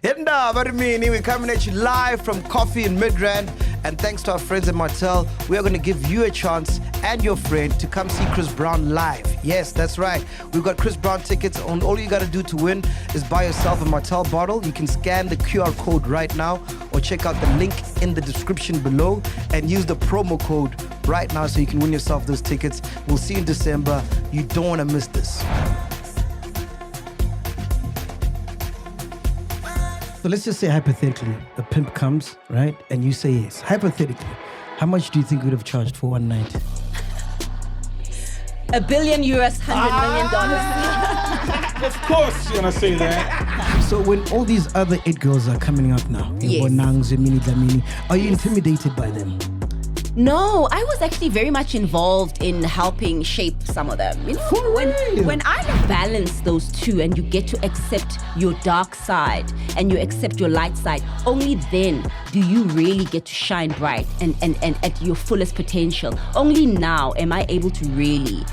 Hinda, Barimini, we're coming at you live from Coffee in Midrand. And thanks to our friends at Martell, we are going to give you a chance and your friend to come see Chris Brown live. Yes, that's right. We've got Chris Brown tickets. All you got to do to win is buy yourself a Martell bottle. You can scan the QR code right now or check out the link in the description below and use the promo code right now so you can win yourself those tickets. We'll see you in December. You don't want to miss this. So let's just say hypothetically, the pimp comes, right? And you say yes. Hypothetically, how much do you think you would have charged for one night? $1 billion, $100 million. Of course you're gonna say that. So when all these other it girls are coming out now, Yes. Are you intimidated by them? No, I was actually very much involved in helping shape some of them. You know, when I balance those two and you get to accept your dark side and you accept your light side, only then do you really get to shine bright and at your fullest potential. Only now am I able to really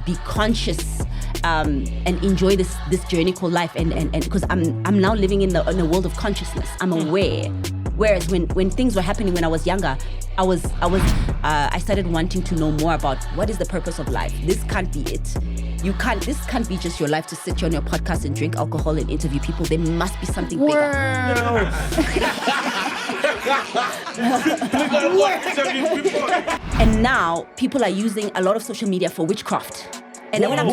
be conscious and enjoy this journey called life, and because I'm now living in a world of consciousness. I'm aware. Whereas when things were happening when I was younger, I started wanting to know more about what is the purpose of life. This can't be it. This can't be just your life to sit on your podcast and drink alcohol and interview people. There must be something bigger. And now people are using a lot of social media for witchcraft. And when I'm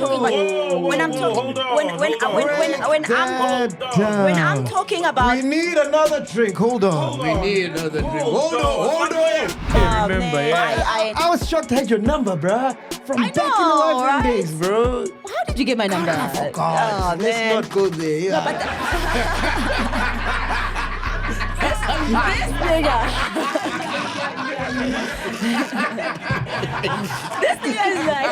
talking about, we need another drink. Hold on. We need another drink. Hold on. Remember, I was shocked I had your number, bruh. From back in the life days, bro. How did you get my number? Oh, God. Let's not go there. Yeah. No, but this nigga. This nigga is like.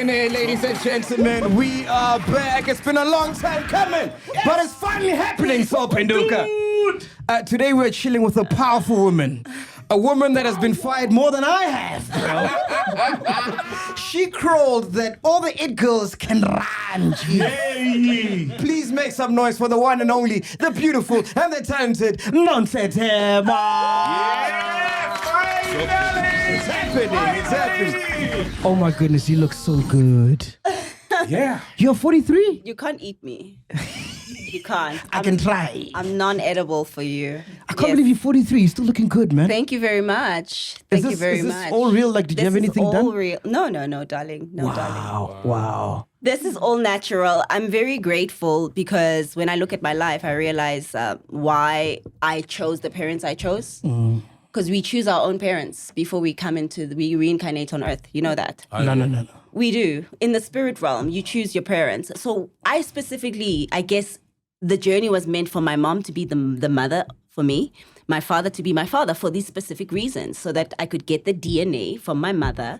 Ladies and gentlemen, we are back. It's been a long time coming, but it's finally happening, so Penduka. Today we're chilling with a powerful woman. A woman that has been fired more than I have, bro. She crawled that all the it girls can run. Hey. Please make some noise for the one and only, the beautiful and the talented THEMA. Yeah, finally! It's happening. Oh my goodness, you look so good. Yeah. You're 43? You can't eat me. You can't. I can try. I'm non-edible for you. I can't believe you're 43. You're still looking good, man. Thank you very much. Thank you very much. Is this all real? Like, did you have anything done? This is all real. No, darling. No, darling. Wow. This is all natural. I'm very grateful because when I look at my life, I realize why I chose the parents I chose. Because we choose our own parents before we come we reincarnate on earth. You know that? No. We do. In the spirit realm, you choose your parents. So I specifically, I guess the journey was meant for my mom to be the mother for me, my father to be my father for these specific reasons, so that I could get the DNA from my mother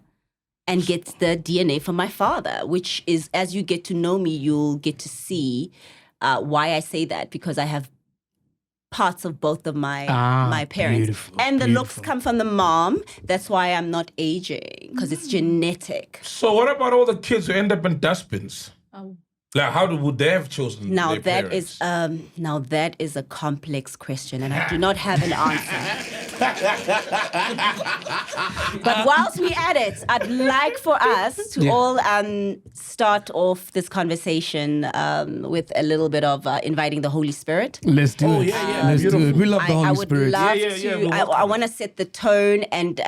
and get the DNA from my father, which is, as you get to know me, you'll get to see why I say that, because I have parts of both of my parents. And the looks come from the mom. That's why I'm not aging, because it's genetic. So what about all the kids who end up in dustbins? Like, would they have chosen their parents? Now that is a complex question, and I do not have an answer. But whilst we at it, I'd like for us to all start off this conversation with a little bit of inviting the Holy Spirit. Let's do it. Yeah. Let's do it. We love the I Holy would Spirit. love to. I want to set the tone and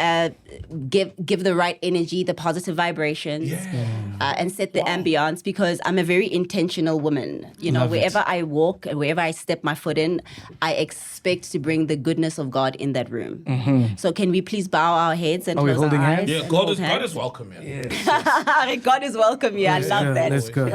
give the right energy, the positive vibrations, and set the ambiance, because I'm a very intentional woman. You know, wherever I walk and wherever I step my foot in, I expect to bring the goodness of God in that room. So can we please bow our heads and close our eyes? Yeah, God is welcome here. God is welcome here. I love that. Let's go.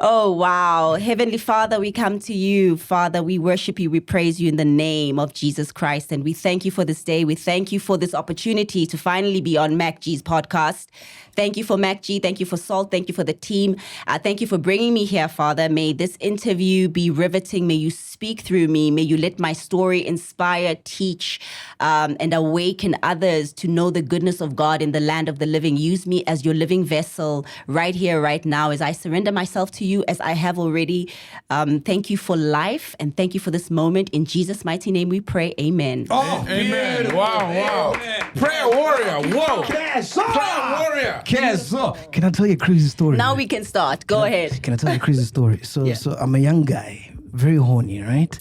Oh, wow. Heavenly Father, we come to you. Father, we worship you. We praise you in the name of Jesus Christ. And we thank you for this day. We thank you for this opportunity to finally be on MacG's podcast. Thank you for MacG. Thank you for Salt. Thank you for the team. Thank you for bringing me here, Father. May this interview be riveting. May you speak through me. May you let my story inspire, teach, and awaken others to know the goodness of God in the land of the living. Use me as your living vessel right here, right now, as I surrender myself to you as I have already. Thank you for life and thank you for this moment. In Jesus' mighty name we pray. Amen. Oh, amen. Wow. Prayer warrior. Whoa. Prayer warrior. Can I tell you a crazy story? Now we can start. Go ahead. Can I tell you a crazy story? So I'm a young guy, very horny, right?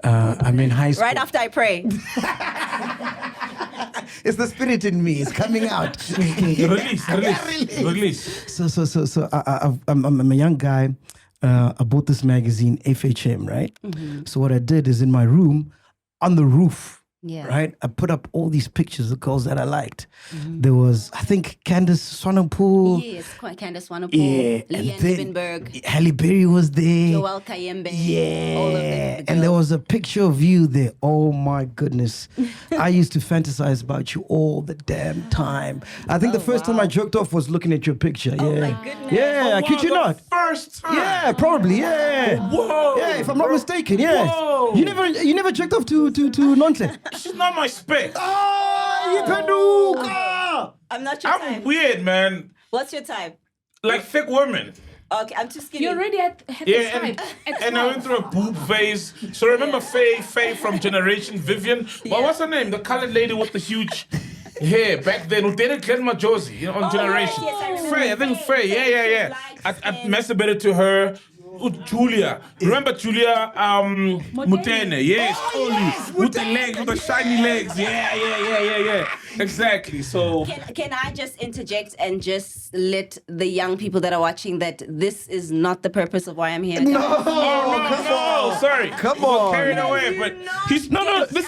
I'm in high school. Right after I pray. It's the spirit in me. It's coming out. Release. So I'm a young guy. I bought this magazine, FHM, right? Mm-hmm. So what I did is in my room, on the roof, right? I put up all these pictures of girls that I liked. Mm-hmm. There was, I think, Candace Swanepoel. Yes, Candace Swanepoel. Yeah. Leanne Liebenberg. Halle Berry was there. Joel Kayembe. Yeah. All of them. And there was a picture of you there. Oh my goodness. I used to fantasize about you all the damn time. I think the first time I jerked off was looking at your picture. Yeah. Oh my goodness. Yeah, I kid you not. First time. Yeah, probably. Yeah. Whoa. Yeah, if I'm not mistaken. Yeah. Whoa. You never jerked off to NONHLE. She's not my spec. I'm not your I'm type. weird, man. What's your type? Like thick women. Okay, I'm too skinny. You already had the Yeah, type. and I went through a boob phase. So remember Faye from Generation Vivian? Well, what's her name? The colored lady with the huge hair back then. Who dated Glenn Majosi on Generation. yes, I remember Faye, I think Faye. Faye. Yeah. I masturbated to her. Julia. Remember Julia Mutene? Yes, with the legs, with the shiny legs. Yeah. Exactly. So Can I just interject and just let the young people that are watching that this is not the purpose of why I'm here? No, sorry. Come We got on. carried away, but this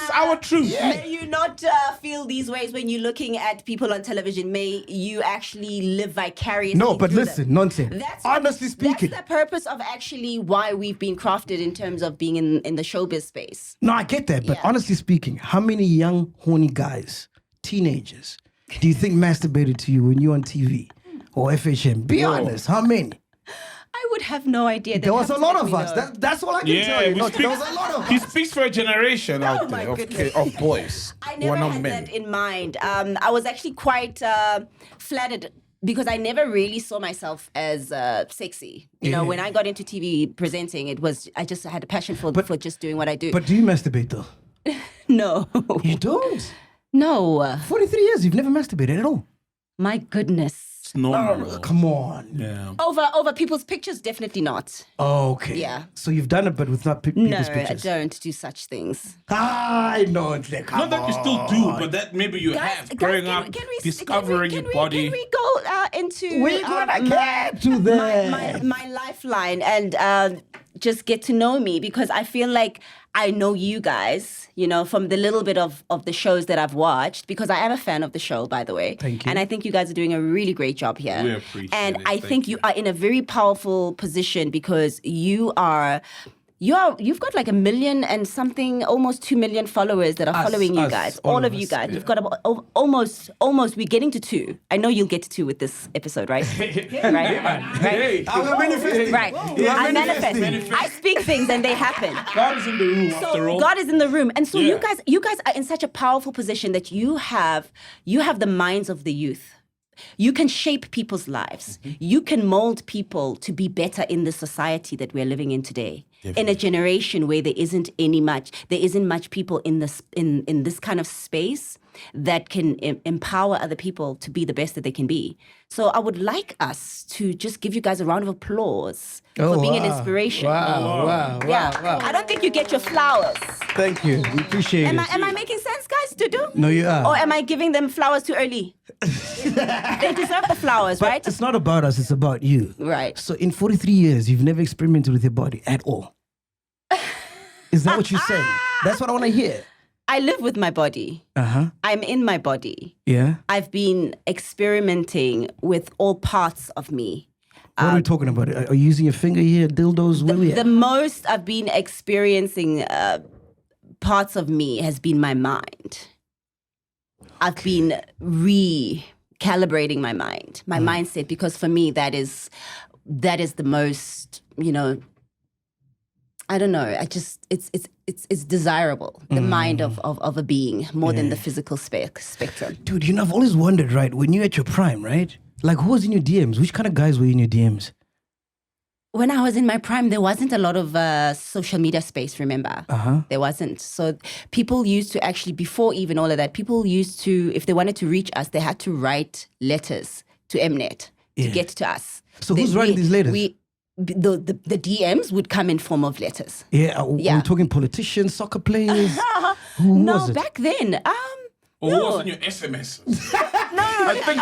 is our truth. May you not feel these ways when you're looking at people on television. May you actually live vicariously. No, but through listen, them. nonsense. Honestly speaking. That's the purpose of actually why we've been crafted in terms of being in the showbiz space. No, I get that, but Yeah. honestly speaking, how many young, horny guys, teenagers, do you think masturbated to you when you're on TV or FHM? Be honest, how many? I would have no idea. There was a lot of us. That's all I can tell you. we No, speak- there was a lot of He us. speaks for a generation out my there goodness. of boys. I who are never not had men. that in mind. I was actually quite flattered because I never really saw myself as sexy. You know, when I got into TV presenting, I just had a passion for just doing what I do. But do you masturbate though? No. You don't? No. 43 years, you've never masturbated at all. My goodness. It's normal. Come on. Yeah. Over people's pictures, definitely not. Oh, okay. Yeah. So you've done it, but with not No, people's I pictures. don't do such things. I know. It's like, Not that you still do, but that maybe you have growing up, discovering your body. Can we go into We're gonna get to that. my lifeline and just get to know me, because I feel like I know you guys, you know, from the little bit of the shows that I've watched, because I am a fan of the show, by the way. Thank you. And I think you guys are doing a really great job here. We appreciate and it. I Thank think you are in a very powerful position because you've got like 1 million and something, almost 2 million followers that are following you guys. All of you guys. You've got about, almost, we're getting to 2. I know you'll get to 2 with this episode, right? Right? I'm manifesting. Right. I manifest. I speak things and they happen. God is in the room after all. God is in the room. And so Yeah. you guys are in such a powerful position that you have the minds of the youth. You can shape people's lives. You can mold people to be better in the society that we're living in today. In a generation where there isn't much people in this kind of space that can empower other people to be the best that they can be. So I would like us to just give you guys a round of applause for being an inspiration. Wow. I don't think you get your flowers. Thank you. We appreciate Am it. I making sense, guys, to do? No, you are. Or am I giving them flowers too early? They deserve the flowers, But right? it's not about us, it's about you. Right. So in 43 years, you've never experimented with your body at all. Is that what you're saying? That's what I want to hear. I live with my body. I'm in my body. Yeah. I've been experimenting with all parts of me. What are we talking about? Are you using your finger here, dildos? Where we at? The most I've been experiencing parts of me has been my mind. I've been recalibrating my mind, my mindset, because for me that is the most, I don't know. It's desirable, the mind of a being more than the physical spectrum. Dude, I've always wondered, right? When you're at your prime, right? Like, who was in your DMs? Which kind of guys were in your DMs? When I was in my prime, there wasn't a lot of social media space, remember? There wasn't. So people used to actually, before even all of that, people used to, if they wanted to reach us, they had to write letters to Mnet to get to us. So who's writing these letters? The DMs would come in form of letters. Yeah, we're talking politicians, soccer players. Who was it? Back then. Or who was on your SMS? I think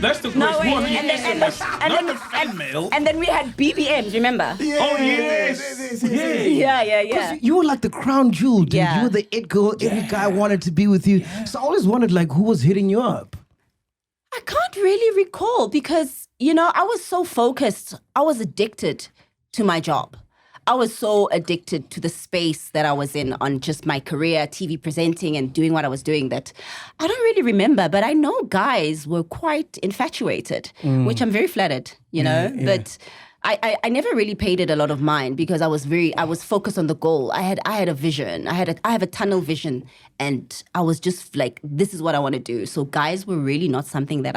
that's the question. No, Who was on your and then- SMS? and Not then- the fan mail. And then we had BBMs, remember? Yeah, Oh, yes. Yeah. You were like the crown jewel, dude. Yeah. You were the it girl. Every guy wanted to be with you. So I always wondered, like, who was hitting you up? I can't really recall because, I was so focused. I was addicted to my job. I was so addicted to the space that I was in on just my career, TV presenting and doing what I was doing that I don't really remember, but I know guys were quite infatuated, which I'm very flattered, but I never really paid it a lot of mind because I was focused on the goal. I had a vision. I have a tunnel vision and I was just like, this is what I want to do. So guys were really not something that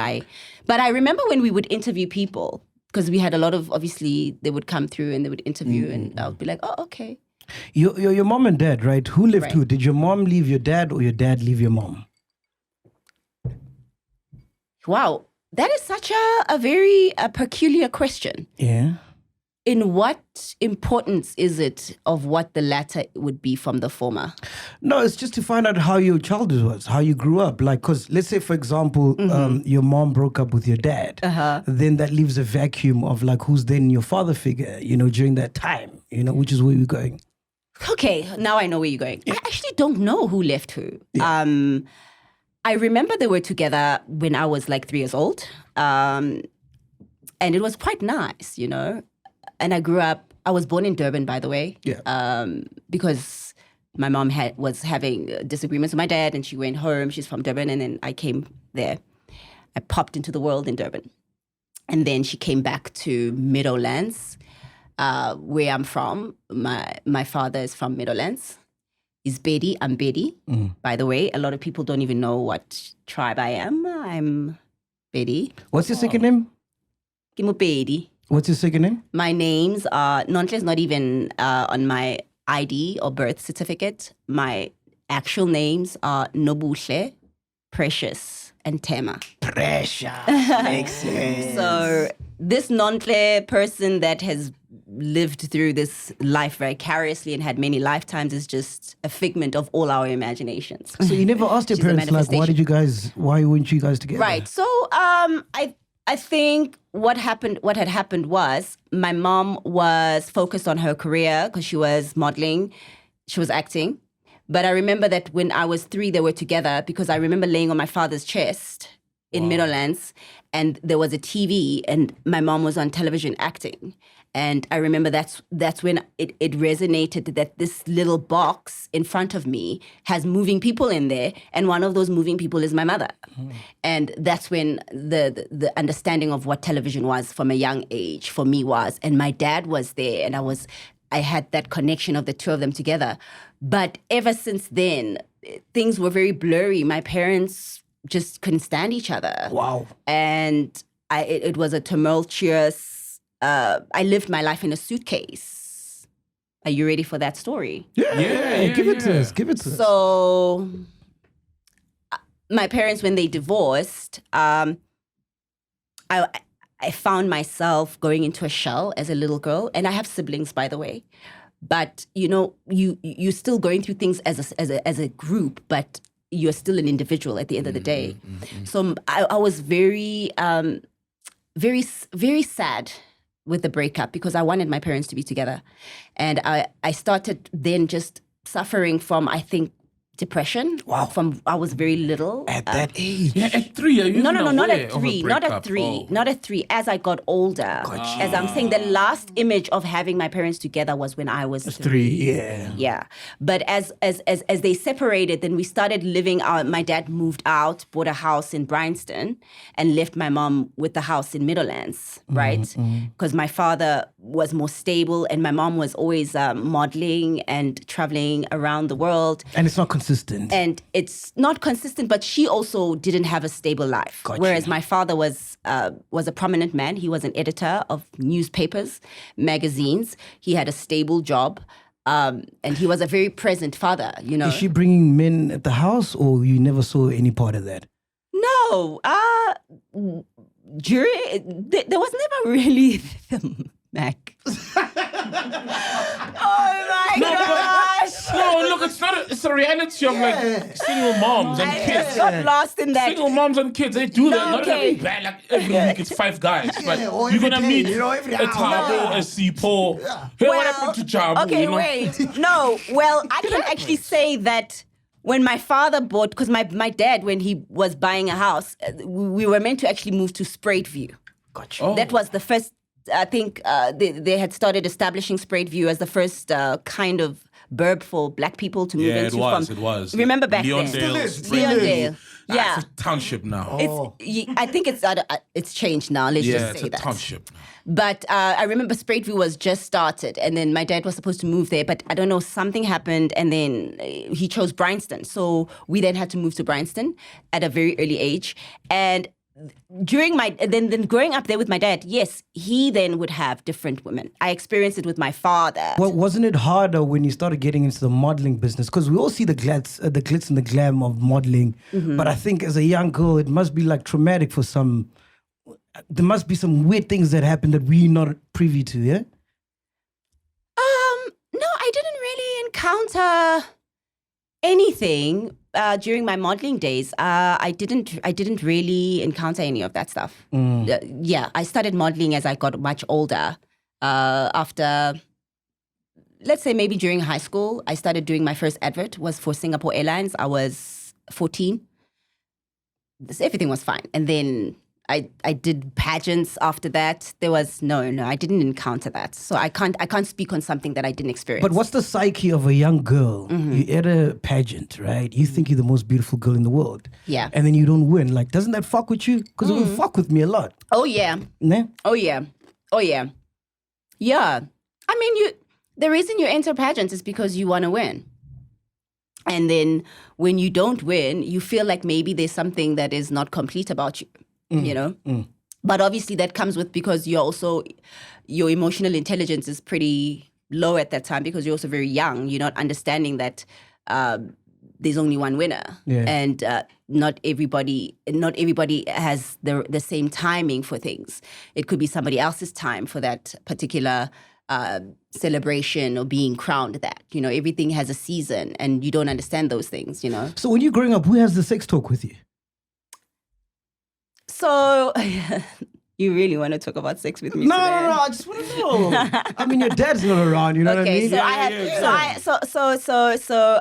but I remember when we would interview people, because we had a lot of, obviously, they would come through and they would interview and I would be like, oh, okay. Your mom and dad, right? Who left Right. who? Did your mom leave your dad or your dad leave your mom? Wow. That is such a very peculiar question. Yeah. In what importance is it of what the latter would be from the former? No, it's just to find out how your childhood was, how you grew up. Like, because let's say, for example, your mom broke up with your dad. Then that leaves a vacuum of like, who's then your father figure, during that time, which is where you're going. Okay, now I know where you're going. I actually don't know who left who. I remember they were together when I was like 3 years old. And it was quite nice, And I grew up, I was born in Durban, by the way. Yeah. Because my mom was having disagreements with my dad and she went home. She's from Durban and then I came there. I popped into the world in Durban. And then she came back to Meadowlands, where I'm from. My father is from Meadowlands. He's Bedi, I'm Bedi. By the way, a lot of people don't even know what tribe I am. I'm Bedi. What's your second name? Kimo Bedi. What's your second name? My names are, NONHLE is not even on my ID or birth certificate. My actual names are Nobuhle, Precious, and THEMA. Precious. Makes sense. So this NONHLE person that has lived through this life vicariously and had many lifetimes is just a figment of all our imaginations. So you never asked your She's a parents, like, why weren't you guys together? Right. So I think what had happened was my mom was focused on her career because she was modeling, she was acting. But I remember that when I was 3, they were together because I remember laying on my father's chest in Meadowlands and there was a TV and my mom was on television acting. And I remember that's when it resonated that this little box in front of me has moving people in there, and one of those moving people is my mother. And that's when the understanding of what television was from a young age for me was. And my dad was there, and I had that connection of the two of them together. But ever since then, things were very blurry. My parents just couldn't stand each other. Wow. And it was a tumultuous. I lived my life in a suitcase. Are you ready for that story? Yeah. Give it to us. Give it to us. So, my parents, when they divorced, I found myself going into a shell as a little girl, and I have siblings, by the way. But you're still going through things as a group, but you're still an individual at the end of the day. So I was very, very, very sad with the breakup because I wanted my parents to be together. And I started then just suffering from, I think, depression. Wow. From I was very little. At that age. Yeah, at 3. Are you No, even not aware at of a 3. Not at breakup? 3. Oh. Not at 3. As I got older. As I'm saying, the last image of having my parents together was when I was 3. Yeah. Yeah. But as they separated, then we started living out. My dad moved out, bought a house in Bryanston, and left my mom with the house in Middlelands, right? Because my father was more stable, and my mom was always modeling and traveling around the world. And it's not consistent. And it's not consistent, but she also didn't have a stable life. Gotcha. Whereas my father was a prominent man. He was an editor of newspapers, magazines. He had a stable job. And he was a very present father, you know. Is she bringing men at the house, or you never saw any part of that? No. There was never really the Mac. Oh my gosh. No, look, it's a reality of like single moms and I kids. got lost in that. Single moms and kids, they do that. Not okay. every bad, like every week it's 5 guys. But or you're every gonna day, meet you know, every a hour. Tabo, a Sipo. Hey, what happened to Jabu? Okay, you know? wait. No, well, I can actually say that when my father bought, because my dad, when he was buying a house, we were meant to actually move to Spruitview. Gotcha. Oh. That was the first, I think they had started establishing Spruitview as the first kind of burb for black people to move Yeah, into. it was. Remember back Leondale, then? Spruitview. Leondale. Yeah. It's a township now. I think it's changed now. Let's Yeah, just it's say a that. township now. But I remember Spruitview was just started, and then my dad was supposed to move there, but I don't know, something happened, and then he chose Bryanston. So we then had to move to Bryanston at a very early age. And during then growing up there with my dad, yes, he then would have different women. I experienced it with my father. Well, wasn't it harder when you started getting into the modeling business? Because we all see the glitz and the glam of modeling. But I think as a young girl, it must be like traumatic for some. There must be some weird things that happen that we're not privy to, yeah? No, I didn't really encounter anything during my modeling days. I didn't really encounter any of that stuff. Yeah, I started modeling as I got much older. After, let's say maybe during high school, I started doing my first advert, was for Singapore Airlines. I was 14. Everything was fine. And then I did pageants after that. There was no, I didn't encounter that. So I can't speak on something that I didn't experience. But what's the psyche of a young girl? You're at a pageant, right? You think you're the most beautiful girl in the world. Yeah. And then you don't win. Like, doesn't that fuck with you? Because it will fuck with me a lot. Oh yeah. Nah? Oh yeah. Oh yeah. Yeah. I mean, the reason you enter pageants is because you want to win. And then when you don't win, you feel like maybe there's something that is not complete about you. You know, but obviously that comes with, because your emotional intelligence is pretty low at that time, because you're also very young. You're not understanding that there's only one winner, and not everybody has the same timing for things. It could be somebody else's time for that particular celebration or being crowned. That, you know, everything has a season, and you don't understand those things. You know. So when you're growing up, who has the sex talk with you? So, you really want to talk about sex with me? No, today? no, I just want to know. I mean, your dad's not around, you know what I mean? So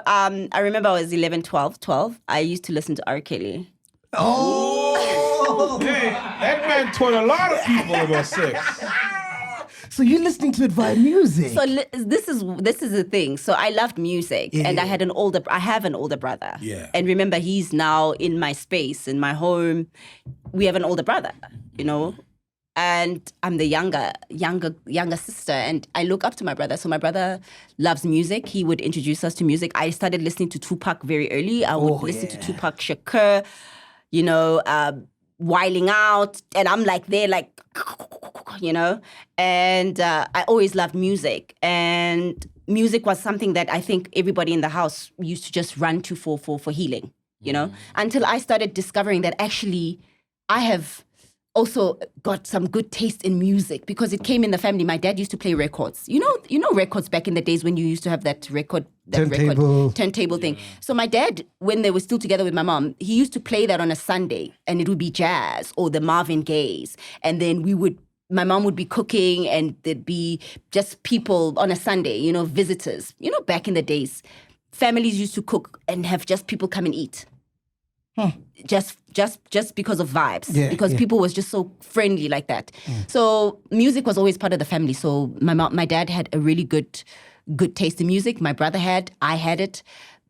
I remember I was 11, 12. I used to listen to R. Kelly. Oh! Hey, that man taught a lot of people about sex. So you're listening to it via music. So this is the thing. So I loved music, and I have an older brother. Yeah. And remember, he's now in my space, in my home. We have an older brother, you know, and I'm the younger sister, and I look up to my brother. So my brother loves music. He would introduce us to music. I started listening to Tupac very early. I would listen to Tupac Shakur, you know, Wiling Out, and I'm like there, like, you know, and I always loved music, and music was something that I think everybody in the house used to just run to for healing, you know, until I started discovering that actually I have also got some good taste in music, because it came in the family. My dad used to play records. You know records back in the days when you used to have that turntable thing. So my dad, when they were still together with my mom, he used to play that on a Sunday, and it would be jazz or the Marvin Gayes. And then my mom would be cooking, and there'd be just people on a Sunday, you know, visitors, you know, back in the days. families used to cook and have just people come and eat. Just because of vibes, because people was just so friendly like that. So music was always part of the family. So my dad had a really good taste in music. My brother I had it,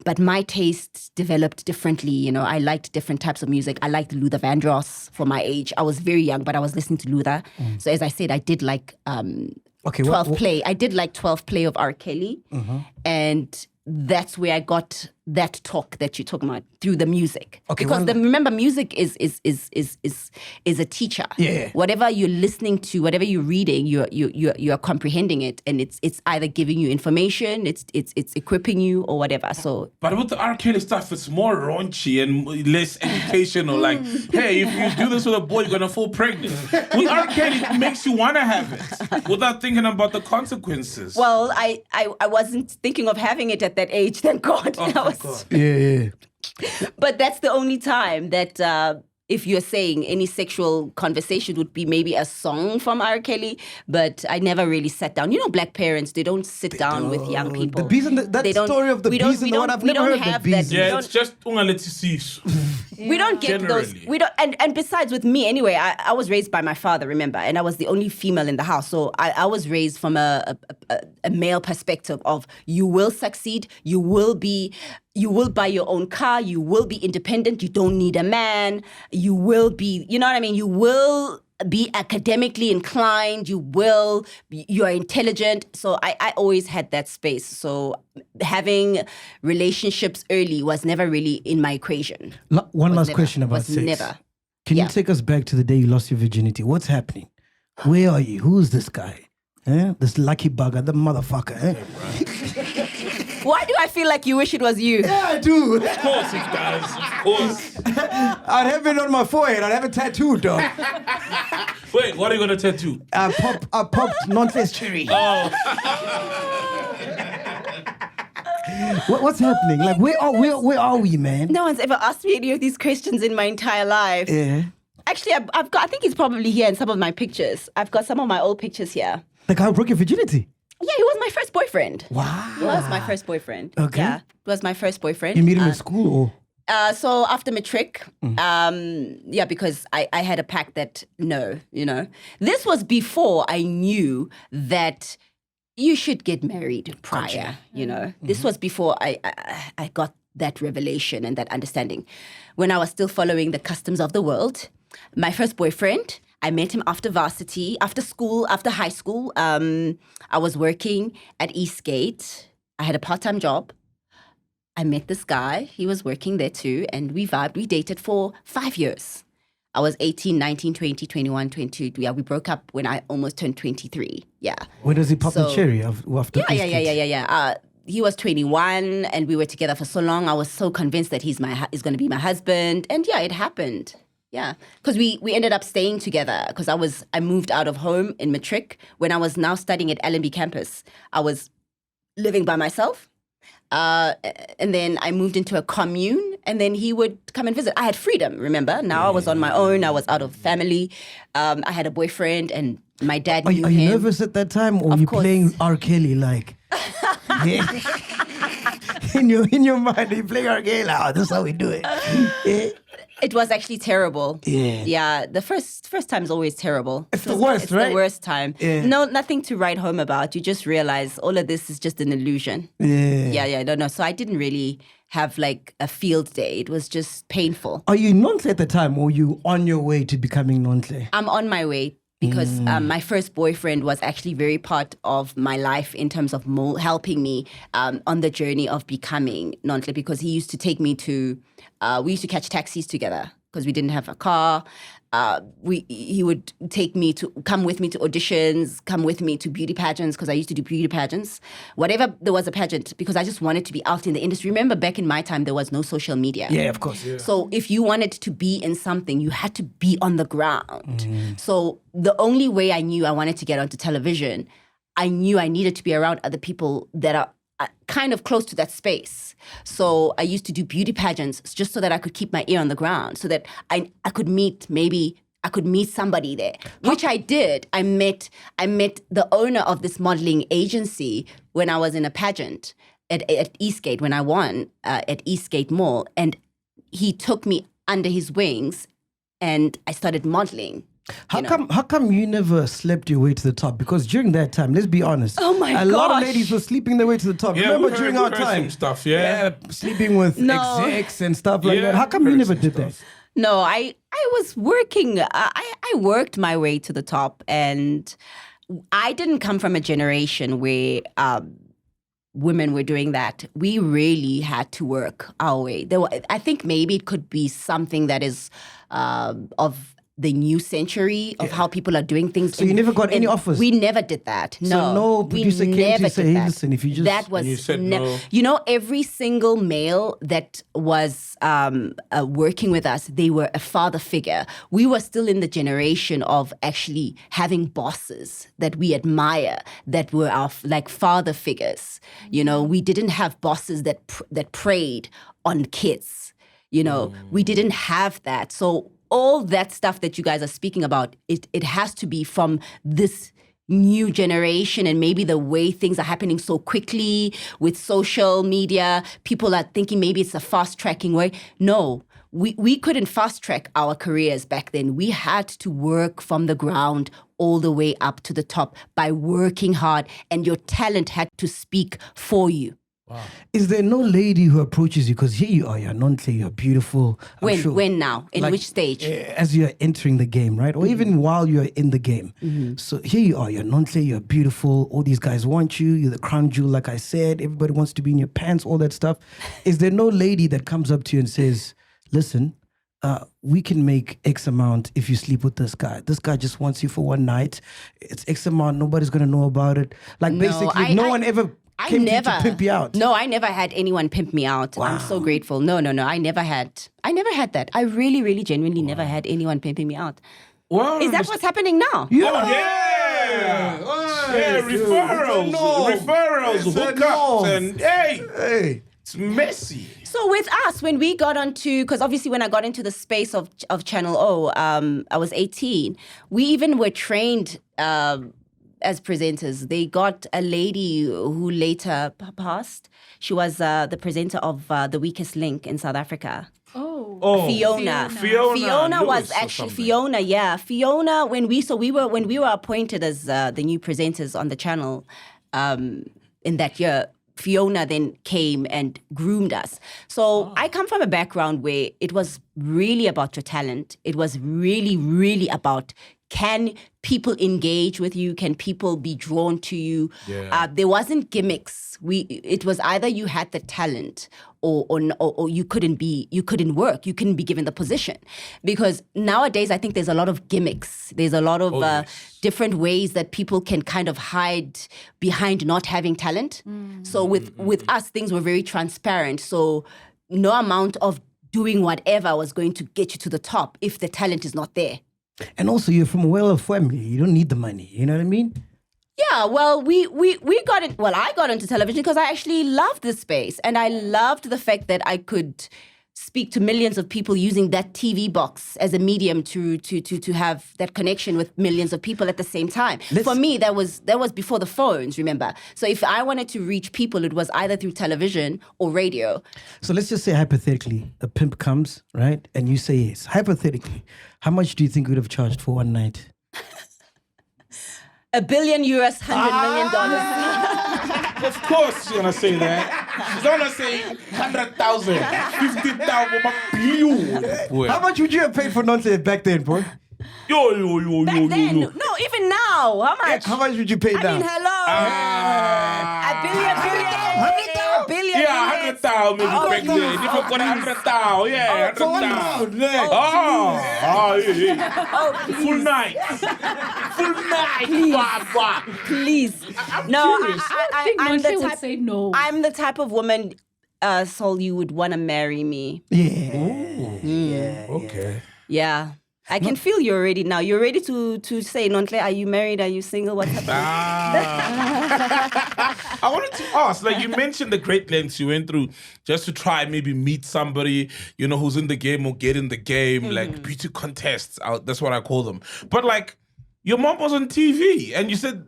but my taste developed differently. You know, I liked different types of music. I liked Luther Vandross for my age. I was very young, but I was listening to Luther. So as I said, I did like 12 Play. I did like 12 Play of R. Kelly, and that's where I got that talk that you're talking about through the music. Okay, because remember, music is a teacher. Yeah. Whatever you're listening to, whatever you're reading, you're comprehending it, and it's either giving you information, it's equipping you, or whatever. So, but with the R. Kelly stuff, it's more raunchy and less educational. Like, hey, if you do this with a boy, you're gonna fall pregnant. With R. Kelly, it makes you wanna have it without thinking about the consequences. Well, I wasn't thinking of having it at that age. Thank God. Yeah. But that's the only time that if you're saying any sexual conversation would be maybe a song from R. Kelly, but I never really sat down. You know, black parents, they don't sit down with young people. The bees and that story of the bees and the one, I've never heard the bees. Yeah, it's just ungaletisis. We don't get those. We don't. And besides, with me anyway, I was raised by my father, remember, and I was the only female in the house. So I was raised from a male perspective of you will succeed, you will buy your own car, you will be independent, you don't need a man, you will be, you know what I mean? You will be academically inclined, you're intelligent. So I always had that space. So having relationships early was never really in my equation. One last question about sex. Never. Can you take us back to the day you lost your virginity? What's happening? Where are you? Who's this guy? This lucky bugger, the motherfucker. Why do I feel like you wish it was you? Yeah, I do. Of course it does. Of course. I'd have it on my forehead. I'd have it tattooed, dog. Wait, what are you going to tattoo? I popped NONHLE's cherry. Oh. What's happening? Like, where are we, man? No one's ever asked me any of these questions in my entire life. Yeah. Actually, I've got, I think it's probably here in some of my pictures. I've got some of my old pictures here. The guy who broke your virginity? Yeah, he was my first boyfriend. Wow. He was my first boyfriend. Okay. Yeah, he was my first boyfriend. You meet him in school or? So after matric, because I had a pact that no, you know. This was before I knew that you should get married prior, you know. This was before I got that revelation and that understanding. When I was still following the customs of the world, my first boyfriend, I met him after varsity, after school, after high school. I was working at Eastgate. I had a part-time job. I met this guy. He was working there too. And we vibed. We dated for 5 years. I was 18, 19, 20, 21, 22. Yeah, we broke up when I almost turned 23. Yeah. When does he pop the cherry after Yeah. He was 21 and we were together for so long. I was so convinced that he's going to be my husband. And yeah, it happened. Yeah, because we ended up staying together because I moved out of home in matric when I was now studying at LNB campus. I was living by myself, and then I moved into a commune, and then he would come and visit. I had freedom, remember? Now I was on my own. I was out of family. I had a boyfriend, and my dad knew him. Are you nervous at that time, or of you course. playing R. Kelly like? Yeah. in your mind, you playing R. Kelly. Oh, this is how we do it. Yeah. It was actually terrible. Yeah. Yeah. The first time is always terrible. It's the worst, right? It's the worst time. Yeah. No, nothing to write home about. You just realize all of this is just an illusion. Yeah. Yeah. No. So I didn't really have like a field day. It was just painful. Are you NONHLE at the time, or you on your way to becoming NONHLE? I'm on my way. Because my first boyfriend was actually very part of my life in terms of helping me on the journey of becoming NONHLE, because he used to take me to, we used to catch taxis together because we didn't have a car. He would come with me to auditions, come with me to beauty pageants, because I used to do beauty pageants. Whatever there was a pageant, because I just wanted to be out in the industry. Remember, back in my time, there was no social media. Yeah, of course. Yeah. So if you wanted to be in something, you had to be on the ground. So the only way I knew I wanted to get onto television, I knew I needed to be around other people that are kind of close to that space. So I used to do beauty pageants just so that I could keep my ear on the ground, so that I could meet somebody there, which I did. I met the owner of this modeling agency when I was in a pageant. at Eastgate when I won at Eastgate Mall, and he took me under his wings, and I started modeling. How come you never slept your way to the top? Because during that time, let's be honest, Oh my a lot of gosh. ladies were sleeping their way to the top. Yeah, Remember we during heard our some time, stuff, yeah. sleeping with No. execs and stuff like Yeah, that. How come you heard never some did stuff. that? No, I was working. I worked my way to the top, and I didn't come from a generation where women were doing that. We really had to work our way. I think maybe it could be something that is of the new century of how people are doing things. So you never got any offers? We never did that. No. So no producer we came to you never and said, did hey, that. listen, if you just... That was And you said no. You know, every single male that was working with us, they were a father figure. We were still in the generation of actually having bosses that we admire, that were our like father figures. You know, we didn't have bosses that preyed on kids. You know, we didn't have that. So all that stuff that you guys are speaking about, it has to be from this new generation, and maybe the way things are happening so quickly with social media. People are thinking maybe it's a fast tracking way. No, we couldn't fast track our careers back then. We had to work from the ground all the way up to the top by working hard, and your talent had to speak for you. Wow. Is there no lady who approaches you? Because here you are, you're non-play, you're beautiful. When now? In which stage? As you're entering the game, right? Or even while you're in the game. So here you are, you're non-play, you're beautiful. All these guys want you. You're the crown jewel, like I said. Everybody wants to be in your pants, all that stuff. Is there no lady that comes up to you and says, listen, we can make X amount if you sleep with this guy. This guy just wants you for one night. It's X amount. Nobody's going to know about it. Like basically, no one ever... came to pimp you out. No, I never had anyone pimp me out. Wow. I'm so grateful. No. I never had that. I really, really genuinely never had anyone pimping me out. Wow. Is that what's happening now? Yeah. Referrals. Hookups. And hey, it's messy. So with us, when we got onto, because obviously when I got into the space of Channel O, I was 18. We even were trained as presenters. They got a lady who later passed. She was the presenter of The Weakest Link in South Africa. Oh, Fiona was Lewis or actually something. Fiona. Yeah, Fiona. When we were appointed as the new presenters on the channel in that year, Fiona then came and groomed us. So I come from a background where it was really about your talent. It was really, really about, can people engage with you? Can people be drawn to you? Yeah. There wasn't gimmicks. It was either you had the talent or you couldn't work. You couldn't be given the position. Because nowadays, I think there's a lot of gimmicks. There's a lot of different ways that people can kind of hide behind not having talent. So with us, things were very transparent. So no amount of doing whatever was going to get you to the top if the talent is not there. And also, you're from a well-off family. You don't need the money. You know what I mean? Yeah, well, we got it. Well, I got into television because I actually loved this space, and I loved the fact that I could speak to millions of people using that TV box as a medium to have that connection with millions of people at the same time. For me, that was before the phones, remember? So if I wanted to reach people, it was either through television or radio. So let's just say hypothetically, a pimp comes, right? And you say yes. Hypothetically, how much do you think you would have charged for one night? $1 billion, $100 million. Of course she's gonna say that. She's gonna say 100,000, 50,000, billion. How much would you have paid for non-play back then, boy? Yo. Back then, no, even now, how much? How much would you pay now? I mean, hello. $1 billion, $100 billion. Yeah, 100,000 maybe back then. If you got 100,000, yeah, 100,000. Yeah. Full night. Please. I'm No, curious. I'm the would type. say no. I'm the type of woman, Sol, you would want to marry me. Yeah. Okay. Yeah. I can feel you already now. You're ready to say, Nonhle, are you married? Are you single? What's happening? I wanted to ask, like you mentioned the great lengths you went through just to try maybe meet somebody, you know, who's in the game or get in the game, like beauty contests. That's what I call them. But like, your mom was on TV and you said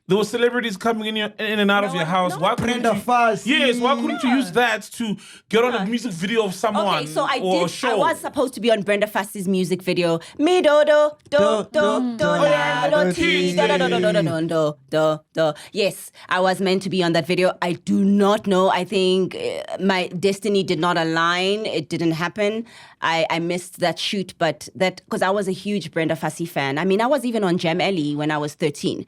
there were celebrities coming in and out of your house. Why couldn't Brenda Fassie. Yes, why couldn't you use that to get on a music video of someone Okay, so I or did. show? I was supposed to be on Brenda Fassie's music video. Me do do do do do la do ti do do do do do do do do. Yes, I was meant to be on that video. I do not know. I think my destiny did not align. It didn't happen. I missed that shoot, but that because I was a huge Brenda Fassie fan. I mean, I was even on Jam Ellie when I was 13.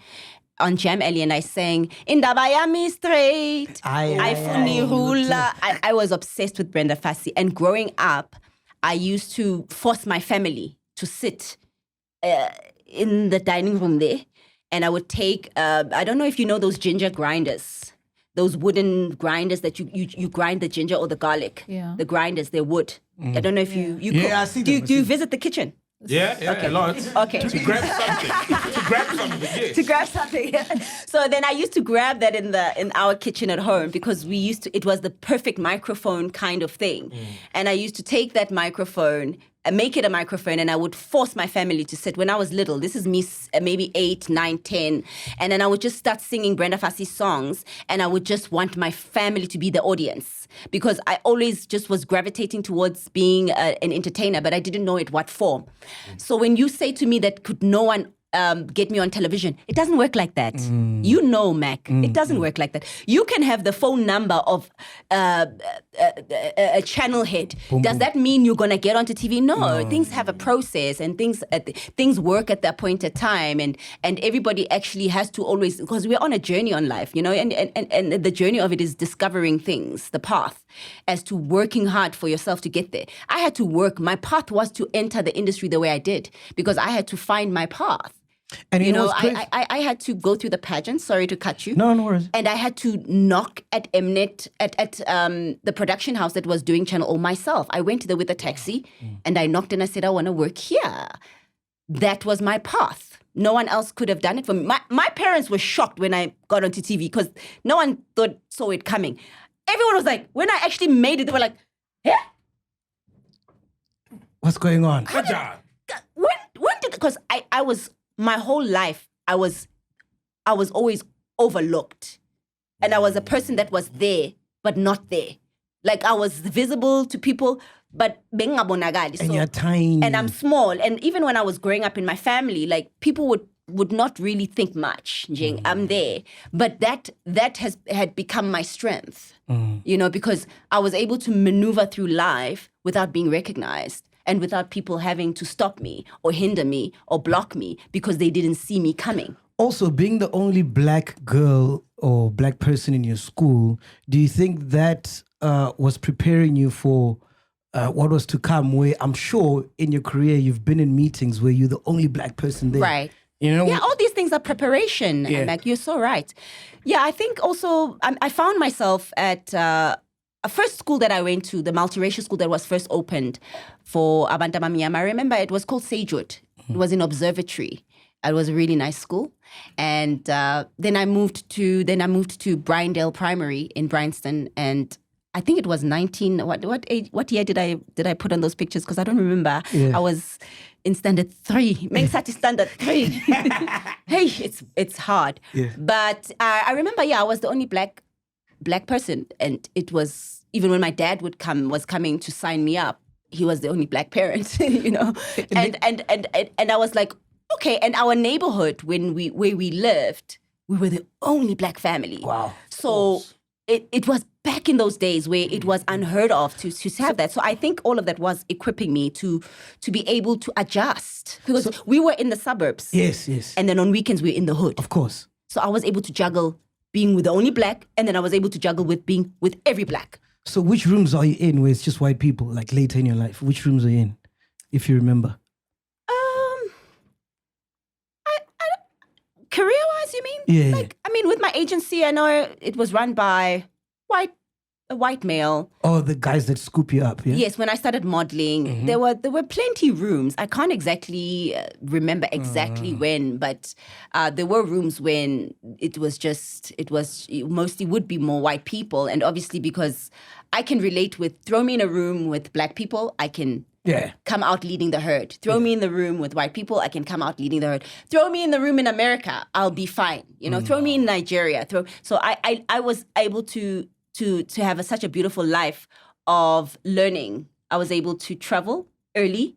On Jam Ellie, and I sang Indaba Yami Straight. I was obsessed with Brenda Fassie. And growing up, I used to force my family to sit in the dining room there. And I would take, I don't know if you know those ginger grinders, those wooden grinders that you grind the ginger or the garlic. Yeah. The grinders, they're wood. I don't know if you Yeah, I see them, do you visit the kitchen? Yeah, a lot. Okay. To grab something. Yes. To grab something. So then I used to grab that in our kitchen at home because it was the perfect microphone kind of thing. And I used to take that microphone and make it a microphone, and I would force my family to sit. When I was little, this is me maybe 8, 9, 10, and then I would just start singing Brenda Fassie songs, and I would just want my family to be the audience because I always just was gravitating towards being an entertainer, but I didn't know it what form. So when you say to me that could no one get me on television, it doesn't work like that. You know, Mac, it doesn't work like that. You can have the phone number of a channel head. Does that mean you're gonna get onto TV? No, things have a process, and things work at that point of time, and everybody actually has to always, because we're on a journey on life, you know, and the journey of it is discovering things, the path, as to working hard for yourself to get there. I had to work. My path was to enter the industry the way I did because I had to find my path. And You know, what's crazy? I had to go through the pageant. Sorry to cut you. No worries. And I had to knock at Mnet, at the production house that was doing Channel O myself. I went there with a taxi and I knocked and I said, I want to work here. That was my path. No one else could have done it for me. My parents were shocked when I got onto TV because no one saw it coming. Everyone was like, when I actually made it, they were like, yeah? What's going on? Good job. When did, because I was, my whole life, I was always overlooked. And I was a person that was there, but not there. Like I was visible to people, but bengabonagali. And you're tiny. And I'm small. And even when I was growing up in my family, like people would not really think much, Jing. I'm there. But that had become my strength, you know, because I was able to maneuver through life without being recognized and without people having to stop me or hinder me or block me because they didn't see me coming. Also, being the only black girl or black person in your school, do you think that was preparing you for what was to come? Where I'm sure in your career you've been in meetings where you're the only black person there. Right. You know? Yeah, all these things are preparation, Yeah. Mac. You're so right. Yeah, I think also I found myself at a first school that I went to, the multiracial school that was first opened for Abantu Abamnyama. I remember it was called Sagewood. It was in Observatory. It was a really nice school. And then I moved to Bryndale Primary in Bryanston, and I think it was 19. What year did I put on those pictures? Because I don't remember. Yeah. I was in standard 3. Mengsati standard 3. Hey, it's hard. Yeah. But I remember, I was the only black person, and it was even when my dad was coming to sign me up, he was the only black parent, you know. And I was like, okay. And our neighborhood, where we lived, we were the only black family. Wow. So it was back in those days where it was unheard of to have that. So I think all of that was equipping me to be able to adjust because we were in the suburbs. Yes. And then on weekends we were in the hood. Of course. So I was able to juggle being with the only black, and then I was able to juggle with being with every black. So which rooms are you in where it's just white people, like later in your life? Which rooms are you in, if you remember? Career-wise, you mean? Yeah. Like, I mean, with my agency, I know it was run by a white male. Oh, the guys that scoop you up, yeah? Yes, when I started modeling, there were plenty rooms. I can't exactly remember exactly when, but there were rooms when it mostly would be more white people. And obviously because I can relate throw me in a room with black people, I can Yeah. come out leading the herd. Throw me in the room with white people, I can come out leading the herd. Throw me in the room in America, I'll be fine. Throw me in Nigeria. So I was able to have such a beautiful life of learning. I was able to travel early.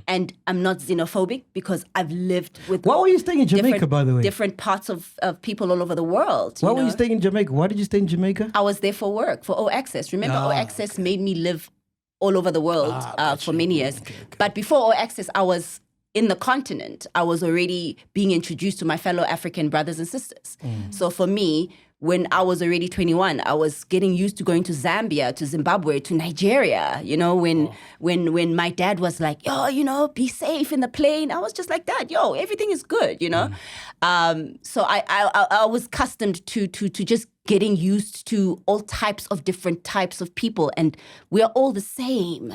And I'm not xenophobic because I've lived with. Why were you staying in Jamaica, by the way? Different parts of people all over the world. Why were you staying in Jamaica? Why did you stay in Jamaica? I was there for work, for O Access. Remember, O Access made me live all over the world for many years. Okay. But before O Access, I was in the continent. I was already being introduced to my fellow African brothers and sisters. So for me, when I was already 21, I was getting used to going to Zambia, to Zimbabwe, to Nigeria. When my dad was like, yo, be safe in the plane. I was just like that. Yo, everything is good, So I was accustomed to just getting used to all types of different types of people, and we are all the same.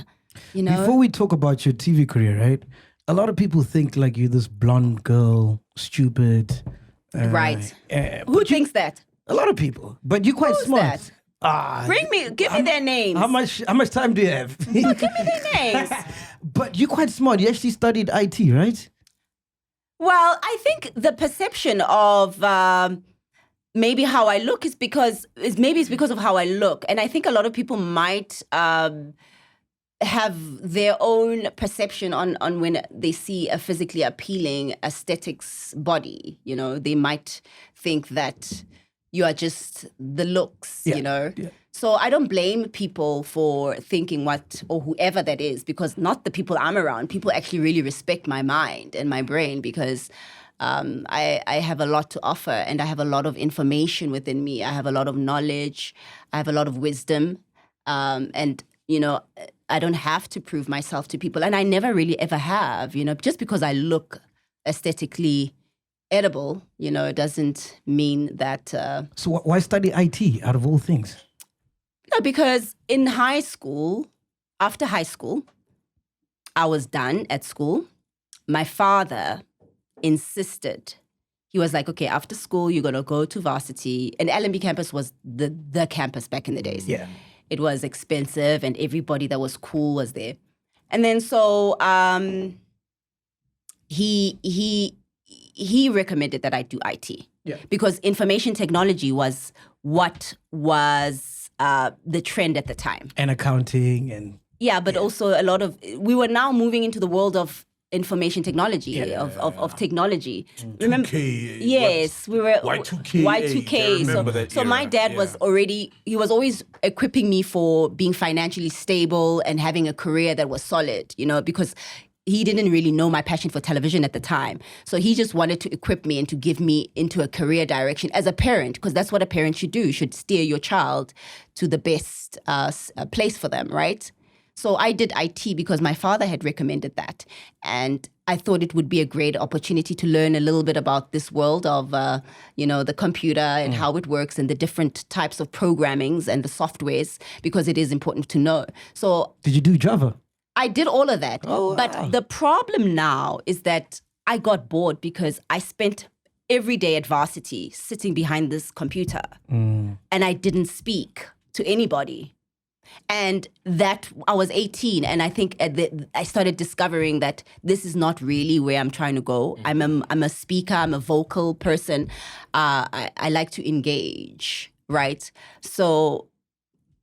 Before we talk about your TV career, right? A lot of people think like you're this blonde girl, stupid. Right. Who thinks that? A lot of people, but you're quite smart. That? Give me their names. How much time do you have? Give me their names. But you're quite smart. You actually studied IT, right? Well, I think the perception of maybe how I look is because of how I look, and I think a lot of people might have their own perception on when they see a physically appealing aesthetics body. They might think that you are just the looks, Yeah. So I don't blame people for thinking or whoever that is, because not the people I'm around. People actually really respect my mind and my brain because I have a lot to offer, and I have a lot of information within me. I have a lot of knowledge. I have a lot of wisdom. And I don't have to prove myself to people. And I never really ever have, just because I look aesthetically edible, it doesn't mean that. So why study IT out of all things? No, because in high school, after high school, I was done at school. My father insisted. He was like, okay, after school, you're going to go to varsity. And LMB campus was the campus back in the days. Yeah. It was expensive and everybody that was cool was there. And then so he recommended that I do IT. Yeah. Because information technology was what was the trend at the time. And accounting and... Yeah, but also we were now moving into the world of information technology, of technology. Remember? 2K, yes, we were Y2K. Y2K. So my dad was always equipping me for being financially stable and having a career that was solid, because he didn't really know my passion for television at the time. So he just wanted to equip me and to give me into a career direction as a parent, because that's what a parent should do. You should steer your child to the best place for them, right? So I did IT because my father had recommended that. And I thought it would be a great opportunity to learn a little bit about this world of, the computer and how it works and the different types of programmings and the softwares, because it is important to know. So did you do Java? I did all of that. Oh, wow. But the problem now is that I got bored because I spent every day at varsity sitting behind this computer and I didn't speak to anybody. And that I was 18, and I think I started discovering that this is not really where I'm trying to go. I'm a speaker. I'm a vocal person. I like to engage, right? So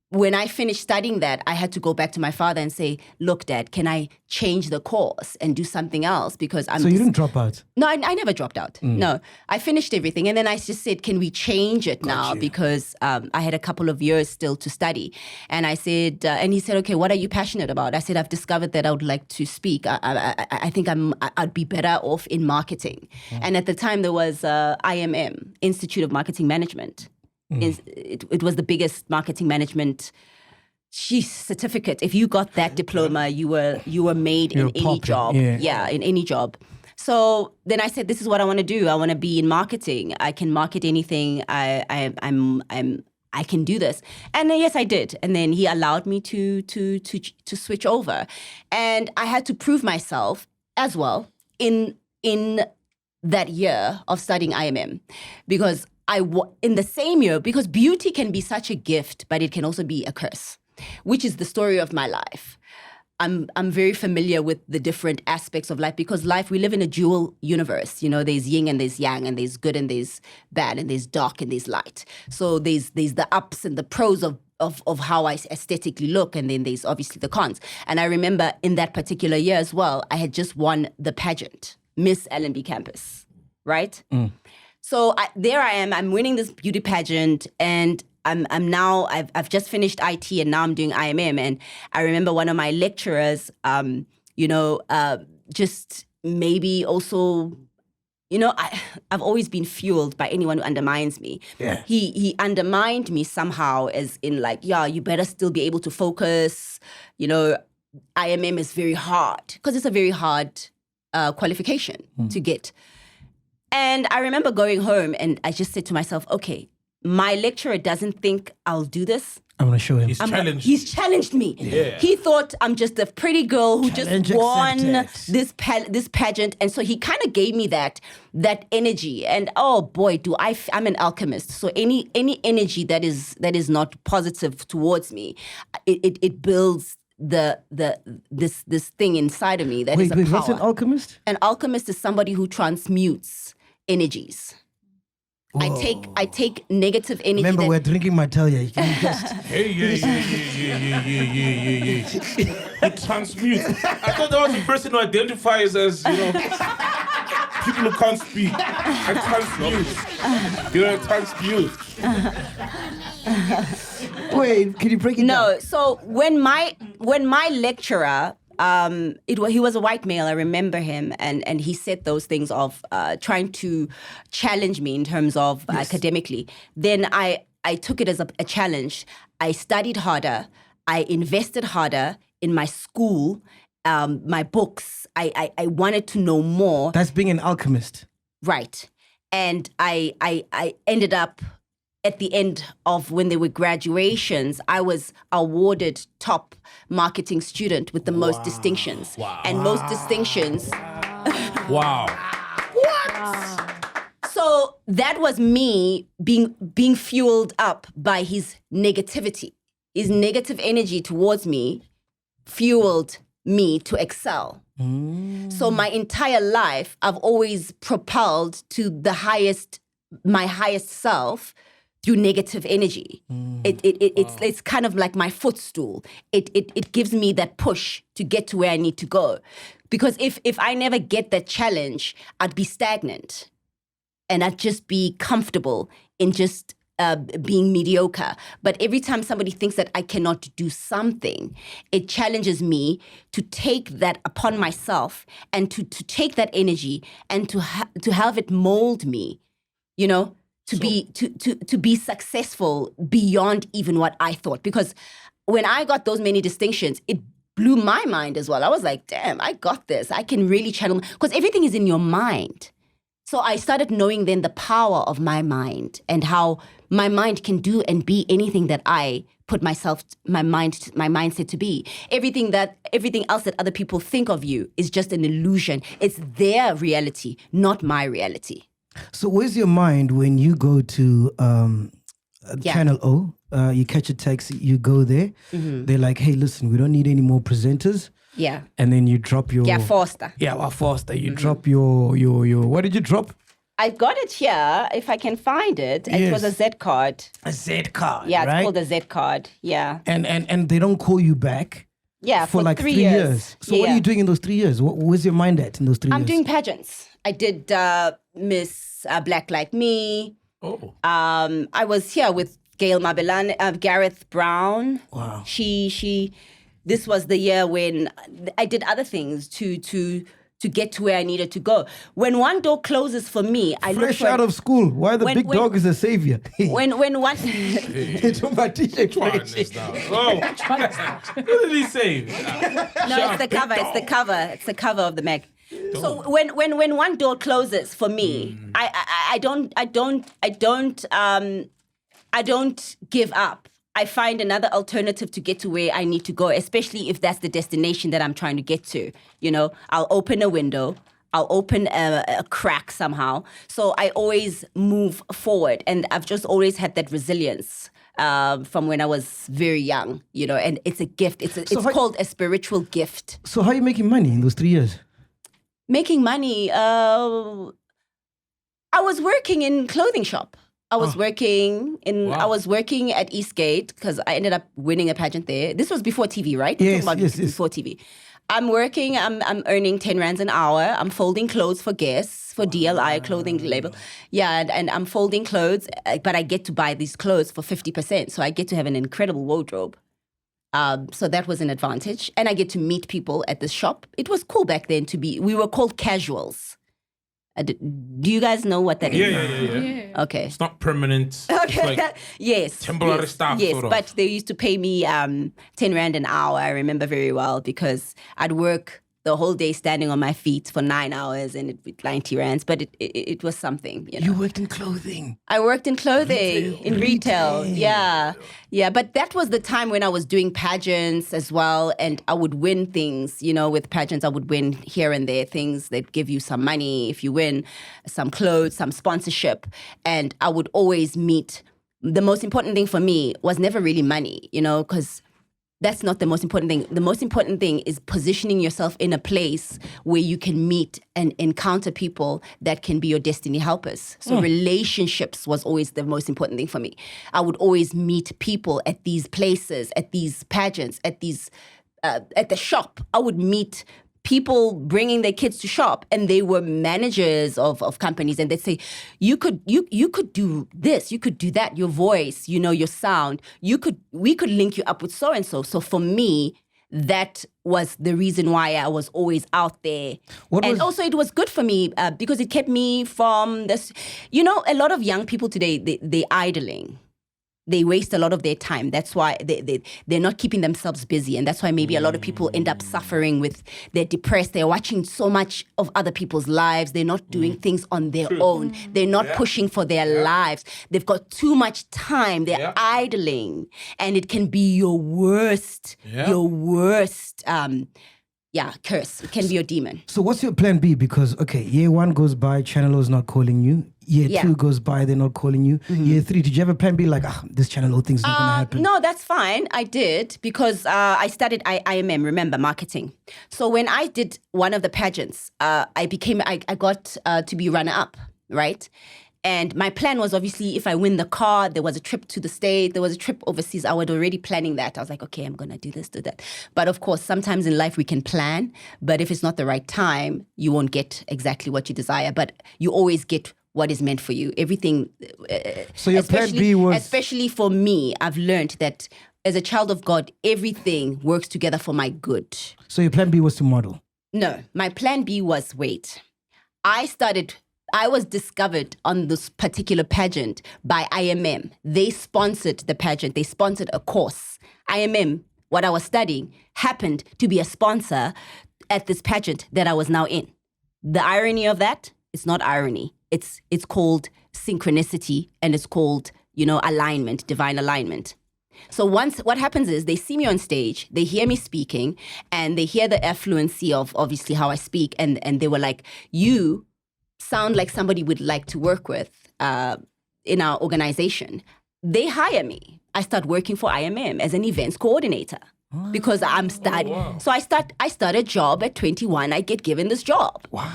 when I finished studying that, I had to go back to my father and say, look, Dad, can I change the course and do something else? Because So you didn't drop out? No, I never dropped out. No, I finished everything. And then I just said, can we change it now? Because I had a couple of years still to study. And I said, and he said, okay, what are you passionate about? I said, I've discovered that I would like to speak. I think I'd be better off in marketing. And at the time there was IMM, Institute of Marketing Management. It was the biggest marketing management certificate. If you got that diploma, you were made in any job. Yeah, in any job. So then I said, this is what I want to do. I want to be in marketing. I can market anything. I can do this. And then, yes, I did. And then he allowed me to switch over. And I had to prove myself as well in that year of studying IMM, because in the same year, because beauty can be such a gift, but it can also be a curse, which is the story of my life. I'm very familiar with the different aspects of life, because we live in a dual universe. There's yin and there's yang, and there's good and there's bad, and there's dark and there's light. So there's the ups and the pros of how I aesthetically look, and then there's obviously the cons. And I remember in that particular year as well, I had just won the pageant, Miss L&B Campus, right? So there I am, I'm winning this beauty pageant, and I'm now, I've just finished IT, and now I'm doing IMM. And I remember one of my lecturers, just maybe also, I've always been fueled by anyone who undermines me. Yeah. He undermined me somehow, as in like, yeah, you better still be able to focus. IMM is very hard, because it's a very hard qualification to get. And I remember going home, and I just said to myself, okay, my lecturer doesn't think I'll do this. I'm going to show him. He's challenged me. Yeah. He thought I'm just a pretty girl who Challenge just won accepted. this pageant. And so he kind of gave me that energy. And oh boy, I'm an alchemist. So any energy that is not positive towards me, it builds this thing inside of me that is a power. What's an alchemist? An alchemist is somebody who transmutes energies. I take negative energy. Remember, we're drinking Martell here. You can just... Hey, yeah. You transmute. I thought that was the person who identifies as, people who can't speak. I transmute. You're a transmute. Wait, can you break it down? No, so when my lecturer, he was a white male, I remember him, and he said those things of trying to challenge me in terms of academically. Then I took it as a challenge. I studied harder. I invested harder in my school, my books. I wanted to know more. That's being an alchemist. Right. And I ended up, at the end of when there were graduations, I was awarded top marketing student with the most distinctions. Wow. And most distinctions. Wow. So that was me being fueled up by his negativity. His negative energy towards me fueled me to excel. So my entire life, I've always propelled to my highest self through negative energy. It's kind of like my footstool. It gives me that push to get to where I need to go. Because if I never get that challenge, I'd be stagnant. And I'd just be comfortable in just being mediocre. But every time somebody thinks that I cannot do something, it challenges me to take that upon myself, and to take that energy and to have it mold me, to be successful beyond even what I thought. Because when I got those many distinctions, it blew my mind as well. I was like, damn, I got this. I can really channel, because everything is in your mind. So I started knowing then the power of my mind, and how my mind can do and be anything that I put my mindset to be. Everything else that other people think of you is just an illusion. It's their reality, not my reality. So where's your mind when you go to Channel O? You catch a taxi, you go there. Mm-hmm. They're like, hey, listen, we don't need any more presenters. Yeah. And then you drop your... Yeah, Forster. Yeah, Forster. You drop your... What did you drop? I got it here, if I can find it. Yes. It was a Z card. A Z card, Yeah, right? it's called a Z card. Yeah. And they don't call you back? Yeah, for like 3 years. So what are you doing in those 3 years? Where's your mind at in those 3 years? I'm doing pageants. I did Miss Black Like Me. Oh. I was here with Gail Mabelan, Gareth Brown. Wow. This was the year when I did other things to get to where I needed to go. When one door closes for me, I look for... Fresh out of school. Why the big dog is a savior? When one... It's on my t-shirt. Oh, what did he say? No, it's the cover. It's the cover. It's the cover of the MacG. So when one door closes for me, I don't give up. I find another alternative to get to where I need to go, especially if that's the destination that I'm trying to get to. I'll open a window, I'll open a crack somehow. So I always move forward, and I've just always had that resilience from when I was very young, and it's a gift. It's called a spiritual gift. So how are you making money in those 3 years? Making money, I was working in clothing shop. I was working at Eastgate because I ended up winning a pageant there. This was before TV, right? Yes. Before TV. I'm working, I'm earning 10 rands an hour. I'm folding clothes for guests, for DLI clothing label. Yeah, and I'm folding clothes, but I get to buy these clothes for 50%. So I get to have an incredible wardrobe. So that was an advantage. And I get to meet people at the shop. It was cool back then we were called casuals. Do you guys know what that is? Yeah. Okay. It's not permanent. Okay. It's like yes. temporary stuff. Yes, sort of. but they used to pay me 10 rand an hour. I remember very well because I'd work the whole day standing on my feet for 9 hours and it'd be 90 rands, but it was something. You worked in clothing. I worked in clothing, in retail. Yeah. But that was the time when I was doing pageants as well, and I would win things. With pageants, I would win here and there things that give you some money if you win, some clothes, some sponsorship, and I would always meet. The most important thing for me was never really money, because that's not the most important thing. The most important thing is positioning yourself in a place where you can meet and encounter people that can be your destiny helpers. So relationships was always the most important thing for me. I would always meet people at these places, at these pageants, at the shop. I would meet people bringing their kids to shop, and they were managers of companies, and they'd say, you could do this, you could do that, your voice, your sound, we could link you up with so and so. So for me, that was the reason why I was always out there. Also it was good for me because it kept me from this. A lot of young people today, they idling. They waste a lot of their time. That's why they're not keeping themselves busy. And that's why maybe a lot of people end up suffering they're depressed. They're watching so much of other people's lives. They're not doing things on their own. They're not pushing for their lives. They've got too much time. They're idling. And it can be your worst, curse. It can be your demon. So what's your plan B? Because, year 1 goes by, Channel O is not calling you. Year 2 goes by, they're not calling you. Year 3, did you have a plan B like, this Channel O thing's not going to happen? No, that's fine. I did because I studied IMM, remember, marketing. So when I did one of the pageants, I got to be runner-up, right? And my plan was obviously if I win the car, there was a trip to the state, there was a trip overseas. I was already planning that. I was like, okay, I'm going to do this, do that. But of course, sometimes in life we can plan, but if it's not the right time, you won't get exactly what you desire. But you always get what is meant for you. Everything. So your plan B was... Especially for me, I've learned that as a child of God, everything works together for my good. So your plan B was to model? No, my plan B was, I was discovered on this particular pageant by IMM. They sponsored the pageant. They sponsored a course. IMM, what I was studying, happened to be a sponsor at this pageant that I was now in. The irony of that, it's not irony. It's called synchronicity, and it's called, alignment, divine alignment. So what happens is they see me on stage, they hear me speaking, and they hear the affluency of obviously how I speak, and they were like, you sound like somebody we'd like to work with in our organization. They hire me. I start working for IMM as an events coordinator because I'm studying. Wow. So I start a job at 21. I get given this job. Wow.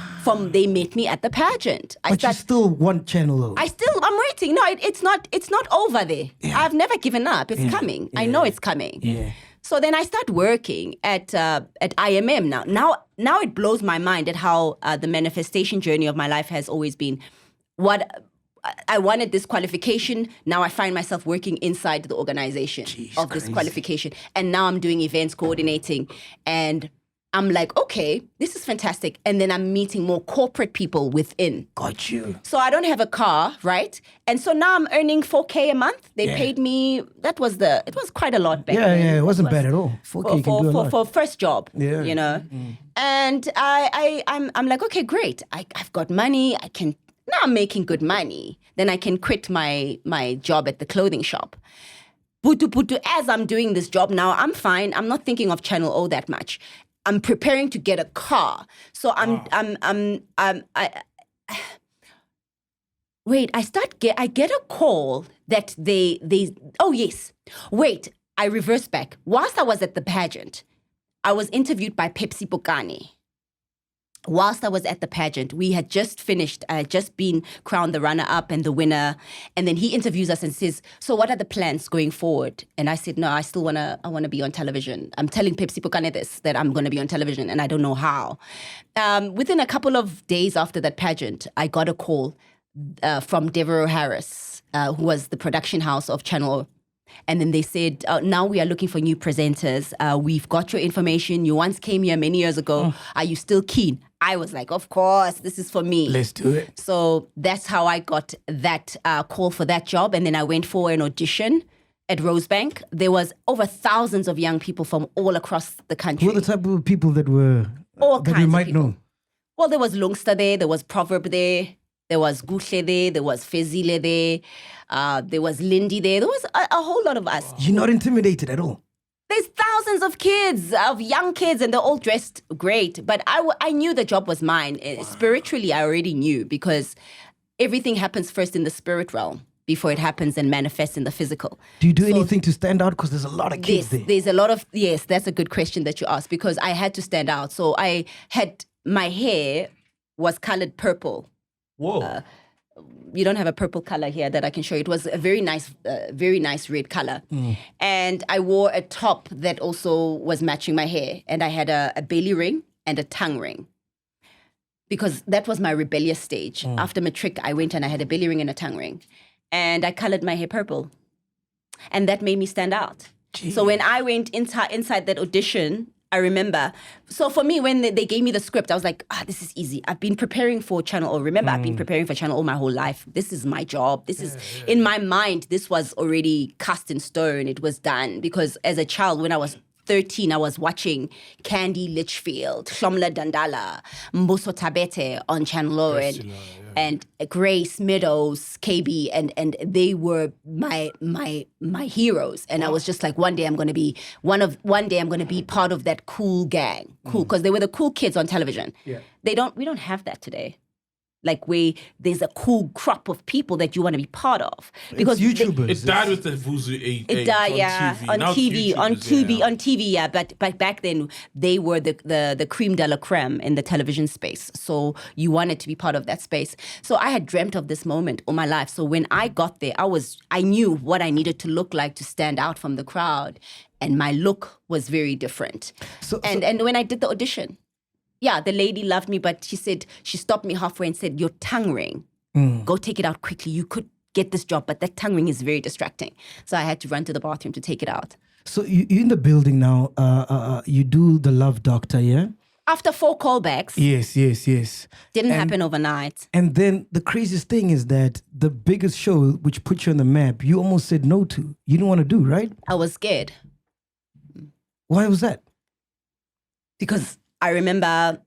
They met me at the pageant. You still want Channel O? I'm waiting. No, it's not over there. Yeah. I've never given up. It's coming. Yeah. I know it's coming. Yeah. So then I start working at IMM Now it blows my mind at how the manifestation journey of my life has always been. What I wanted this qualification. Now I find myself working inside the organization of this qualification. And now I'm doing events coordinating. And I'm like, okay, this is fantastic. And then I'm meeting more corporate people within. Got you. So I don't have a car, right? And so now I'm earning 4K a month. They paid me, it was quite a lot back then. Yeah, it wasn't bad at all. 4K can do a lot. For first job, And I'm like, okay, great. I've got money. Now I'm making good money. Then I can quit my job at the clothing shop. Putu, as I'm doing this job now, I'm fine. I'm not thinking of Channel O that much. I'm preparing to get a Wait, I get a call that oh yes. Wait, I reverse back. Whilst I was at the pageant, I was interviewed by Pepsi Bokani. Whilst I was at the pageant, we had just finished, I had just been crowned the runner-up and the winner. And then he interviews us and says, so what are the plans going forward? And I said, no, I still want to be on television. I'm telling Pepsi Bokane that I'm going to be on television and I don't know how. Within a couple of days after that pageant, I got a call from Devereux Harris, who was the production house of Channel O. And then they said, now we are looking for new presenters. We've got your information. You once came here many years ago. Are you still keen? I was like, of course, this is for me. Let's do it. So that's how I got that call for that job. And then I went for an audition at Rosebank. There was over thousands of young people from all across the country. Who were the type of people that were all that kinds we might of people. know? Well, there was Lungster there was Proverb there was Guhle there was Fezile there was Lindy there was a whole lot of us. You're not intimidated at all? There's thousands of kids, of young kids, and they're all dressed great. But I knew the job was mine. Spiritually, I already knew because everything happens first in the spirit realm before it happens and manifests in the physical. Do you do anything to stand out? Because there's a lot of kids there. There's a lot of, yes, that's a good question that you asked because I had to stand out. So my hair was colored purple. Whoa. You don't have a purple color here that I can show you. It was a very nice red color. And I wore a top that also was matching my hair. And I had a belly ring and a tongue ring. Because that was my rebellious stage. After matric, I went and I had a belly ring and a tongue ring. And I colored my hair purple. And that made me stand out. Jeez. So when I went inside that audition, I remember. So for me, when they gave me the script, I was like, this is easy. I've been preparing for Channel O. Remember, I've been preparing for Channel O my whole life. This is my job. This is, in my mind, this was already cast in stone. It was done. Because as a child, when I was 13, I was watching Candy Litchfield, Shomla Dandala, Mbuso Tabete on Channel O and Grace Meadows, KB, and they were my heroes. And I was just like, one day I'm going to be part of that cool gang. Cool, because they were the cool kids on television. Yeah. We don't have that today. Like there's a cool crop of people that you want to be part of. Because it's YouTubers. It died with the Vuzu age. It died, yeah, on TV, yeah. But back then they were the creme de la creme in the television space. So you wanted to be part of that space. So I had dreamt of this moment all my life. So when I got there, I knew what I needed to look like to stand out from the crowd, and my look was very different. And when I did the audition. Yeah, the lady loved me, but she stopped me halfway and said, your tongue ring, go take it out quickly. You could get this job, but that tongue ring is very distracting. So I had to run to the bathroom to take it out. So you're in the building now. You do the Love Doctor, yeah? After 4 callbacks. Yes. Didn't happen overnight. And then the craziest thing is that the biggest show, which put you on the map, you almost said no to. You didn't want to do, right? I was scared. Why was that? Because I remember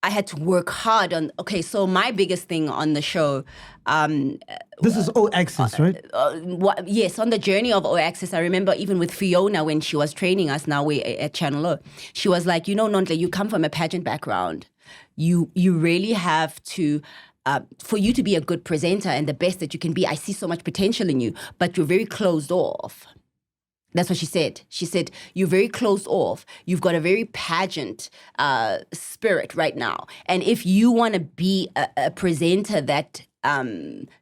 I had to work hard on, so my biggest thing on the show. This is O Access, right? Yes, on the journey of O Access, I remember even with Fiona when she was training us now at Channel O, she was like, NONHLE, you come from a pageant background. You really have to, for you to be a good presenter and the best that you can be, I see so much potential in you, but you're very closed off. That's what she said. She said, you're very closed off. You've got a very pageant spirit right now. And if you want to be a presenter that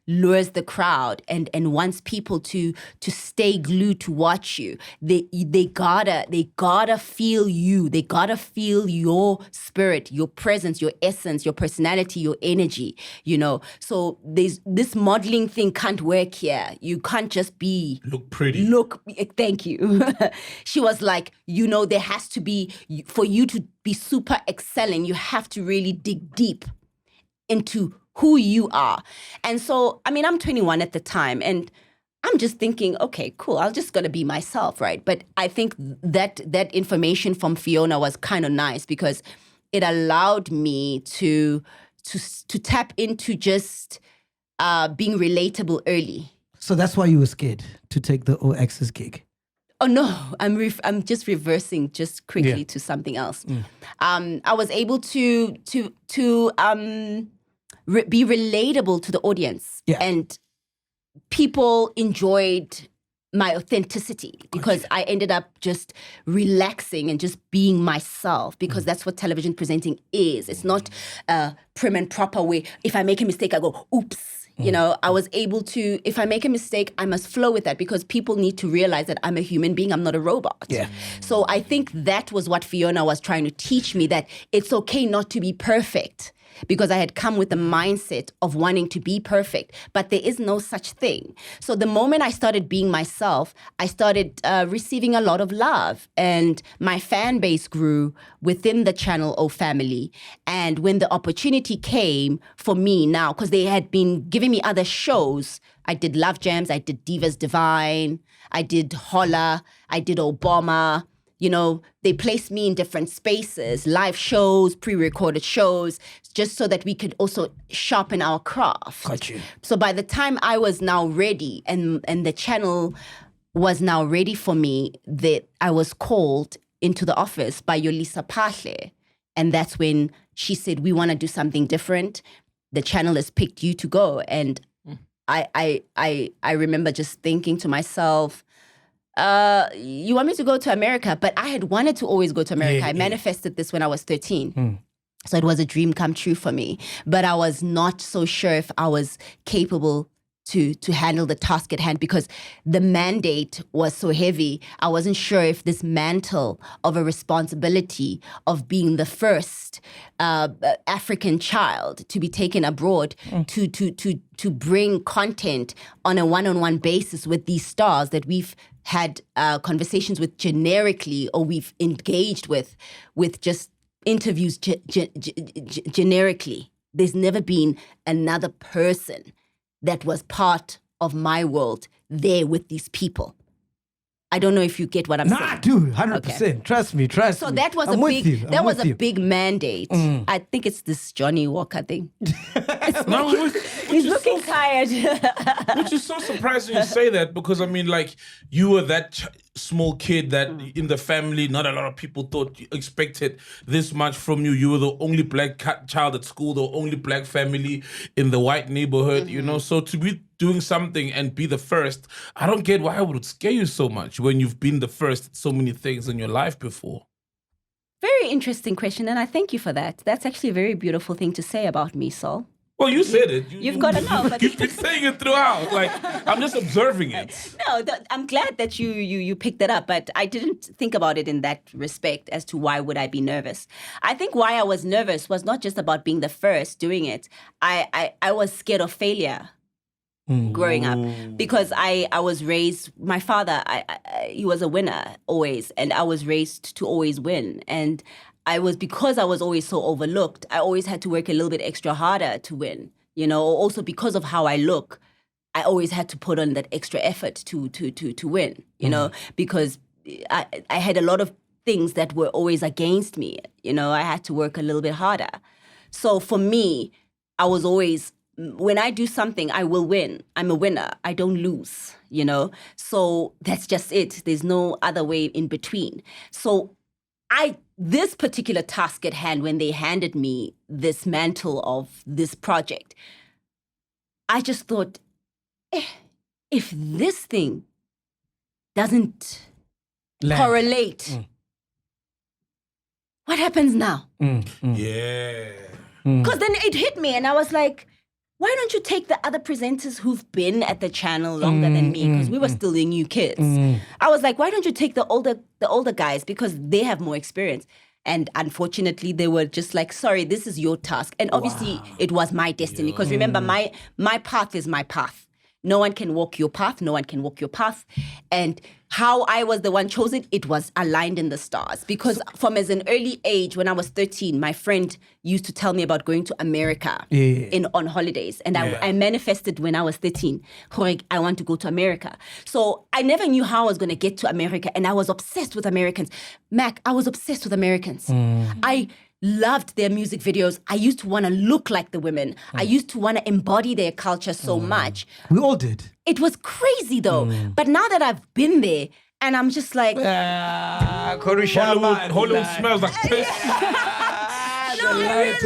lures the crowd and wants people to stay glued to watch you, they gotta feel you. They gotta feel your spirit, your presence, your essence, your personality, your energy, So this modeling thing can't work here. You can't just be... Look pretty. Thank you. She was like, there has to be, for you to be super excelling, you have to really dig deep into who you are. And so, I'm 21 at the time, and I'm just thinking, okay, cool, I'm just going to be myself, right? But I think that information from Fiona was kind of nice because it allowed me to tap into just being relatable early. So that's why you were scared to take the O Access gig? Oh, no, I'm just reversing just quickly to something else. I was able to be relatable to the audience. Yeah. And people enjoyed my authenticity because I ended up just relaxing and just being myself, because that's what television presenting is. It's not prim and proper where if I make a mistake, I go, oops. You know, I was able to, if I make a mistake, I must flow with that, because people need to realize that I'm a human being. I'm not a robot. Yeah. So I think that was what Fiona was trying to teach me, that it's okay not to be perfect, because I had come with the mindset of wanting to be perfect, but there is no such thing. So the moment I started being myself, I started receiving a lot of love, and my fan base grew within the Channel O family. And when the opportunity came for me now, because they had been giving me other shows, I did Love Jams, I did Divas Divine, I did Holla, I did Obama. You know, they placed me in different spaces, live shows, pre-recorded shows, just so that we could also sharpen our craft. Got you. So by the time I was now ready and the channel was now ready for me, that I was called into the office by Yolisa Pahle. And that's when she said, we want to do something different. The channel has picked you to go. And I remember just thinking to myself, you want me to go to America? But I had wanted to always go to America. I manifested this when I was 13. So it was a dream come true for me. But I was not so sure if I was capable to handle the task at hand, because the mandate was so heavy. I wasn't sure if this mantle of a responsibility of being the first African child to be taken abroad to bring content on a one-on-one basis with these stars that we've had conversations with generically, or we've engaged with just interviews generically. There's never been another person that was part of my world there with these people. I don't know if you get what I'm saying. Nah, dude, 100%. Okay. Trust me. So that was a big mandate. I think it's this Johnny Walker thing. He's looking tired. Which is so surprising you say that, because I mean, like, you were that small kid that in the family, not a lot of people expected this much from you. You were the only black child at school, the only black family in the white neighborhood, you know? So to be doing something and be the first, I don't get why it would scare you so much when you've been the first at so many things in your life before. Very interesting question, and I thank you for that. That's actually a very beautiful thing to say about me, Saul. Well, you said it. You've got to know. But You've been saying it throughout. Like, I'm just observing it. No, I'm glad that you picked it up, but I didn't think about it in that respect as to why would I be nervous. I think why I was nervous was not just about being the first doing it. I was scared of failure growing up, because I was raised, my father, he was a winner always, and I was raised to always win. And because I was always so overlooked, I always had to work a little bit extra harder to win, you know. Also because of how I look, I always had to put on that extra effort to win, you know, because I had a lot of things that were always against me, you know. I had to work a little bit harder. So for me, I was always, when I do something, I will win. I'm a winner. I don't lose, you know. So that's just it. There's no other way in between. So this particular task at hand, when they handed me this mantle of this project, I just thought, if this thing doesn't correlate, what happens now? Yeah. Because then it hit me and I was like, why don't you take the other presenters who've been at the channel longer than me? Because we were still the new kids. I was like, why don't you take the older guys, because they have more experience? And unfortunately, they were just like, sorry, this is your task. And obviously, it was my destiny. Because remember, my path is my path. No one can walk your path. No one can walk your path. And how I was the one chosen, it was aligned in the stars. Because from as an early age, when I was 13, my friend used to tell me about going to America on holidays. And I manifested when I was 13, I want to go to America. So I never knew how I was going to get to America. And I was obsessed with Americans. Mac, I was obsessed with Americans. I loved their music videos. I used to want to look like the women. I used to want to embody their culture so much. We all did. It was crazy though. But now that I've been there, and I'm just like... Hollywood smells like piss. Lied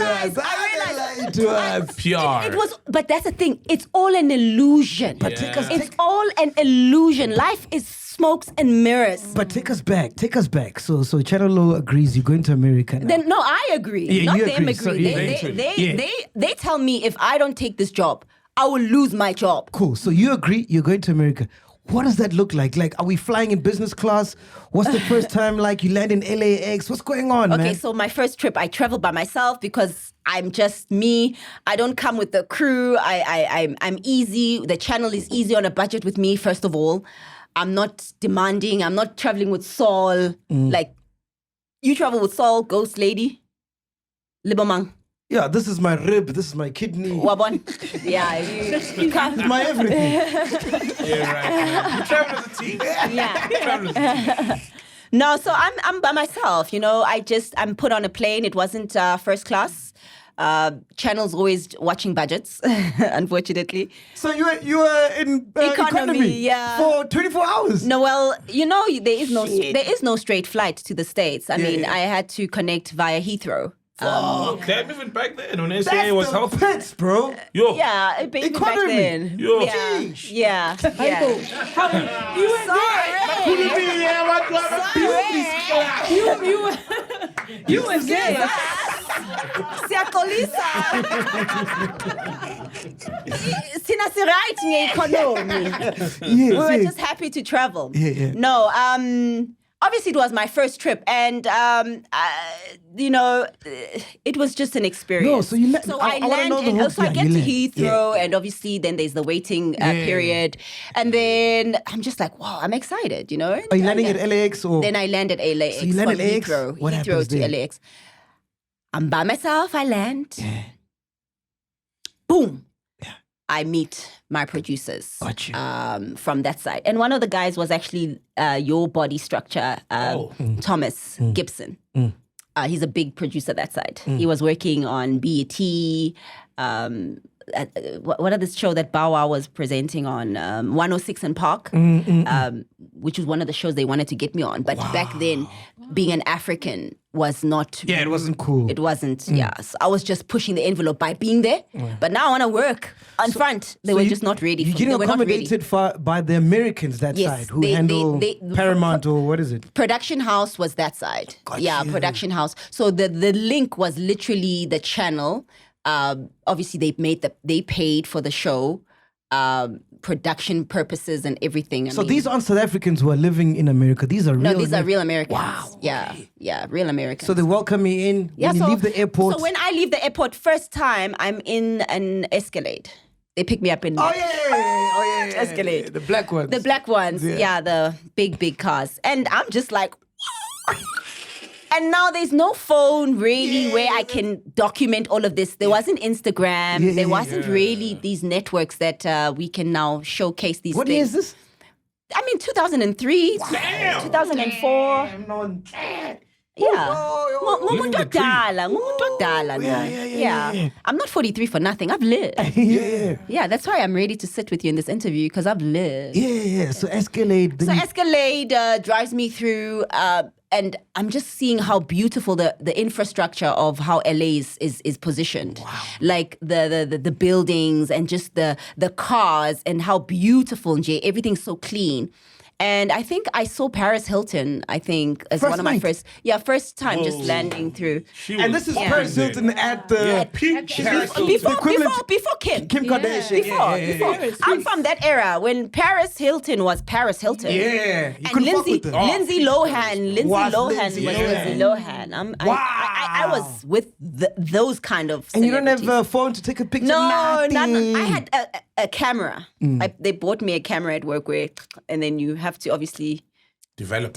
to us. PR. It was, but that's the thing. It's all an illusion. But take us- It's all an illusion. Life is smokes and mirrors. But take us back. So Channel O agrees you're going to America now. Then no, I agree. Yeah, Not you them agree. agree. Sorry, They tell me if I don't take this job, I will lose my job. Cool. So you agree you're going to America. What does that look like? Like, are we flying in business class? What's the first time like you land in LAX? What's going on, man? Okay, so my first trip, I traveled by myself because I'm just me. I don't come with the crew. I'm easy. The channel is easy on a budget with me, first of all. I'm not demanding. I'm not traveling with Saul. Like, you travel with Saul, Ghost Lady, Libermang. Yeah, this is my rib. This is my kidney. Wabon. Yeah, you can't. It's my everything. Yeah, right. Man. You travel as a team. Yeah. You travel as a team. No, so I'm by myself. You know, I'm put on a plane. It wasn't first class. Channel's always watching budgets, unfortunately. So you were in economy yeah. for 24 hours. No, well, you know, there is no straight flight to the States. I mean, yeah. I had to connect via Heathrow. Damn, even back then when they say That's it was the healthy. pits, bro. Yo. Yeah, even back Economy. then. Yo. Yeah, yeah. You was there. Siyaxolisa. Sina si-right nge-economy. We were just happy to travel. Yeah. No, obviously it was my first trip, and you know, it was just an experience. No, so you I wanna land, know the and whole- so I yeah, get you to land. Heathrow, and obviously then there's the waiting period, and then I'm just like, wow, I'm excited, you know. Are you landing at LAX or? Then I landed LAX. So you land from at LAX? Heathrow, What Heathrow happens to there? LAX. I'm by myself. I land. Boom. I meet my producers Got you. from that side. And one of the guys was actually Your Body Structure, Thomas Gibson. He's a big producer that side. He was working on BET. What other show that Bow Wow was presenting on? 106 and Park, which was one of the shows they wanted to get me on. But back then, being an African was not... Yeah, it wasn't cool. It wasn't, yeah. So I was just pushing the envelope by being there. But now I want to work on front. They were just not ready for You're me. getting They were not ready. accommodated by the Americans that Yes, side who they- handle they- Paramount or what is it? Production house was that side. Yeah, you. production house. So the link was literally the channel. Obviously, they paid for the show, production purposes and everything. I So mean, these aren't South Africans who are living in America. These are real. no, these are real Americans. Wow, Yeah, real Americans. So they welcome me in when you leave the airport. So when I leave the airport, first time I'm in an Escalade. They pick me up in Escalade. The black ones. The black ones, yeah, the big cars. And I'm just like, and now there's no phone really where I can document all of this. There wasn't Instagram. There wasn't really these networks that we can now showcase these What year things. is this? I mean, 2003, 2004. Yeah. Ngumuntu odala, ngumuntu odala. Yeah. I'm not 43 for nothing. I've lived. Yeah, that's why I'm ready to sit with you in this interview because I've lived. Yeah. So Escalade. So Escalade drives me through, and I'm just seeing how beautiful the infrastructure of how LA is positioned. Wow. Like the buildings and just the cars and how beautiful, Jay. Everything's so clean. And I think I saw Paris Hilton, as First one of my night? first time just landing through. And this is Paris Hilton at the peak Paris Hilton. Before Kim. Kim Kardashian. Before. I'm from that era when Paris Hilton was Paris Hilton. Yeah. You And couldn't fuck with them. Lindsay Lohan Was was Lindsay Lindsay Lohan. I was with those kind of And you don't have celebrities. a phone to take a picture? No, Nothing. I had a camera. They bought me a camera at work and then you have to obviously Develop.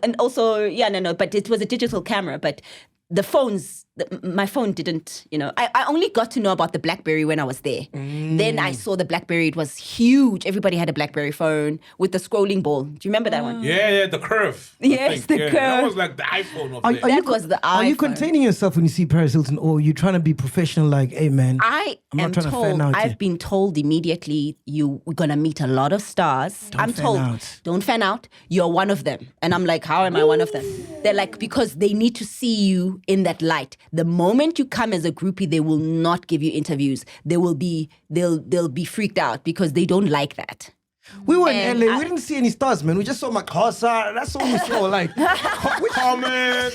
and also but it was a digital camera, but the phones, my phone didn't, I only got to know about the BlackBerry when I was there. Then I saw the BlackBerry. It was huge. Everybody had a BlackBerry phone with the scrolling ball. Do you remember that one? Yeah, the curve. I Yes, think. the That curve. was like the iPhone of Are there. you That was the Are you iPhone. containing yourself when you see Paris Hilton, or are you trying to be professional? Like, hey man, I'm not trying to fan told, out I've here. been told immediately we're going to meet a lot of stars. I'm fan told, out. don't fan out. You're one of them. And I'm like, how am I one of them? They're like, because they need to see you in that light. The moment you come as a groupie, they will not give you interviews. They'll be freaked out because they don't like that. We were in And LA. We didn't see any stars, man. We just saw Makhosa. That's all we saw. Like, Common.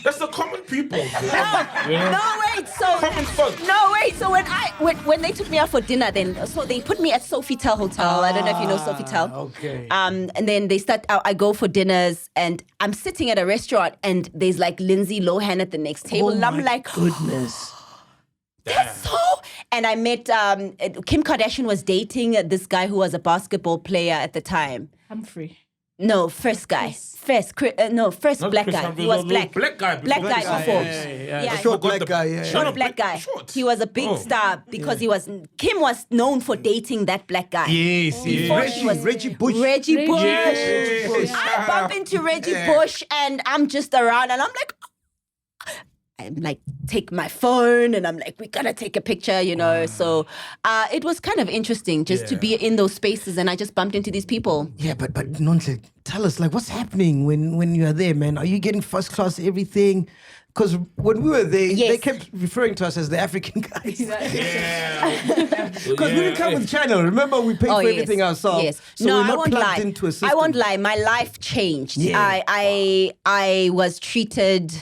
That's the common people. No, wait. Common folk. So when they took me out for dinner, so they put me at Sofitel Hotel. I don't know if you know Sofitel. Okay. And then I go for dinners, and I'm sitting at a restaurant, and there's like Lindsay Lohan at the next table, and I'm like, goodness. that's so. And I met Kim Kardashian was dating this guy who was a basketball player at the time. Humphrey. No, first guy. First Not black Chris guy. Humphrey, He was the black. black guy Black before guy Chris before. Humphrey. Yeah. Short black guy, yeah. Short black guy. Short. He was a big star because Kim was known for dating that black guy. Yes, Before yes. she was Reggie Bush. Reggie Bush. Yes. I bump into Reggie Bush, and I'm just around, and I'm like, take my phone, and I'm like, we gotta take a picture, you know. So it was kind of interesting just to be in those spaces, and I just bumped into these people. Yeah, but NONHLE, tell us, like, what's happening when you are there, man? Are you getting first class everything? Because when we were there, they kept referring to us as the African guys. Yeah. Because we didn't come with channel. Remember, we paid for everything ourselves. Yes. So No, we're I not won't plugged lie. into a system. I won't lie. My life changed. Yeah. I was treated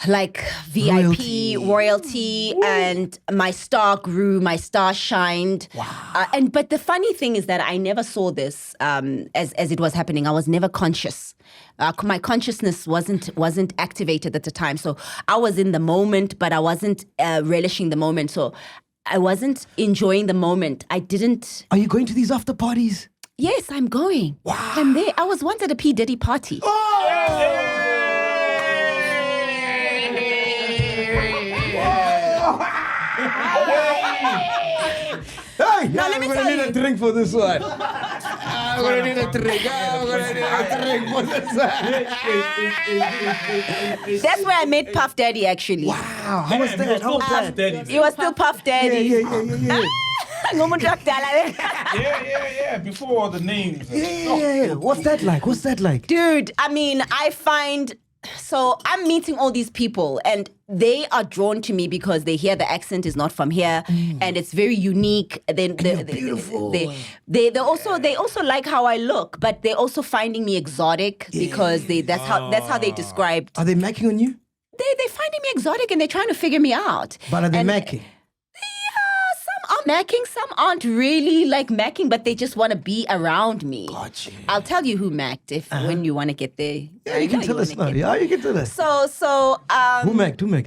like VIP, royalty, and my star grew, my star shined. Wow. But the funny thing is that I never saw this as it was happening. I was never conscious. My consciousness wasn't activated at the time. So I was in the moment, but I wasn't relishing the moment. So I wasn't enjoying the moment. I didn't. Are you going to these after parties? Yes, I'm going. Wow. I'm there. I was once at a P Diddy party. Hey, Now, let me I'm tell gonna need you. a drink for this one. I'm gonna need a drink. I'm gonna need a drink for this one. That's where I met Puff Daddy, actually. Wow, how was that? How was that? He was still Puff Daddy. Yeah. Yeah. Before all the names. Yeah. What's that like? Dude, I mean, so I'm meeting all these people, and they are drawn to me because they hear the accent is not from here, and it's very unique. Then you're beautiful. They also like how I look, but they're also finding me exotic because that's how they described. Are they macking on you? They're finding me exotic, and they're trying to figure me out. But are they And- macking? Some are macking, some aren't really like macking, but they just want to be around me. Gotcha. I'll tell you who macked when you want to get there. Yeah, you can tell us now. Yeah, you can tell us. So Who macked? only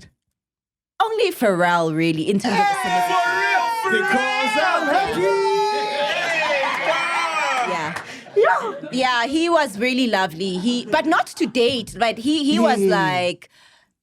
Pharrell really in terms of the celebrity. Because I'm happy. Yeah, he was really lovely. But not to date, but he was like,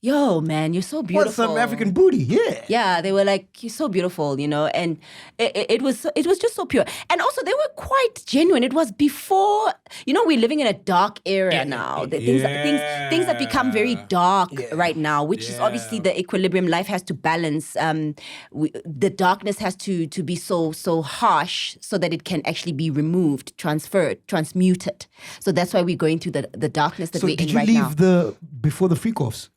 yo, man, you're so beautiful. What's some African booty? Yeah. Yeah, they were like, you're so beautiful, you know, and it was just so pure. And also, they were quite genuine. It was before, we're living in a dark era now. Things have become very dark right now, which is obviously the equilibrium. Life has to balance. The darkness has to be so harsh so that it can actually be removed, transferred, transmuted. So that's why we're going through the darkness that we're in right now. Did you leave before the freak-offs?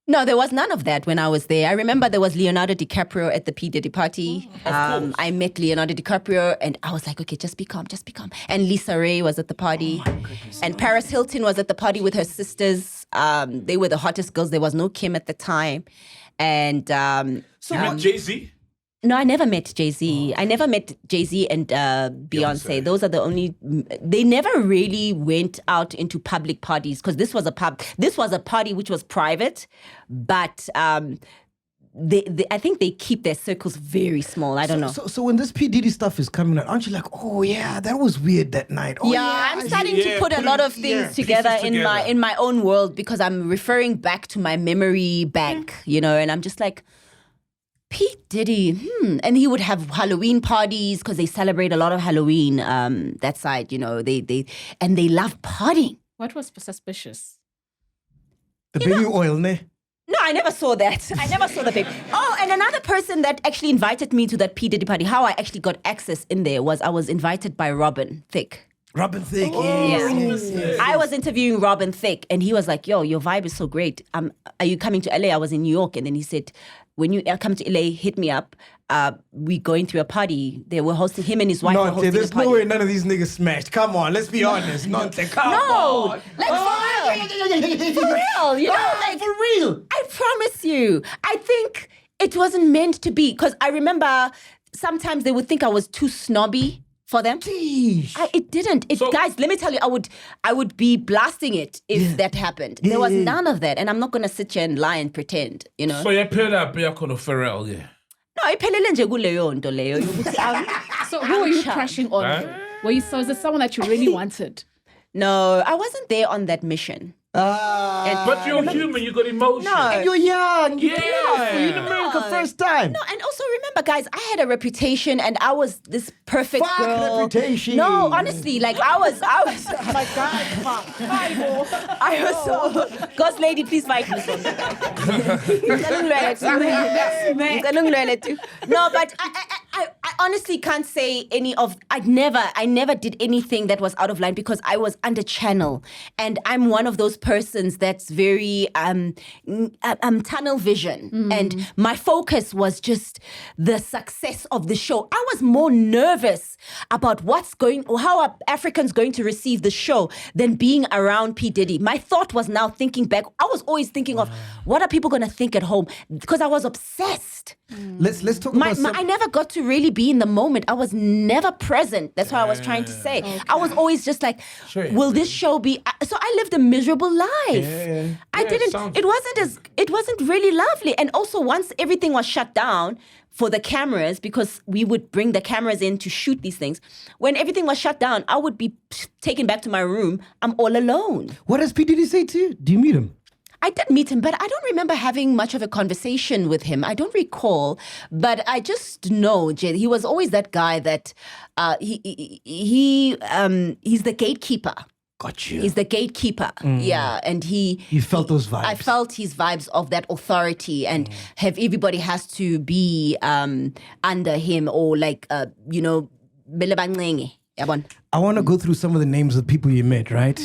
No, there was none of that when I was there. I remember there was Leonardo DiCaprio at the P Diddy party. I met Leonardo DiCaprio, and I was like, okay, just be calm. And Lisa Ray was at the party. And Paris Hilton was at the party with her sisters. They were the hottest girls. There was no Kim at the time. And You met Jay-Z? no, I never met Jay-Z. I never met Jay-Z and Beyonce. Those are the only. They never really went out into public parties because this was a party which was private, but I think they keep their circles very small. I don't know. So when this P Diddy stuff is coming out, aren't you like, oh yeah, that was weird that night? Oh, I'm starting to put a lot of things together in my own world because I'm referring back to my memory bank, and I'm just like, P Diddy, and he would have Halloween parties because they celebrate a lot of Halloween. That side, they love partying. What was suspicious? The baby oil, ne? No, I never saw that. I never saw the baby. Oh, and another person that actually invited me to that P Diddy party. How I actually got access in there was I was invited by Robin Thicke. Robin Thicke. Yeah. I was interviewing Robin Thicke, and he was like, "Yo, your vibe is so great. Are you coming to LA?" I was in New York, and then he said, "When you come to LA, hit me up. We going through a party. They were hosting him and his wife. were hosting there's a party. no way none of these niggas smashed. Come on, let's be honest. Come on. Like for real, you know, like for real. I promise you. I think it wasn't meant to be because I remember sometimes they would think I was too snobby for them. It didn't. Guys, let me tell you, I would be blasting it if that happened. There was none of that, and I'm not gonna sit here and lie and pretend, you know. So you paired up with Pharrell, yeah. No, iphelele nje kuleyo nto leyo yokuthi So who were you crushing on? So is it someone that you really wanted? No, I wasn't there on that mission. But you're human, you got emotion. No. And you're young. You're Yeah. beautiful. You're in America first time. No, and also remember, guys, I had a reputation, and I was this perfect Fuck girl. reputation. No, honestly, like I was. My God, Bible. I was so. Ghost lady, please fight me. No, but I honestly can't say any of. I never did anything that was out of line because I was under channel, and I'm one of those persons that's very tunnel vision, and my focus was just the success of the show. I was more nervous about how Africans going to receive the show than being around P Diddy. My thought was now thinking back. I was always thinking of what are people going to think at home because I was obsessed. Let's talk about I never got to really be in the moment. I was never present. That's what I was trying to say. Okay. I was always just like, will this show be? So I lived a miserable life. I didn't. It wasn't really lovely. And also, once everything was shut down for the cameras, because we would bring the cameras in to shoot these things. When everything was shut down, I would be taken back to my room. I'm all alone. What does P Diddy say to you? Do you meet him? I did meet him, but I don't remember having much of a conversation with him. I don't recall, but I just know, Jay, he was always that guy that he's the gatekeeper. Got you. He's the gatekeeper. Yeah, and You felt those vibes. I felt his vibes of that authority, and everybody has to be under him or like Belebangenge. I want to go through some of the names of the people you met, right?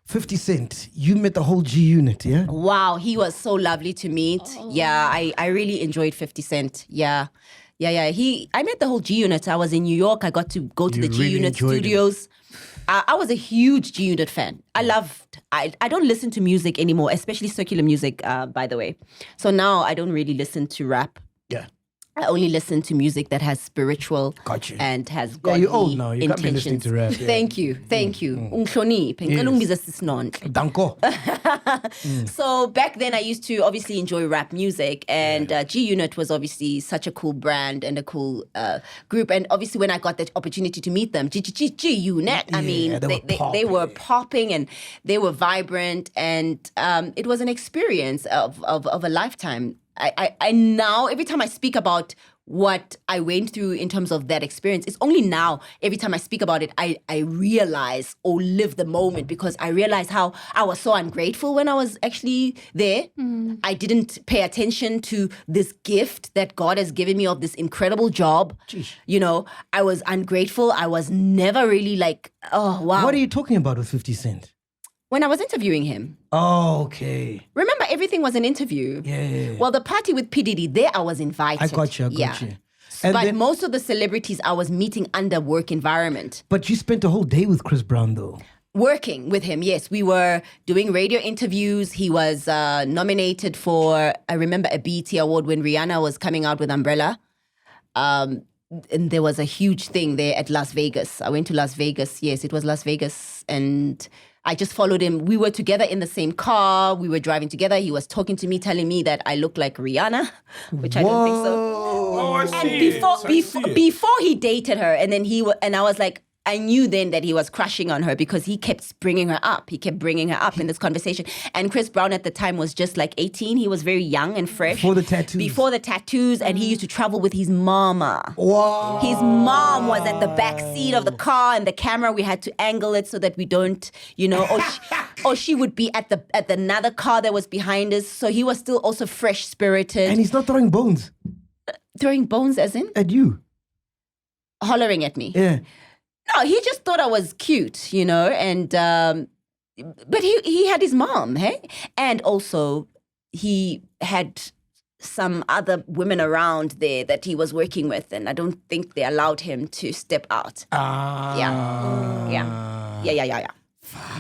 50 Cent, you met the whole G Unit, yeah? Wow, he was so lovely to meet. Yeah, I really enjoyed 50 Cent. Yeah. I met the whole G Unit. I was in New York. I got to go to the G Unit studios. I was a huge G Unit fan. I don't listen to music anymore, especially circular music, by the way. So now I don't really listen to rap. Yeah. I only listen to music that has spiritual and has godly you're old now. You can't be listening intentions. to rap. Yeah. Thank you. Unhloniphe. Ngicela ungibize sisonhle. Danko. So back then I used to obviously enjoy rap music, and G Unit was obviously such a cool brand and a cool group. And obviously when I got that opportunity to meet them, G Unit, I mean, they were popping and they were vibrant, and it was an experience of a lifetime. I now, every time I speak about what I went through in terms of that experience, it's only now, every time I speak about it, I realize or live the moment, because I realize how I was so ungrateful when I was actually there. I didn't pay attention to this gift that God has given me of this incredible job. Jeez. You know, I was ungrateful. I was never really like, oh, wow. What are you talking about with 50 Cent? When I was interviewing him. Oh, okay. Remember, everything was an interview. Yeah. Well, the party with P Diddy, there I was invited. I got you. And but most of the celebrities I was meeting under work environment. But you spent a whole day with Chris Brown, though. Working with him, yes. We were doing radio interviews. He was nominated for, I remember, a BET award when Rihanna was coming out with Umbrella. And there was a huge thing there at Las Vegas. I went to Las Vegas. Yes, it was Las Vegas. And I just followed him. We were together in the same car. We were driving together. He was talking to me, telling me that I look like Rihanna, which I don't think so. Oh, I see. And before he dated her, and then I was like, I knew then that he was crushing on her because he kept bringing her up. He kept bringing her up in this conversation. And Chris Brown at the time was just like 18. He was very young and fresh. Before the tattoos. And he used to travel with his mama. Wow. His mom was at the back seat of the car, and the camera, we had to angle it so that we don't, or she would be at another car that was behind us. So he was still also fresh-spirited. And he's not throwing bones. Throwing bones as in? At you. Hollering at me. Yeah. No, he just thought I was cute, and but he had his mom, hey? And also he had some other women around there that he was working with, and I don't think they allowed him to step out. Yeah.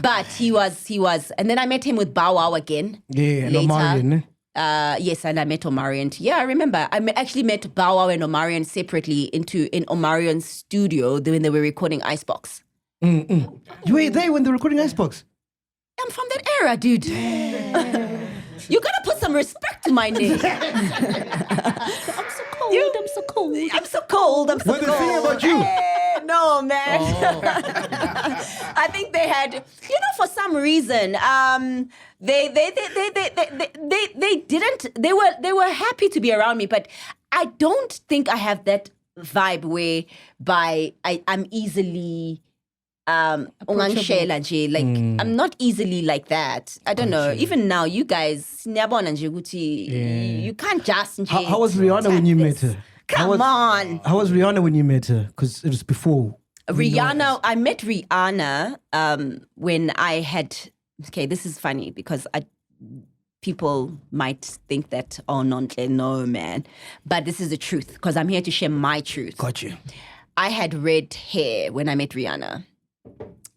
But he was, and then I met him with Bow Wow again. Yeah, later. Omarion. Yes, and I met Omarion. Yeah, I remember. I actually met Bow Wow and Omarion separately in Omarion's studio when they were recording Icebox. You were there when they were recording Icebox? I'm from that era, dude. You gotta put some respect to my name. I'm so cold. I'm so cold. What are they saying about you? No, man. I think they had, for some reason, they didn't. They were happy to be around me, but I don't think I have that vibe whereby I'm easily. I'm not easily like that. I don't know. Even now, you guys, you can't just. How was Rihanna when you met her? Come on. How was Rihanna when you met her? Because it was before. Rihanna, I met Rihanna when I had. Okay, this is funny because people might think that, no, man. But this is the truth because I'm here to share my truth. Got you. I had red hair when I met Rihanna.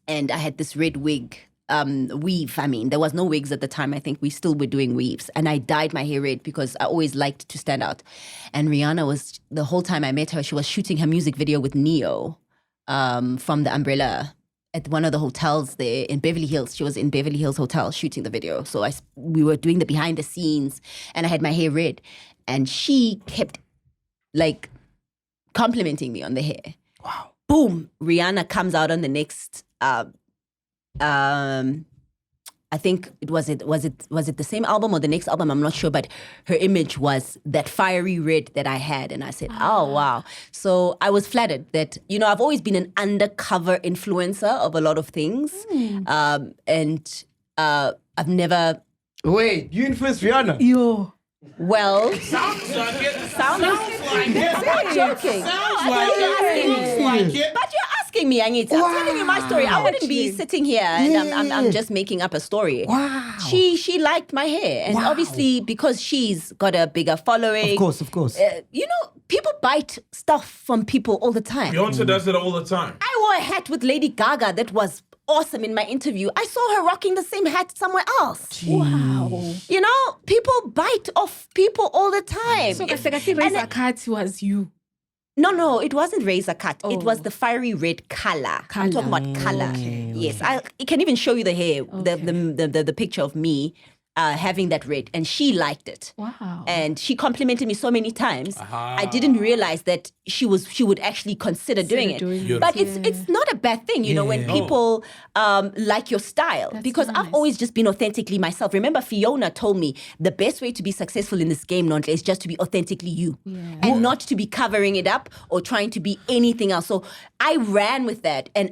And I had this red wig, weave. I mean, there was no wigs at the time. I think we still were doing weaves. And I dyed my hair red because I always liked to stand out. And Rihanna was, the whole time I met her, she was shooting her music video with Neo from The Umbrella at one of the hotels there in Beverly Hills. She was in Beverly Hills Hotel shooting the video. So we were doing the behind the scenes and I had my hair red. And she kept complimenting me on the hair. Wow. Boom, Rihanna comes out on the next. I think was it the same album or the next album? I'm not sure, but her image was that fiery red that I had, and I said, "Oh wow!" So I was flattered that I've always been an undercover influencer of a lot of things, and I've never. Wait, you influenced Rihanna? Yo. Well, Sounds like it. I'm not joking. But you're asking me, Anita. I'm telling you my story. I wouldn't be sitting here and I'm just making up a story. Wow. She liked my hair. And obviously because she's got a bigger following. Of course. People bite stuff from people all the time. Beyonce does it all the time. I wore a hat with Lady Gaga that was awesome in my interview. I saw her rocking the same hat somewhere else. Jeez. Wow. People bite off people all the time. So Kasekati Razor Cut was you. No, it wasn't razor cut. Oh. It was the fiery red color. I'm talking about color. Okay. Yes, I can even show you the hair, the picture of me having that red, and she liked it. Wow. And she complimented me so many times. I didn't realize that she would actually consider doing it. But it's not a bad thing, when people like your style. That's because nice. I've always just been authentically myself. Remember, Fiona told me the best way to be successful in this game, NONHLE, is just to be authentically you. Yeah. And not to be covering it up or trying to be anything else. So I ran with that. And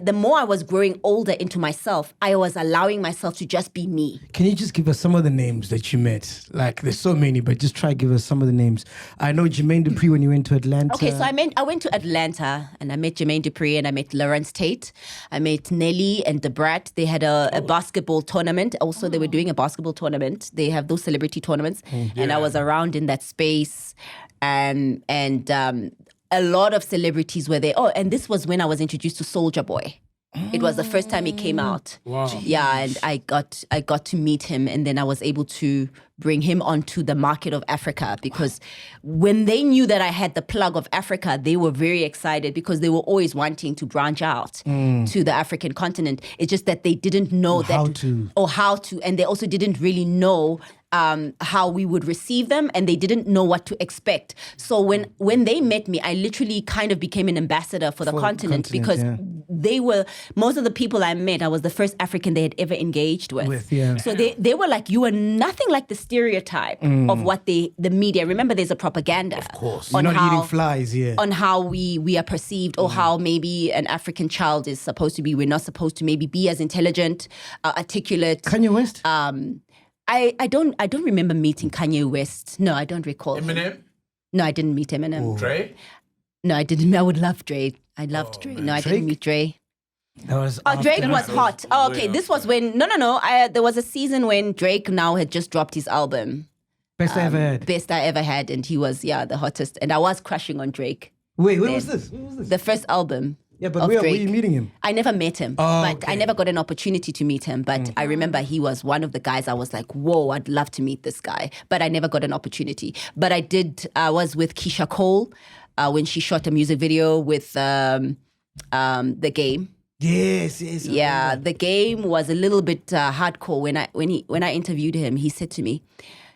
the more I was growing older into myself, I was allowing myself to just be me. Can you just give us some of the names that you met? Like, there's so many, but just try to give us some of the names. I know Jermaine Dupri when you went to Atlanta. Okay, so I went to Atlanta and I met Jermaine Dupri and I met Lawrence Tate. I met Nelly and Debrat. They had a basketball tournament. Also, they were doing a basketball tournament. They have those celebrity tournaments. And I was around in that space. And a lot of celebrities were there. Oh, and this was when I was introduced to Soulja Boy. It was the first time he came out. Wow. Yeah, and I got to meet him, and then I was able to bring him onto the market of Africa because when they knew that I had the plug of Africa, they were very excited because they were always wanting to branch out to the African continent. It's just that they didn't know how to, and they also didn't really know how we would receive them, and they didn't know what to expect. So when they met me, I literally kind of became an ambassador for the continent because they were, most of the people I met, I was the first African they had ever engaged with. So they were like, you were nothing like the stereotype of what the media, remember there's a propaganda. Of course. You're not eating flies, on how we are perceived or how maybe an African child is supposed to be. We're not supposed to maybe be as intelligent, articulate. Kanye West? I don't remember meeting Kanye West. No, I don't recall. Eminem? No, I didn't meet Eminem. Dre? No, I didn't. I would love Dre. I loved Dre. No, I Drake? didn't meet Dre. That was Oh, Drake after- was hot. Oh, okay. This was when there was a season when Drake now had just dropped his album, best I ever had. Best I Ever Had, and he was the hottest. And I was crushing on Drake. Wait, when was this? When was this? The first album. Yeah, but of where were Drake. you meeting him? I never met him, Oh, but okay. I never got an opportunity to meet him. But I remember he was one of the guys I was like, whoa, I'd love to meet this guy. But I never got an opportunity. But I was with Keisha Cole when she shot a music video with The Game. Yes. Yeah, The Game was a little bit hardcore. When I interviewed him, he said to me,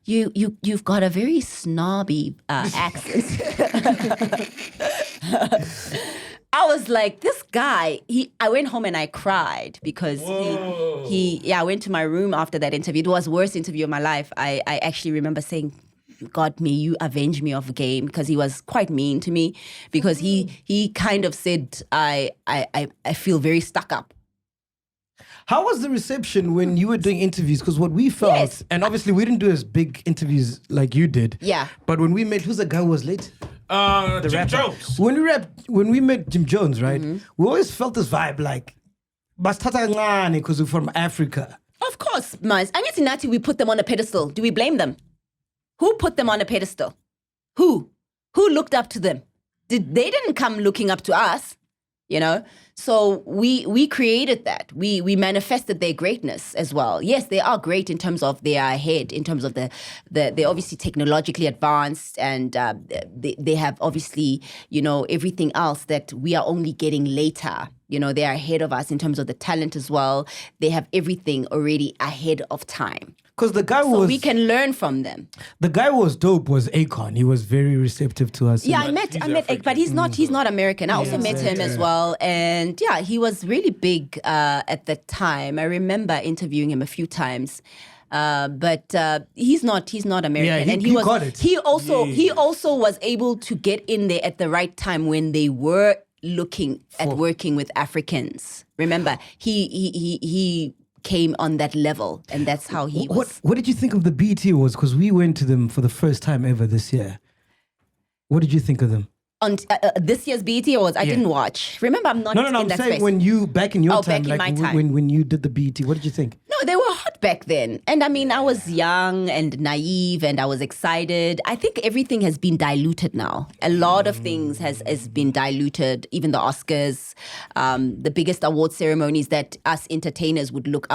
You've got a very snobby accent. I was like, this guy, I went home and I cried because I went to my room after that interview. It was the worst interview of my life. I actually remember saying, God, may you avenge me of Game, because he was quite mean to me, because he kind of said, I feel very stuck up. How was the reception when you were doing interviews? Because what we felt, Yes. and obviously we didn't do as big interviews like you did. Yeah. But when we met, who's the guy who was late? Jim rapper. Jones. When we met Jim Jones, right? We always felt this vibe like, because we're from Africa. Of course, Maz. And it's Nati, we put them on a pedestal. Do we blame them? Who put them on a pedestal? Who? Who looked up to them? They didn't come looking up to us, you know? So we created that. We manifested their greatness as well. Yes, they are great in terms of they are ahead, in terms of they're obviously technologically advanced, and they have obviously, everything else that we are only getting later. They are ahead of us in terms of the talent as well. They have everything already ahead of time. Because the guy So we can learn from them. The guy who was dope was Akon. He was very receptive to us. Yeah, I met, but he's not American. I also met him as well, and yeah, he was really big at the time. I remember interviewing him a few times, but he's not American, Yeah, and he got it. He also was able to get in there at the right time when they were looking at working with Africans. Remember, he came on that level, and that's how he was. What did you think of the BET Awards? Because we went to them for the first time ever this year. What did you think of them? On this year's BET Awards, I didn't watch. Remember, I'm not in I'm that saying space. when you, back in your time, back in my time. When you did the BET, what did you think? No, they were hot back then. And I mean, I was young and naive and I was excited. I think everything has been diluted now. A lot of things has been diluted, even the Oscars, the biggest award ceremonies that us entertainers would look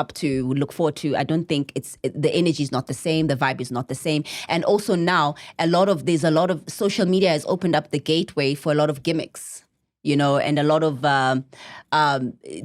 forward to. I don't think the energy is not the same. The vibe is not the same. And also now, there's a lot of social media has opened up the gateway for a lot of gimmicks. And a lot of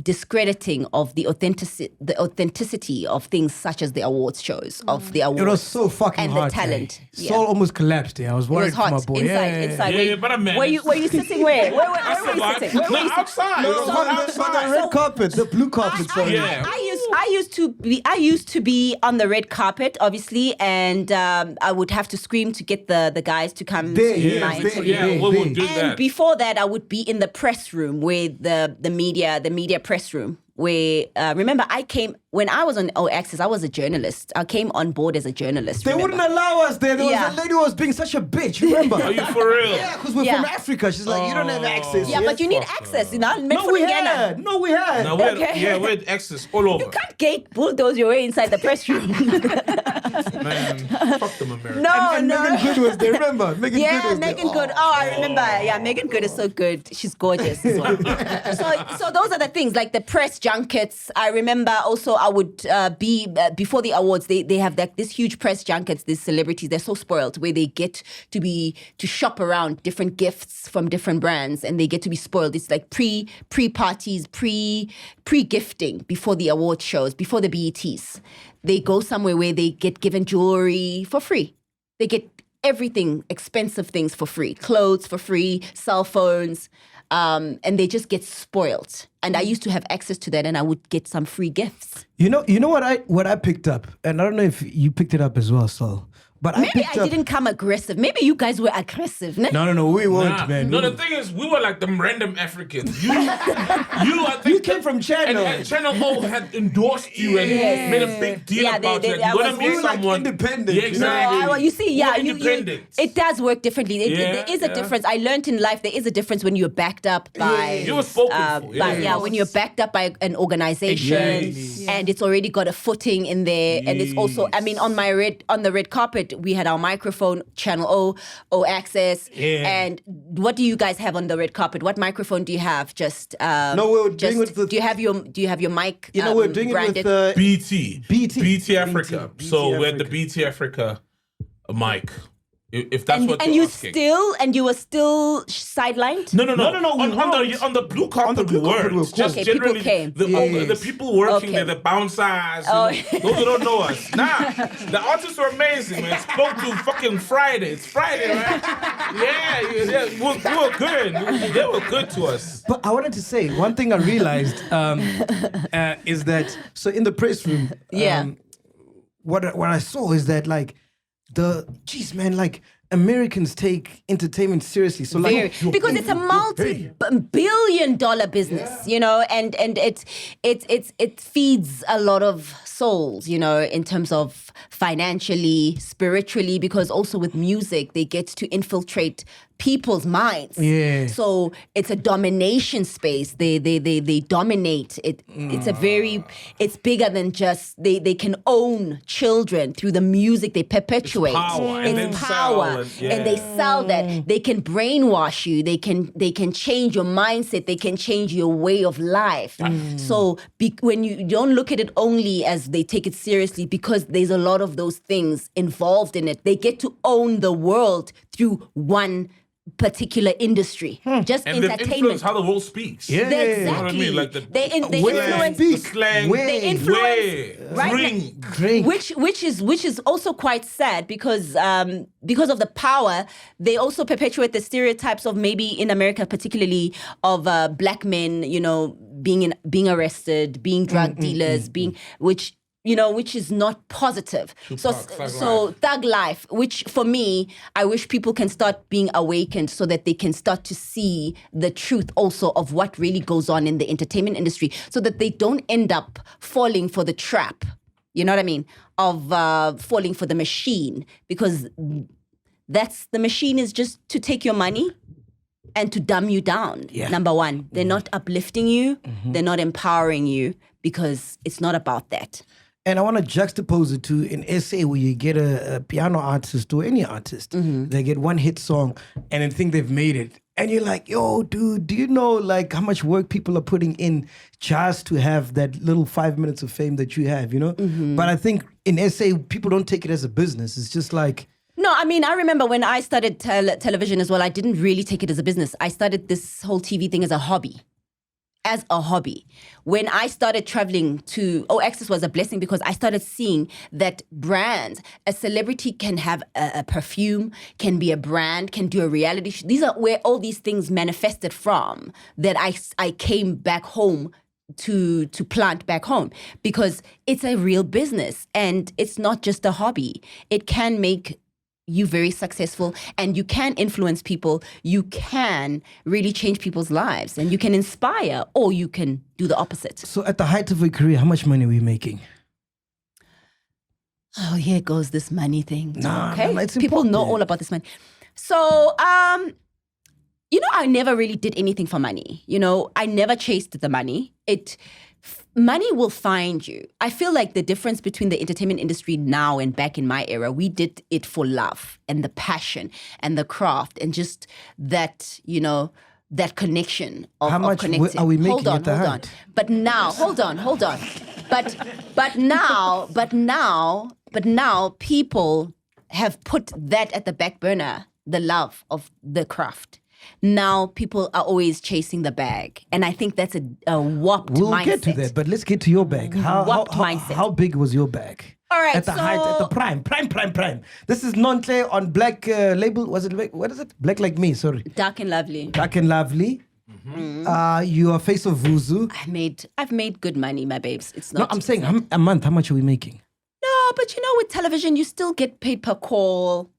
discrediting of the authenticity of things such as the awards shows, of the awards. It was so fucking and hot. the talent. Soul almost collapsed there. I was It worried was for my hot. boy. Inside. Yeah, but I managed. Were you sitting where? Where were you sitting? Where were No, you sitting? outside. No, It was outside. the red carpet, the blue carpet. sorry. Yeah. I used to be on the red carpet, obviously, and I would have to scream to get the guys to come to my interview. Yeah, we would do And that. before that, I would be in the press room with the media press room. Where remember, I came when I was on O Access. I was a journalist. I came on board as a journalist. They remember? wouldn't allow us there. There was Yeah. a lady who was being such a bitch. Remember? Are you for real? Yeah, because we're Yeah. from Africa. She's like, you don't have access. Yeah, here." but you need access, No, we had. No, we had. No, we had, Okay. we had access all over. You can't gate bulldoze your way inside the press room. Man, fuck them Americans. And Megan Good was there. Remember? Megan Good was there. Megan Good. Oh, I remember. Yeah, Megan Good is so good. She's gorgeous as well. so those are the things, like the press junkets. I remember also I would be before the awards. They have this huge press junkets. These celebrities, they're so spoiled, where they get to shop around different gifts from different brands, and they get to be spoiled. It's like pre parties, pre gifting before the award shows, before the BETs. They go somewhere where they get given jewelry for free. They get everything, expensive things for free, clothes for free, cell phones, and they just get spoiled. And I used to have access to that, and I would get some free gifts. You know what I picked up, and I don't know if you picked it up as well, Saul. But Maybe I didn't come aggressive. Maybe you guys were aggressive. Ne? No, we weren't, Nah. man. No, the thing is, we were like them random Africans. I think You came from Channel. And Channel O had endorsed you and made a big deal about it. You want to we meet were like someone independent, Yeah, you know? exactly. Well, you see, yeah, We're independent. it does work differently. There is a difference. I learned in life there is a difference when you're backed up by. You were spoken for. When you're backed up by an organization and it's already got a footing in there, and it's also, I mean, on the red carpet we had our microphone, Channel O Access, and what do you guys have on the red carpet? What microphone do you have? Just No, we were doing with the. do you have your mic? You know, we're doing branded? it with BT Africa. BT So we had the Africa. BT Africa mic. If that's what and you're you asking. were still sidelined? No. we On the blue carpet, blue we carpet, weren't. we were cool. Just Okay, people generally, came. the people working Okay. there, the bouncers, Oh. those who don't know us. Nah, the artists were amazing, man. Spoke to fucking Friday. It's Friday, right? Yeah, we were good. They were good to us. But I wanted to say one thing I realized is that so in the press room, what I saw is that like like Americans take entertainment seriously. So like because it's a multi-billion-dollar business, you know, and it feeds a lot of souls, you know, in terms of financially, spiritually, because also with music they get to infiltrate people's minds. Yeah. So it's a domination space. They dominate. It's bigger than just they can own children through the music they perpetuate. power, and then power. sell, And they sell that. They can brainwash you. They can change your mindset. They can change your way of life. So when you don't look at it only as they take it seriously, because there's a lot of those things involved in it. They get to own the world through one particular industry, just And they've entertainment. influenced how the world speaks. Yeah. Exactly. You know what I mean? Like they influence. the slang, They influence right drink. which is also quite sad because of the power. They also perpetuate the stereotypes of maybe in America, particularly of black men, you know, being arrested, being drug dealers, which is not positive. Thug life, which for me, I wish people can start being awakened so that they can start to see the truth also of what really goes on in the entertainment industry, so that they don't end up falling for the trap, you know what I mean, of falling for the machine, because the machine is just to take your money and to dumb you down. Number one, they're not uplifting you, they're not empowering you, because it's not about that. And I want to juxtapose it to an essay where you get a piano artist or any artist. They get one hit song and they think they've made it. And you're like, yo, dude, do you know like how much work people are putting in just to have that little 5 minutes of fame that you have, you know? But I think in essay, people don't take it as a business. It's just like... No, I mean, I remember when I started television as well, I didn't really take it as a business. I started this whole TV thing as a hobby. When I started traveling to Access was a blessing, because I started seeing that brands, a celebrity can have a perfume, can be a brand, can do a reality show. These are where all these things manifested from, that I came back home to plant back home, because it's a real business and it's not just a hobby. It can make you very successful, and you can influence people. You can really change people's lives, and you can inspire, or you can do the opposite. So at the height of your career, how much money were you making? Oh, here goes this money thing. No, it's people know important. all about this money. So, I never really did anything for money. You know, I never chased the money. Money will find you. I feel like the difference between the entertainment industry now and back in my era, we did it for love and the passion and the craft and just that, you know, that connection of How much connecting. are we making Hold on, at the hold height? on. But now, hold on. But now people have put that at the back burner, the love of the craft. Now people are always chasing the bag. And I think that's a warped mindset. We'll get to that, but let's get to your bag. Warped mindset. How big was your bag? All right, at the height, at the prime. This is NONHLE on Black label. Was it what is it? Black Like Me. Sorry. Dark and Lovely. Dark and Lovely. You are face of Vuzu. I've made good money, my babes. It's No, not. I'm saying a month. How much are we making? No, but with television, you still get paid per call,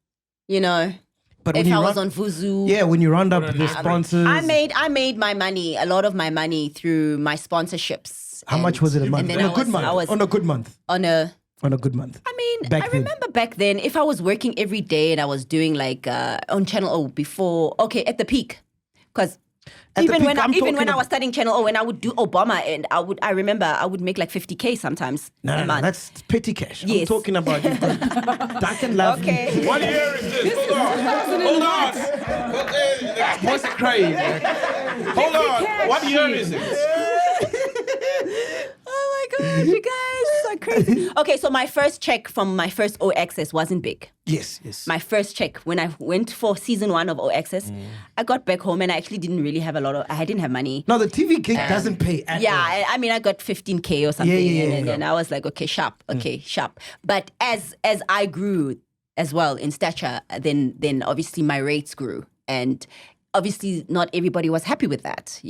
But if when I you was round- on Vuzu. Yeah, when you round up On an the average. sponsors. I made my money, a lot of my money through my sponsorships. How much was it a month? And On then a good month. I was On a good month. on a. On a good month. I mean, Back I then. remember back then, if I was working every day and I was doing like on Channel O before, at the peak, because At the even peak, when I'm even when talking I was studying Channel O and I would do Obama, and I remember I would make like 50K sometimes No, a no, month. that's petty cash. I'm Yes. talking about you. Dark and lovely. Okay. What year is this? Hold on. What's crazy? Hold on. What year is it? Oh my gosh, you guys are crazy. Okay, so my first check from my first O Access wasn't big. Yes. My first check when I went for season 1 of O Access, I got back home and I actually didn't really have I didn't have money. No, the TV gig doesn't pay at all. I mean, I got 15K or something, Yeah. and then I was like, okay, sharp. But as I grew as well in stature, then obviously my rates grew, and obviously not everybody was happy with that,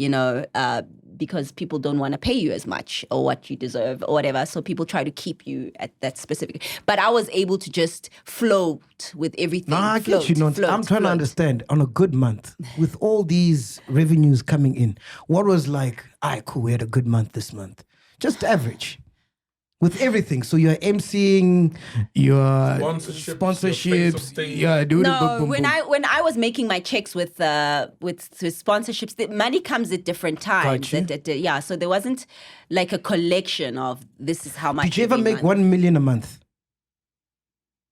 because people don't want to pay you as much or what you deserve or whatever. So people try to keep you at that specific. But I was able to just float with everything. No, I get you. No, I'm trying to understand. On a good month, with all these revenues coming in, what was like, cool, we had a good month this month. Just average. With everything. So you're emceeing, you're sponsorships, you're doing No, when I was making my checks with sponsorships, the money comes at different times. Got you. So there wasn't like a collection of this is how much. Did you ever every make month. 1 million a month?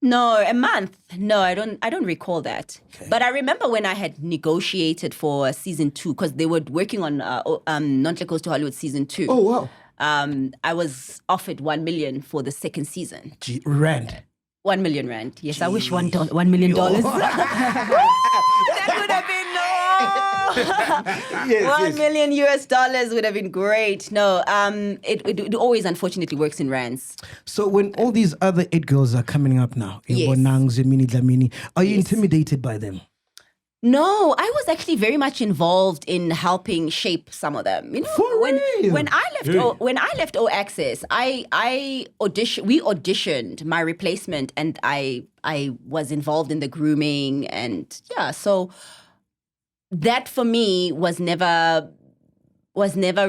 No, a month. No, I don't recall that. Okay. But I remember when I had negotiated for season 2, because they were working on NONHLE Goes to Hollywood season 2. Oh, wow. I was offered 1 million for the second season. Rand. 1 million rand. Yes, I wish $1 million. That would have been $1 million US would have been great. No, it always unfortunately works in rands. So when all these other 8 girls are coming up now, Yes. Bonang, Zemini, Dlamini, are you intimidated by them? No, I was actually very much involved in helping shape some of them. For when real? when I left O Access, we auditioned my replacement, and I was involved in the grooming, and so that for me was never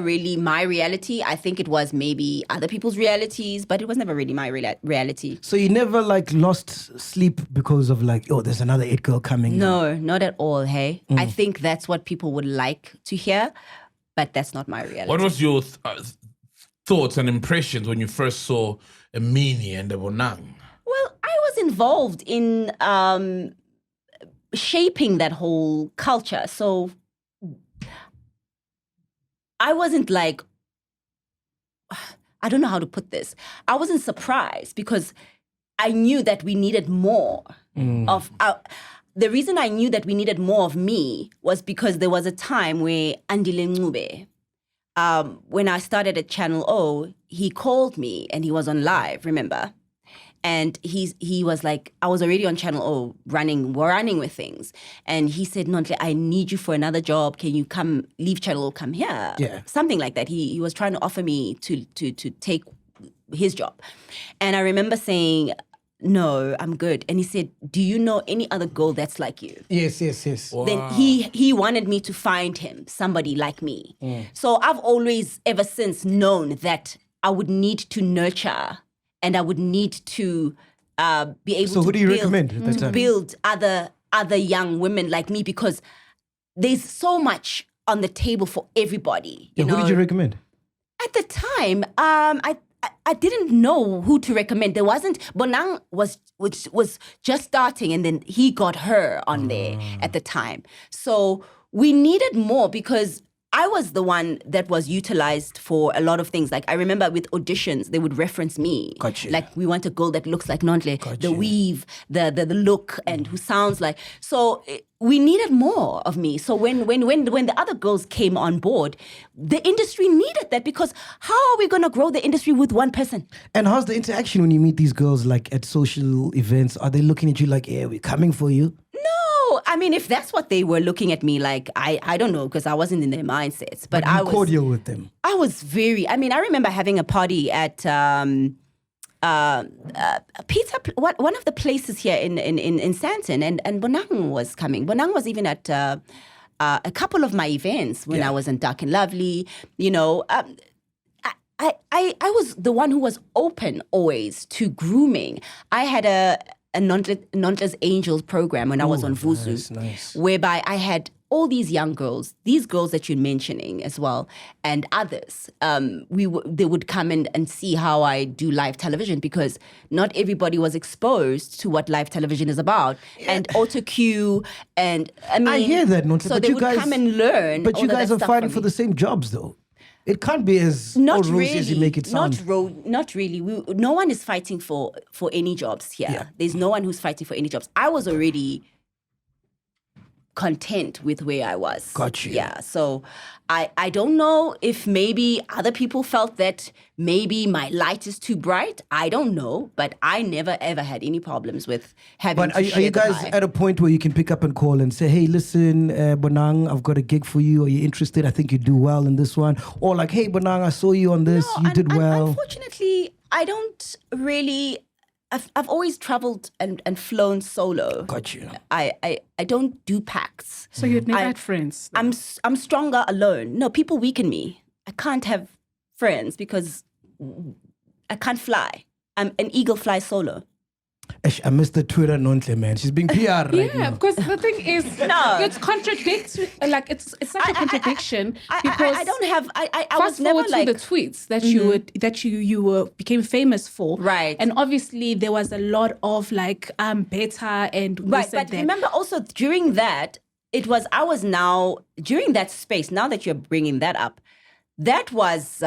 really my reality. I think it was maybe other people's realities, but it was never really my reality. So you never lost sleep because of there's another 8 girl coming? No, not at all, hey? I think that's what people would like to hear, but that's not my reality. What was your thoughts and impressions when you first saw Emini and the Bonang? Well, I was involved in shaping that whole culture. So I wasn't I don't know how to put this. I wasn't surprised because I knew that we needed more of. The reason I knew that we needed more of me was because there was a time where Andile Ncube, when I started at Channel O, he called me and he was on live, remember? And he was like, I was already on Channel O running with things. And he said, "NONHLE, I need you for another job. Can you come, leave Channel O, come here?" Yeah. Something like that. He was trying to offer me to take his job. And I remember saying, "No, I'm good." And he said, "Do you know any other girl that's like you?" Yes. Wow. Then he wanted me to find him, somebody like me. So I've always, ever since, known that I would need to nurture and I would need to be able So to who do you recommend at that to time? build other young women like me, because there's so much on the table for everybody. Who did you recommend? At the time, I didn't know who to recommend. There wasn't. Bonang was just starting, and then he got her on there at the time. So we needed more because I was the one that was utilized for a lot of things. Like I remember with auditions, they would reference me. Gotcha. Like we want a girl that looks like NONHLE, the Gotcha. weave, the look, and who sounds like. So we needed more of me. So when the other girls came on board, the industry needed that, because how are we going to grow the industry with one person? And how's the interaction when you meet these girls at social events? Are they looking at you like, "Yeah, we're coming for you"? No, I mean, if that's what they were looking at me like, I don't know, because I wasn't in their mindsets. But I you was cordial with them. I was very. I mean, I remember having a party at pizza. One of the places here in Sandton, and Bonang was coming. Bonang was even at a couple of my events when I was in Dark and Lovely. You know, I was the one who was open always to grooming. I had a NONHLE's Angels program when I was on Vuzu, nice. whereby I had all these young girls, these girls that you're mentioning as well, and others. They would come in and see how I do live television, because not everybody was exposed to what live television is about, and auto cue, and I hear that, NONHLE, so but they you would guys, come and learn. But all you of guys that are stuff fighting from for me. the same jobs, though. It can't be as Not rosy really. as you make it sound. Not really. No one is fighting for any jobs here. Yeah. There's no one who's fighting for any jobs. I was already content with where I was. Got you. Yeah. So I don't know if maybe other people felt that maybe my light is too bright. I don't know. But I never ever had any problems with having But to are share you the guys high. at a point where you can pick up and call and say, hey, listen, Bonang, I've got a gig for you. Are you interested? I think you do well in this one. Or like, hey, Bonang, I saw you on this. You did well. Unfortunately, I don't really. I've always traveled and flown solo. Got you. I don't do packs. So you'd never had friends? I'm stronger alone. No, people weaken me. I can't have friends because I can't fly. I'm an eagle fly solo. I missed the Twitter NONHLE, man. She's being PR right Yeah, now. because the thing is, it's contradictory. Like it's such a contradiction because I don't have. I fast was never forward like to the tweets that you became famous for, Right. And obviously there was a lot of like better and right. this and But that. remember also during that, I was now during that space. Now that you're bringing that up, that was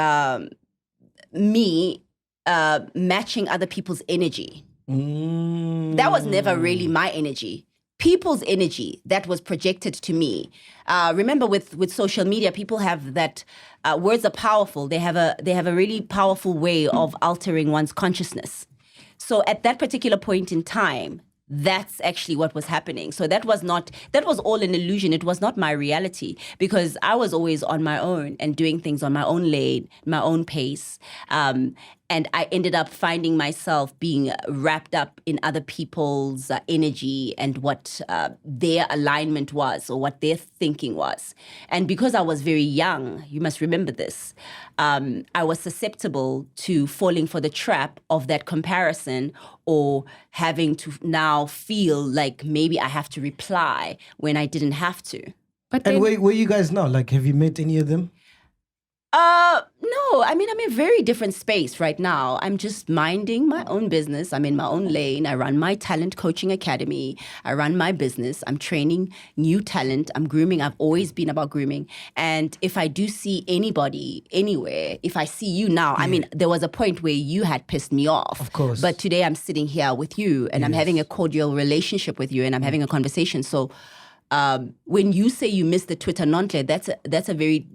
me matching other people's energy. That was never really my energy. People's energy that was projected to me. Remember, with social media, people have that. Words are powerful. They have a really powerful way of altering one's consciousness. So at that particular point in time, that's actually what was happening. So that was all an illusion. It was not my reality, because I was always on my own and doing things on my own lane, my own pace. And I ended up finding myself being wrapped up in other people's energy and what their alignment was or what their thinking was. And because I was very young, you must remember this, I was susceptible to falling for the trap of that comparison, or having to now feel like maybe I have to reply when I didn't have to. But And then, where you guys now? Like, have you met any of them? No, I mean, I'm in a very different space right now. I'm just minding my own business. I'm in my own lane. I run my talent coaching academy. I run my business. I'm training new talent. I'm grooming. I've always been about grooming. And if I do see anybody anywhere, if I see you now, I mean, there was a point where you had pissed me off. Of course. But today I'm sitting here with you and I'm having a cordial relationship with you and I'm having a conversation. So when you say you missed the Twitter NONHLE, that's a very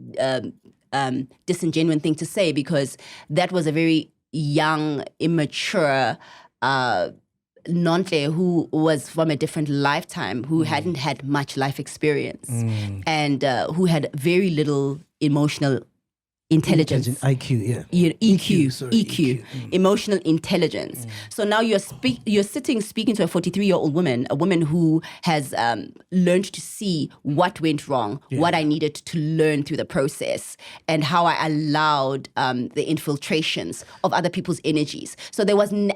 disingenuous thing to say, because that was a very young, immature NONHLE who was from a different lifetime, who hadn't had much life experience, and who had very little emotional intelligence. IQ, yeah. EQ, emotional intelligence. So now you're speaking to a 43-year-old woman, a woman who has learned to see what went wrong, what I needed to learn through the process, and how I allowed the infiltrations of other people's energies. So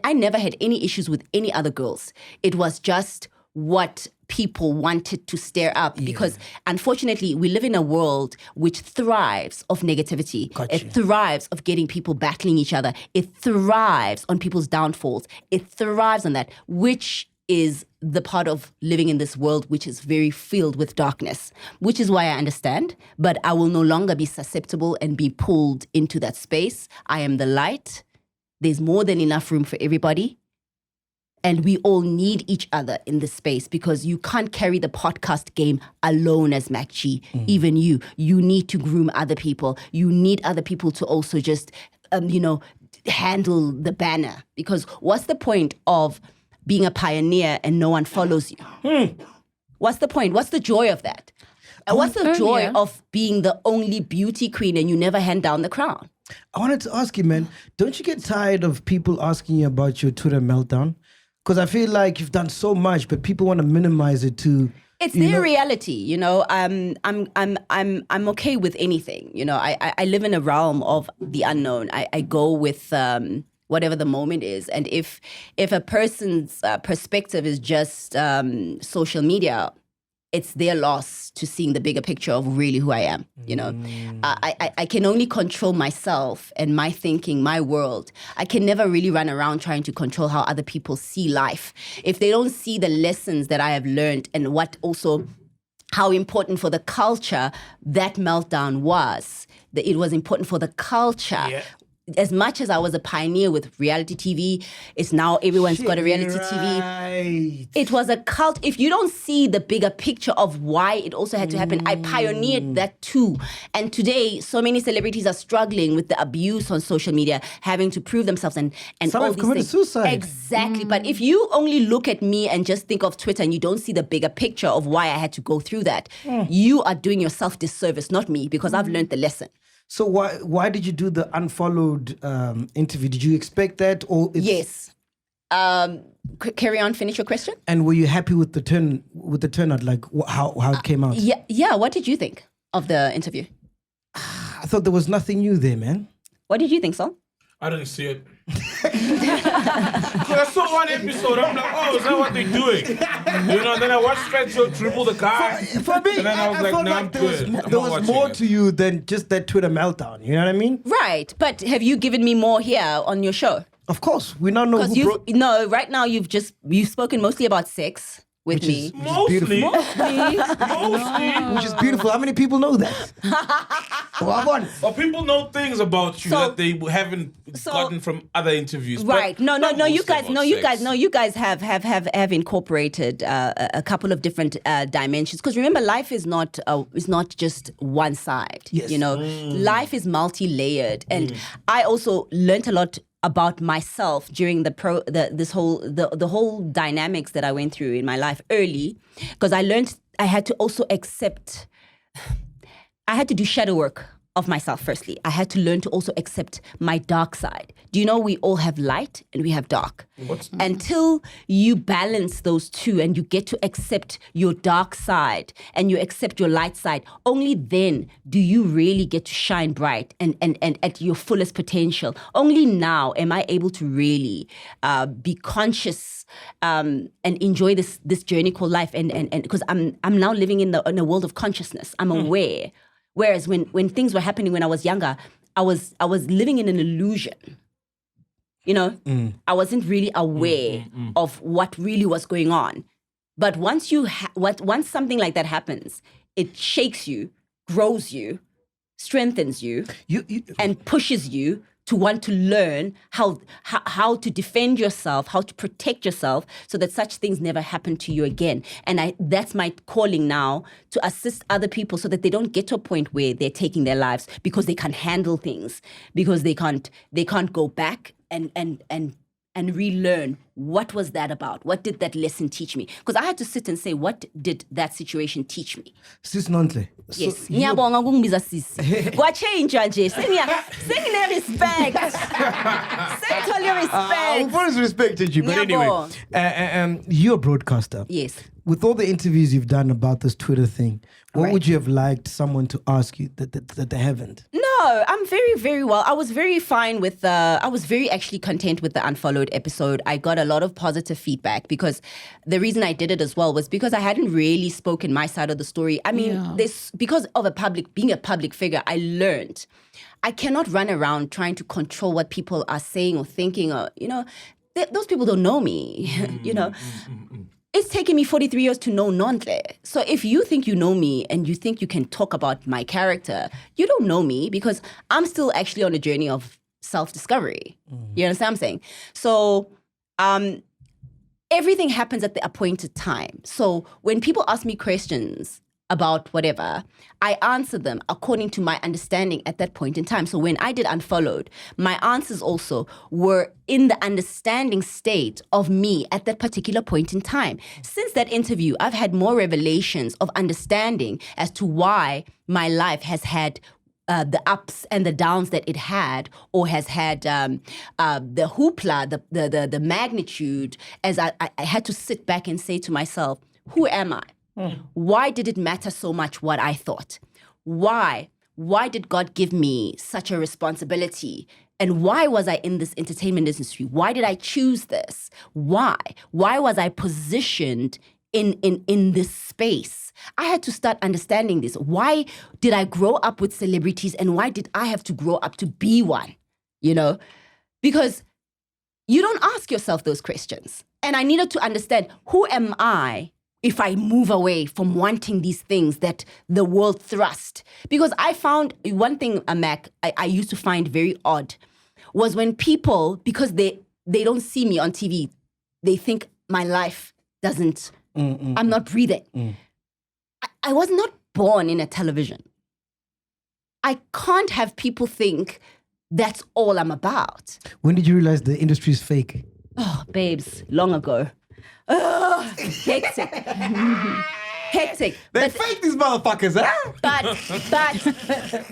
I never had any issues with any other girls. It was just what people wanted to stir up, because unfortunately we live in a world which thrives of negativity. It thrives of getting people battling each other. It thrives on people's downfalls. It thrives on that, which is the part of living in this world which is very filled with darkness, which is why I understand, but I will no longer be susceptible and be pulled into that space. I am the light. There's more than enough room for everybody. And we all need each other in this space, because you can't carry the podcast game alone as MacG. Even you need to groom other people. You need other people to also just, handle the banner. Because what's the point of being a pioneer and no one follows you? What's the point? What's the joy of that? And what's the joy of being the only beauty queen and you never hand down the crown? I wanted to ask you, man, don't you get tired of people asking you about your Twitter meltdown? Because I feel like you've done so much, but people want to minimize it to. It's their reality, you know. I'm okay with anything, you know. I live in a realm of the unknown. I go with whatever the moment is, and if a person's perspective is just social media, it's their loss to seeing the bigger picture of really who I am, you know. I can only control myself and my thinking, my world. I can never really run around trying to control how other people see life. If they don't see the lessons that I have learned and what also, how important for the culture that meltdown was, that it was important for the culture. Yeah. As much as I was a pioneer with reality TV, it's now everyone's got a reality TV. It was a cult. If you don't see the bigger picture of why it also had to happen, I pioneered that too. And today, so many celebrities are struggling with the abuse on social media, having to prove themselves and Some all have these committed things. suicide. Exactly. But if you only look at me and just think of Twitter and you don't see the bigger picture of why I had to go through that, you are doing yourself disservice, not me, because I've learned the lesson. So why did you do the Unfollowed interview? Did you expect that, or Yes. Carry on. Finish your question. And were you happy with the turnout, like how it came out? Yeah. What did you think of the interview? I thought there was nothing new there, man. What did you think, Sol? I didn't see it. Because I saw one episode, I'm like, oh, is that what they're doing? You know, then I watched straight to triple the guy. For me, and then I was like, felt no, I'm like there was, good. I'm there not was watching more it. to you than just that Twitter meltdown. You know what I mean? Right. But have you given me more here on your show? Of course, we now know Because who brought. no, right now you've spoken mostly about sex with me. Mostly. Mostly. Which is beautiful. How many people know that? Well, one. Or people know things about you So- that they haven't gotten from other interviews. Right. But No, not you guys, mostly about sex. you guys have incorporated a couple of different dimensions. Because remember, life is not just one side. Yes. You know, life is multi-layered, and I also learned a lot about myself during the whole dynamics that I went through in my life early, because I learned I had to also accept. I had to do shadow work of myself firstly. I had to learn to also accept my dark side. Do you know we all have light and we have dark? Until you balance those two and you get to accept your dark side and you accept your light side, only then do you really get to shine bright and at your fullest potential. Only now am I able to really be conscious and enjoy this journey called life. And because I'm now living in a world of consciousness. I'm aware. Whereas when things were happening when I was younger, I was living in an illusion. You know, I wasn't really aware of what really was going on. But once once something like that happens, it shakes you, grows you, strengthens you, and pushes you to want to learn how to defend yourself, how to protect yourself so that such things never happen to you again. And that's my calling now, to assist other people so that they don't get to a point where they're taking their lives because they can't handle things, because they can't go back and relearn what was that about? What did that lesson teach me? Because I had to sit and say, what did that situation teach me? Sis NONHLE. Yes. Ngiyabonga ukungibiza sisi. Kwachange nje. Sengine-respect. Sengithole respect. We've always respected you, but anyway, you're a broadcaster. Yes. With all the interviews you've done about this Twitter thing, what Right. would you have liked someone to ask you that they haven't? No, I'm very, very well. I was very fine with I was very actually content with the Unfollowed episode. I got a lot of positive feedback because the reason I did it as well was because I hadn't really spoken my side of the story. I mean, because of being a public figure, I learned I cannot run around trying to control what people are saying or thinking, or, you know, those people don't know me, you know. It's taken me 43 years to know NONHLE. So if you think you know me and you think you can talk about my character, you don't know me, because I'm still actually on a journey of self-discovery. You understand what I'm saying? So everything happens at the appointed time. So when people ask me questions about whatever, I answer them according to my understanding at that point in time. So when I did Unfollowed, my answers also were in the understanding state of me at that particular point in time. Since that interview, I've had more revelations of understanding as to why my life has had the ups and the downs that it had or has had, the hoopla, the magnitude, as I had to sit back and say to myself, who am I? Why did it matter so much what I thought? Why did God give me such a responsibility? And why was I in this entertainment industry? Why did I choose this? Why? Why was I positioned in this space? I had to start understanding this. Why did I grow up with celebrities and why did I have to grow up to be one? You know, because you don't ask yourself those questions. And I needed to understand, who am I if I move away from wanting these things that the world thrust? Because I found one thing, Mac, I used to find very odd was when people, because they don't see me on TV, they think my life doesn't, I'm not breathing. I was not born in a television. I can't have people think that's all I'm about. When did you realize the industry is fake? Oh, babes, long ago. Oh, hectic. Hectic. They fake these motherfuckers, huh?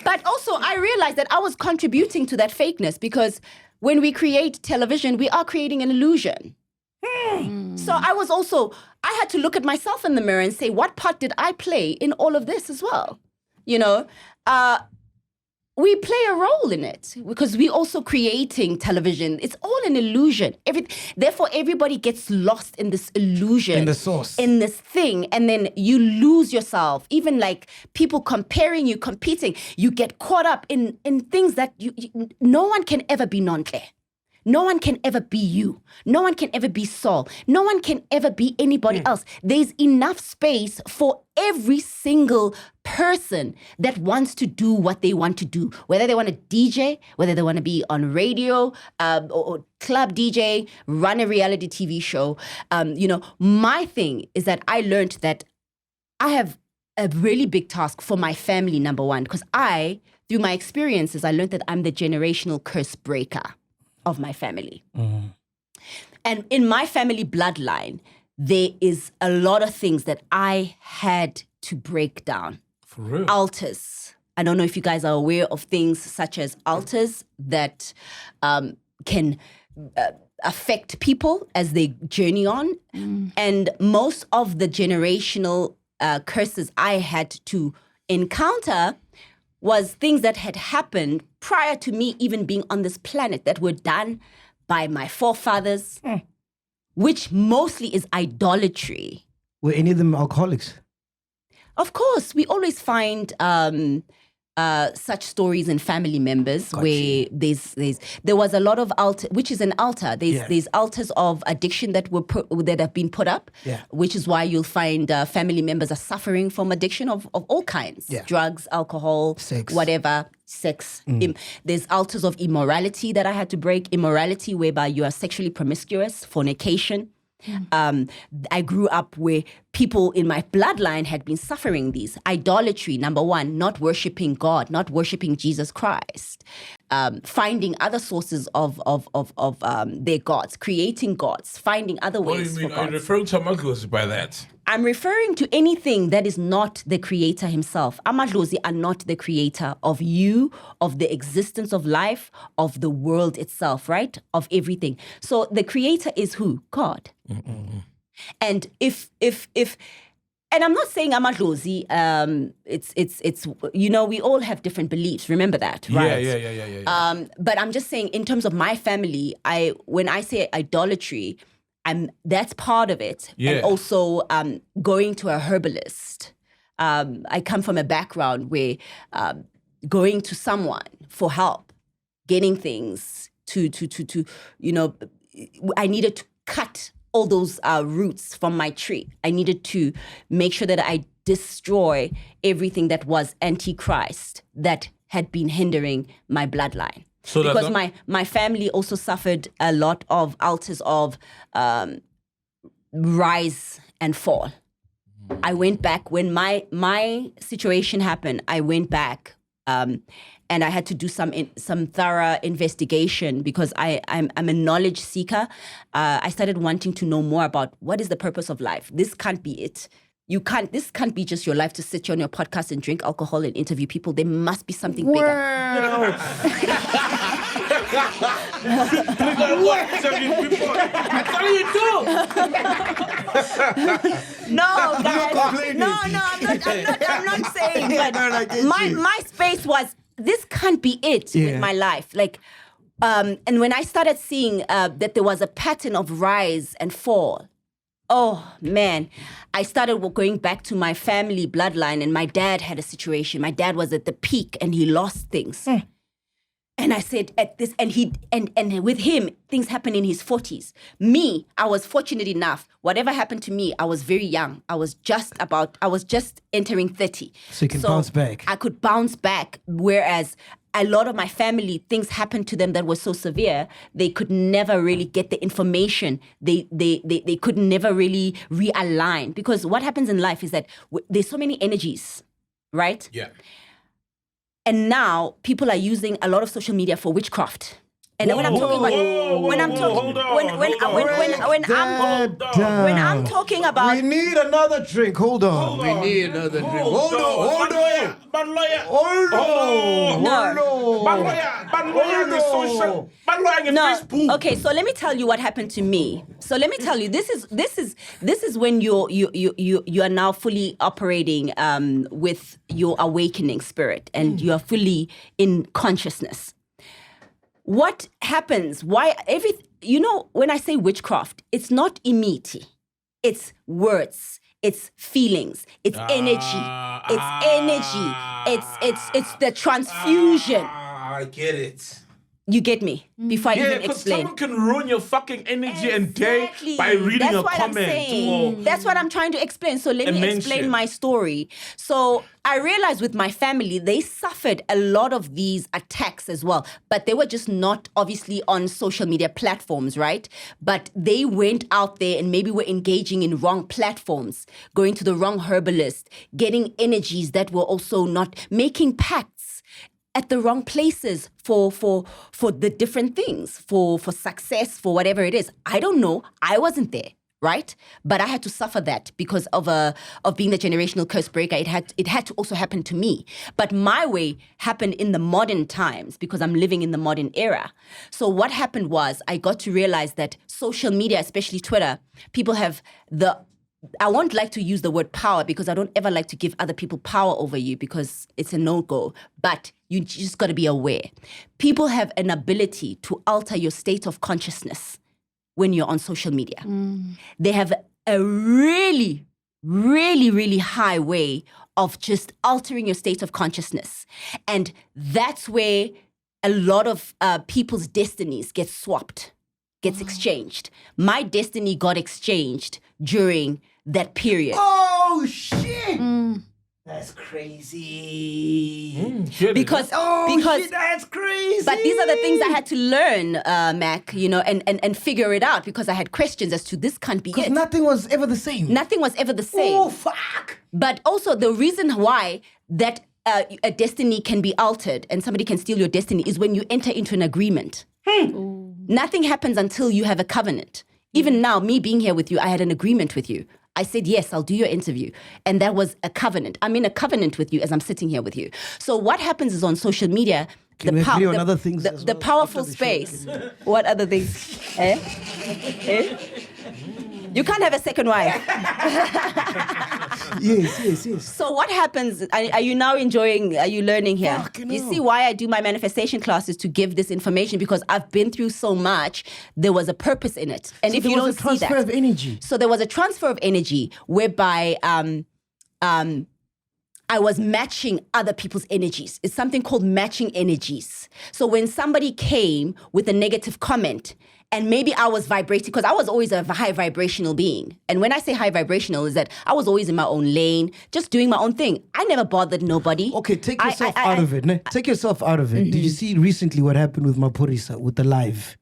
But also I realized that I was contributing to that fakeness because when we create television, we are creating an illusion. So I had to look at myself in the mirror and say, what part did I play in all of this as well? You know, we play a role in it because we're also creating television. It's all an illusion. Therefore, everybody gets lost in this illusion. In the source. In this thing. And then you lose yourself. Even like people comparing you, competing. You get caught up in things that no one can ever be NONHLE. No one can ever be you. No one can ever be Saul. No one can ever be anybody else. There's enough space for every single person that wants to do what they want to do. Whether they want to DJ, whether they want to be on radio, or club DJ, run a reality TV show. My thing is that I learned that I have a really big task for my family, number one, because through my experiences, I learned that I'm the generational curse breaker of my family. And in my family bloodline, there is a lot of things that I had to break down. For real? Altars. I don't know if you guys are aware of things such as altars that can affect people as they journey on. And most of the generational curses I had to encounter was things that had happened prior to me even being on this planet that were done by my forefathers, which mostly is idolatry. Were any of them alcoholics? Of course, we always find such stories in family members where there was a lot of altar, which is an altar. There's altars of addiction that have been put up, which is why you'll find family members are suffering from addiction of all kinds, drugs, alcohol, sex. Whatever. Sex. There's altars of immorality that I had to break. Immorality whereby you are sexually promiscuous, fornication. I grew up where people in my bloodline had been suffering these. Idolatry, number one, not worshiping God, not worshiping Jesus Christ. Finding other sources of their gods, creating gods, finding other ways. What do you mean? For Are you referring to Amadlozi by that? I'm referring to anything that is not the creator himself. Amadlozi are not the creator of you, of the existence of life, of the world itself, right? Of everything. So the creator is who? God. And if and I'm not saying Amadlozi, it's we all have different beliefs. Remember that, right? Yeah. But I'm just saying, in terms of my family, when I say idolatry, that's part of it. Yeah. And also going to a herbalist. I come from a background where going to someone for help, getting things to I needed to cut all those roots from my tree. I needed to make sure that I destroy everything that was antichrist that had been hindering my bloodline. So because my family also suffered a lot of altars of rise and fall. I went back when my situation happened. I went back and I had to do some thorough investigation because I'm a knowledge seeker. I started wanting to know more about what is the purpose of life. This can't be it. This can't be just your life to sit here on your podcast and drink alcohol and interview people. There must be something bigger. Wow. I'm telling you too. No, guys. complaining. No, I'm not saying. Yeah, But no, I get my you. my space was, this can't be it Yeah. with my life. Like, and when I started seeing that there was a pattern of rise and fall, oh man, I started going back to my family bloodline, and my dad had a situation. My dad was at the peak and he lost things. And I said at this, and with him, things happened in his 40s. Me, I was fortunate enough. Whatever happened to me, I was very young. I was just entering 30. So you can bounce back. I could bounce back. Whereas a lot of my family, things happened to them that were so severe, they could never really get the information. They could never really realign. Because what happens in life is that there's so many energies, right? Yeah. And now people are using a lot of social media for witchcraft. And when I'm talking when I'm talking about We need another drink. Hold on. We need another drink. Hold on. Hold on. No. Okay, so let me tell you what happened to me. So let me tell you, this is when you are now fully operating with your awakening spirit, and you are fully in consciousness. What happens? When I say witchcraft, it's not imiti. It's words. It's feelings. It's energy. It's the transfusion. I get it. You get me? Before I Yeah, even because explain. someone can ruin your fucking energy and day by reading That's a what comment. I'm saying. That's what I'm trying to explain. So let me explain mention. my story. So I realized with my family, they suffered a lot of these attacks as well, but they were just not obviously on social media platforms, right? But they went out there and maybe were engaging in wrong platforms, going to the wrong herbalist, getting energies that were also not making pacts at the wrong places for the different things, for success, for whatever it is. I don't know. I wasn't there, right? But I had to suffer that because of being the generational curse breaker. It had to also happen to me. But my way happened in the modern times because I'm living in the modern era. So what happened was I got to realize that social media, especially Twitter, people have I won't like to use the word power because I don't ever like to give other people power over you because it's a no-go. But you just got to be aware. People have an ability to alter your state of consciousness when you're on social media. They have a really, really, really high way of just altering your state of consciousness. And that's where a lot of people's destinies get swapped, gets exchanged. My destiny got exchanged during that period. Oh, shit. That's crazy. Because shit, that's crazy. But these are the things I had to learn, Mac, and figure it out because I had questions as to this can't be Because it. nothing was ever the same. Nothing was ever the same. Oh, fuck. But also the reason why that a destiny can be altered and somebody can steal your destiny is when you enter into an agreement. Nothing happens until you have a covenant. Even now, me being here with you, I had an agreement with you. I said, yes, I'll do your interview. And that was a covenant. I'm in a covenant with you as I'm sitting here with you. So what happens is on social media, Can we agree on other things as the well powerful after the show? space. What other things? You can't have a second wife. Yes. So what happens, are you now enjoying, are you learning here? Fucking You hell. see why I do my manifestation classes to give this information because I've been through so much, there was a purpose in it. And So if there you was don't a transfer see that. of energy. So there was a transfer of energy whereby I was matching other people's energies. It's something called matching energies. So when somebody came with a negative comment, and maybe I was vibrating, because I was always a high vibrational being. And when I say high vibrational is that I was always in my own lane, just doing my own thing. I never bothered nobody. Okay, take yourself out of it. Ne? Take yourself out of it. Did you see recently what happened with Mapurisa, with the live?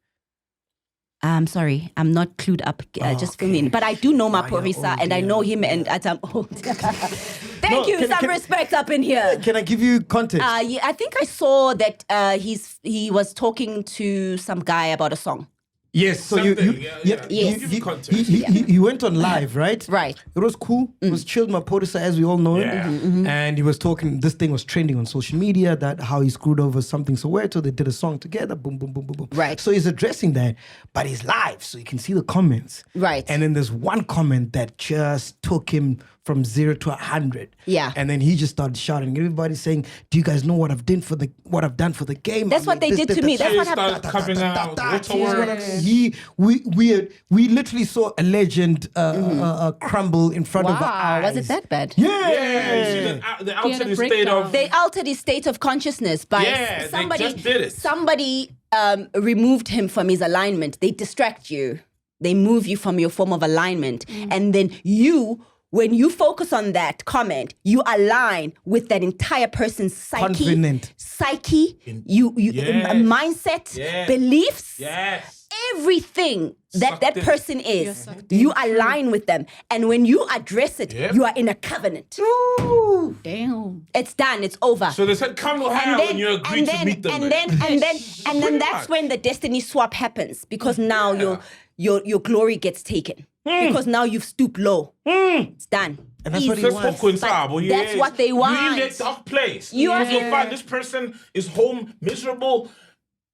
I'm sorry, I'm not clued up. Just fill me in. But I do know Maporisa, and I know him, and I'm old. Thank you. Some respect up in here. Can I give you context? Yeah, I think I saw that he was talking to some guy about a song. Yes, so Something, he went on live, right? Right. It was cool. It was chilled, my producer, as we all know him. Yeah. And he was talking, this thing was trending on social media, that how he screwed over something Soweto. They did a song together, boom, boom, boom, boom, boom. Right. So he's addressing that, but he's live, so you can see the comments. Right. And then there's one comment that just took him from 0 to 100. Yeah. And then he just started shouting. Everybody saying, "Do you guys know what I've done for the game?" That's what they did to me. That's what happened. Started coming out. Waterworks. We literally saw a legend crumble in front of our Wow, eyes. was it that bad? Yeah. Yeah, you see, they He had altered a the state breakdown. of. They altered his state of consciousness by Yeah, they just did it. Somebody removed him from his alignment. They distract you. They move you from your form of alignment. And then when you focus on that comment, you align with that entire person's psyche, Yes. mindset, Yes. beliefs, Yes. everything that Sucked in. person is. You align with them. And when you address it, Yep. you are in a covenant. Damn. It's done. It's over. So they said, "Come to hell," when you agree to meet them. and then that's when the destiny swap happens, because now your glory gets taken, because now you've stooped low. It's done. And that's what he That's wants. That's what they want. You're in that dark place. You are You'll in- find this person is home miserable,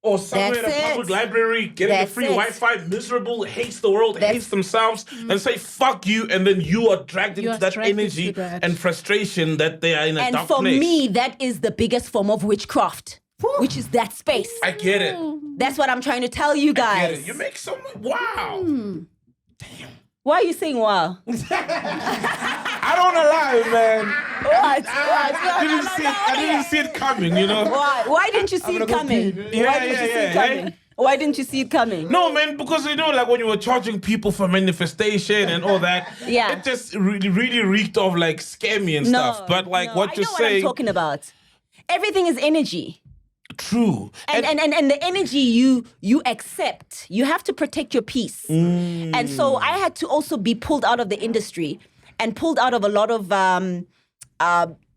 or somewhere That's in a public it. library getting That's the free it. Wi-Fi, miserable, hates the world, hates themselves, and say "fuck you," and then you are dragged You into are that dragged energy into that. and frustration that they are in a And dark for place. me, that is the biggest form of witchcraft, which is that space. I get it. That's what I'm trying to tell you I get guys. it. You make so much. Wow. Why are you saying wow? I don't wanna lie, man. What? I didn't see it coming. You know. Why didn't you see it coming? Why didn't you see it coming? Why didn't you see it coming? No, man, because like when you were charging people for manifestation and all that, Yeah. it just really reeked of like scammy and stuff. But like no, what I you're know what I'm saying, talking about. Everything is energy. true. And the energy you accept, you have to protect your peace. And so I had to also be pulled out of the industry and pulled out of a lot of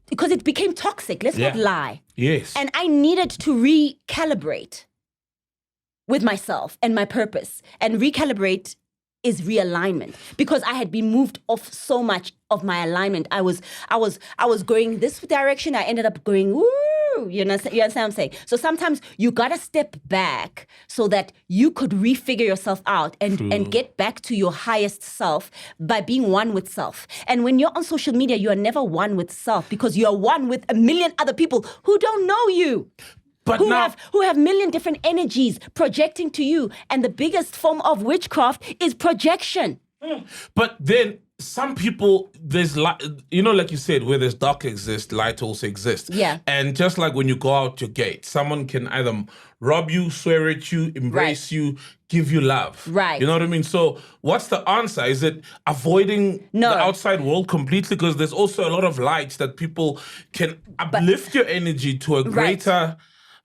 because it became toxic. Let's not Yeah. lie. Yes. And I needed to recalibrate with myself and my purpose. And recalibrate is realignment, because I had been moved off so much of my alignment. I was going this direction. I ended up going, woo. You understand what I'm saying? So sometimes you gotta step back so that you could refigure yourself out and get back to your highest self by being one with self. And when you're on social media, you are never one with self, because you are one with a million other people who don't know you. But Who now, have million different energies projecting to you. And the biggest form of witchcraft is projection. but then some people, there's light, like you said, where there's dark exists, light also exists. Yeah. And just like when you go out your gate, someone can either rob you, swear at you, embrace you, give you love. Right. You know what I mean? So what's the answer? Is it avoiding No. the outside world completely? Because there's also a lot of lights that people can uplift your energy to a greater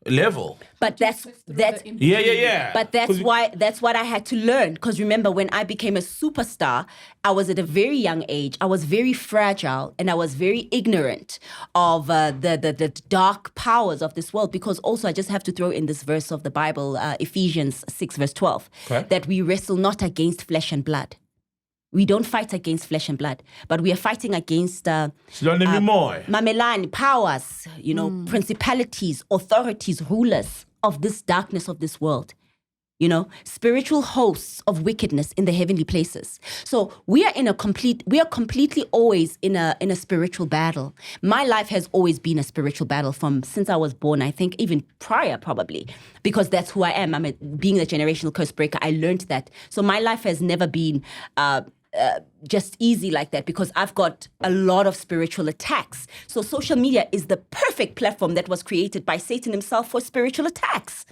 level. But that's Yeah. But that's what I had to learn. Because remember, when I became a superstar, I was at a very young age. I was very fragile and I was very ignorant of the dark powers of this world. Because also, I just have to throw in this verse of the Bible, Ephesians 6 verse 12, that we wrestle not against flesh and blood. We don't fight against flesh and blood, but we are fighting against mamelani, powers, principalities, authorities, rulers of this darkness of this world. Spiritual hosts of wickedness in the heavenly places. So we are completely always in a spiritual battle. My life has always been a spiritual battle since I was born. I think even prior, probably, because that's who I am. Being a generational curse breaker. I learned that. So my life has never been just easy like that, because I've got a lot of spiritual attacks. So social media is the perfect platform that was created by Satan himself for spiritual attacks.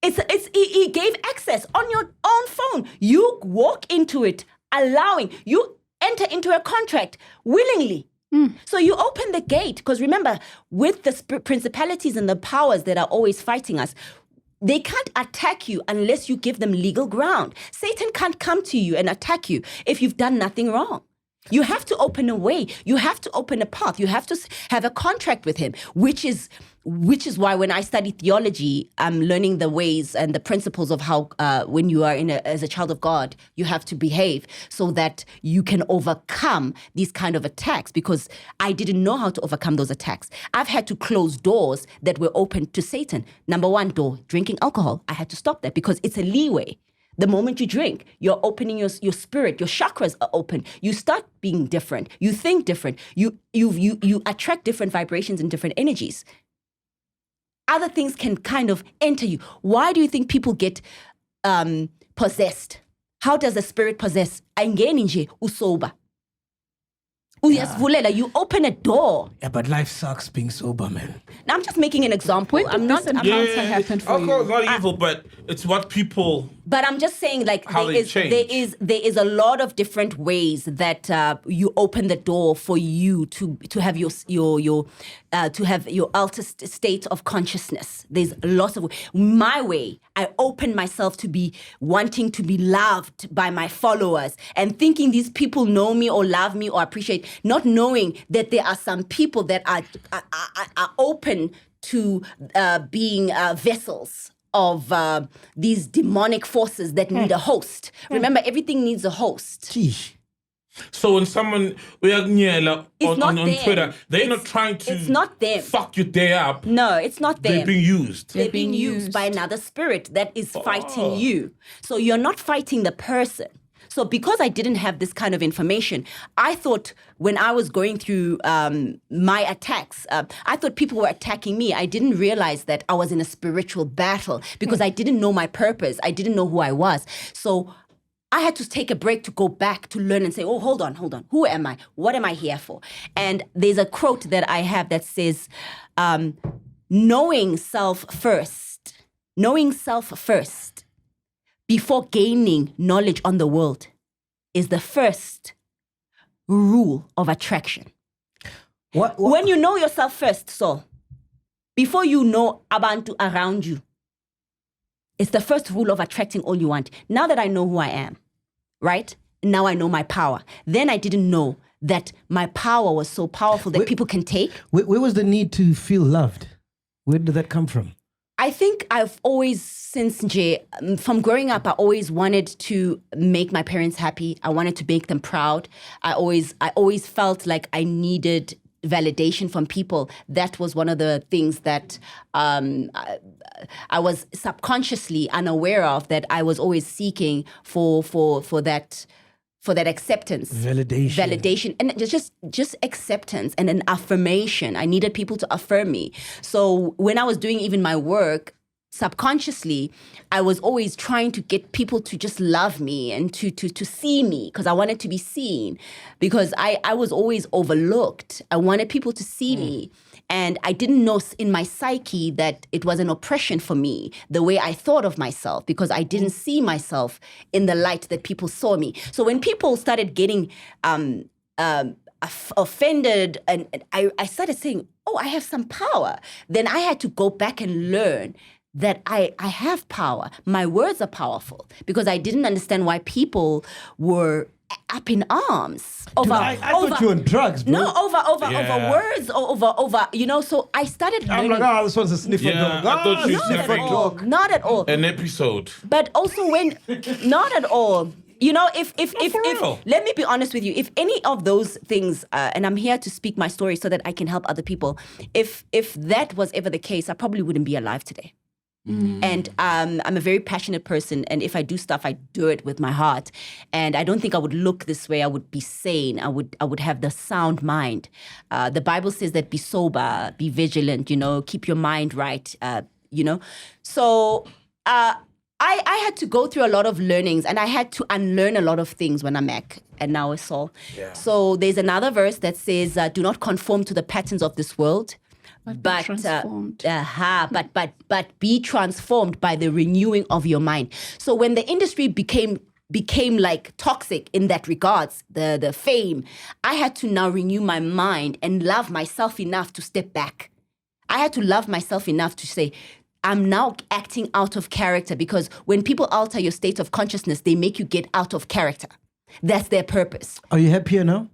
He gave access on your own phone. You walk into it, you enter into a contract willingly. So you open the gate, because remember, with the principalities and the powers that are always fighting us, they can't attack you unless you give them legal ground. Satan can't come to you and attack you if you've done nothing wrong. You have to open a way. You have to open a path. You have to have a contract with him, which is why when I study theology, I'm learning the ways and the principles of how when you are as a child of God, you have to behave so that you can overcome these kind of attacks, because I didn't know how to overcome those attacks. I've had to close doors that were open to Satan. Number one door, drinking alcohol. I had to stop that because it's a leeway. The moment you drink, you're opening your spirit, your chakras are open. You start being different. You think different. You attract different vibrations and different energies. Other things can kind of enter you. Why do you think people get possessed? How does the spirit possess? Ayingeni nje usoba. You open a door. Yeah, but life sucks being sober, man. Now I'm just making an example. When did this encounter happen for you? Alcohol is not evil, but it's what people. But I'm just saying, like, How there they is a lot of different ways that you open the door for you to have your to have your altered state of consciousness. There's lots of my way. I open myself to be wanting to be loved by my followers and thinking these people know me or love me or appreciate, not knowing that there are some people that are open to being vessels of these demonic forces that need a host. Remember, everything needs a host. Sheesh. So when someone on them. Twitter, they're not trying to it's not them. fuck your day up. No, it's not them. They're being used. They're being used by another spirit that is fighting you. So you're not fighting the person. So because I didn't have this kind of information, I thought when I was going through my attacks, I thought people were attacking me. I didn't realize that I was in a spiritual battle because I didn't know my purpose. I didn't know who I was. So I had to take a break to go back to learn and say, oh, hold on. Who am I? What am I here for? And there's a quote that I have that says, knowing self first before gaining knowledge on the world is the first rule of attraction. What? When you know yourself first, so before you know abantu around you, it's the first rule of attracting all you want. Now that I know who I am, right? Now I know my power. Then I didn't know that my power was so powerful that people can take. Where was the need to feel loved? Where did that come from? I think I've always, since from growing up, I always wanted to make my parents happy. I wanted to make them proud. I always felt like I needed validation from people. That was one of the things that I was subconsciously unaware of, that I was always seeking for that acceptance, validation, and just acceptance and an affirmation. I needed people to affirm me. So when I was doing even my work, subconsciously, I was always trying to get people to just love me and to see me, because I wanted to be seen, because I was always overlooked. I wanted people to see me. And I didn't know in my psyche that it was an oppression for me, the way I thought of myself, because I didn't see myself in the light that people saw me. So when people started getting offended, and I started saying, oh, I have some power, then I had to go back and learn that I have power. My words are powerful, because I didn't understand why people were up in arms over. I thought you were on drugs, bro. No, over words, over. So I started I'm learning. like, this one's a sniffer dog. I thought you Not said at all. Not at all. an episode. But also not at all. If real. let me be honest with you, if any of those things, and I'm here to speak my story so that I can help other people, if that was ever the case, I probably wouldn't be alive today. And I'm a very passionate person, and if I do stuff, I do it with my heart. And I don't think I would look this way. I would be sane. I would have the sound mind. The Bible says that be sober, be vigilant. Keep your mind right. So I had to go through a lot of learnings, and I had to unlearn a lot of things when I'm MacG, and now it's Saul. Yeah. So there's another verse that says, "Do not conform to the patterns of this world." But be transformed by the renewing of your mind. So when the industry became like toxic in that regards, the fame, I had to now renew my mind and love myself enough to step back. I had to love myself enough to say, I'm now acting out of character, because when people alter your state of consciousness, they make you get out of character. That's their purpose. Are you happier now?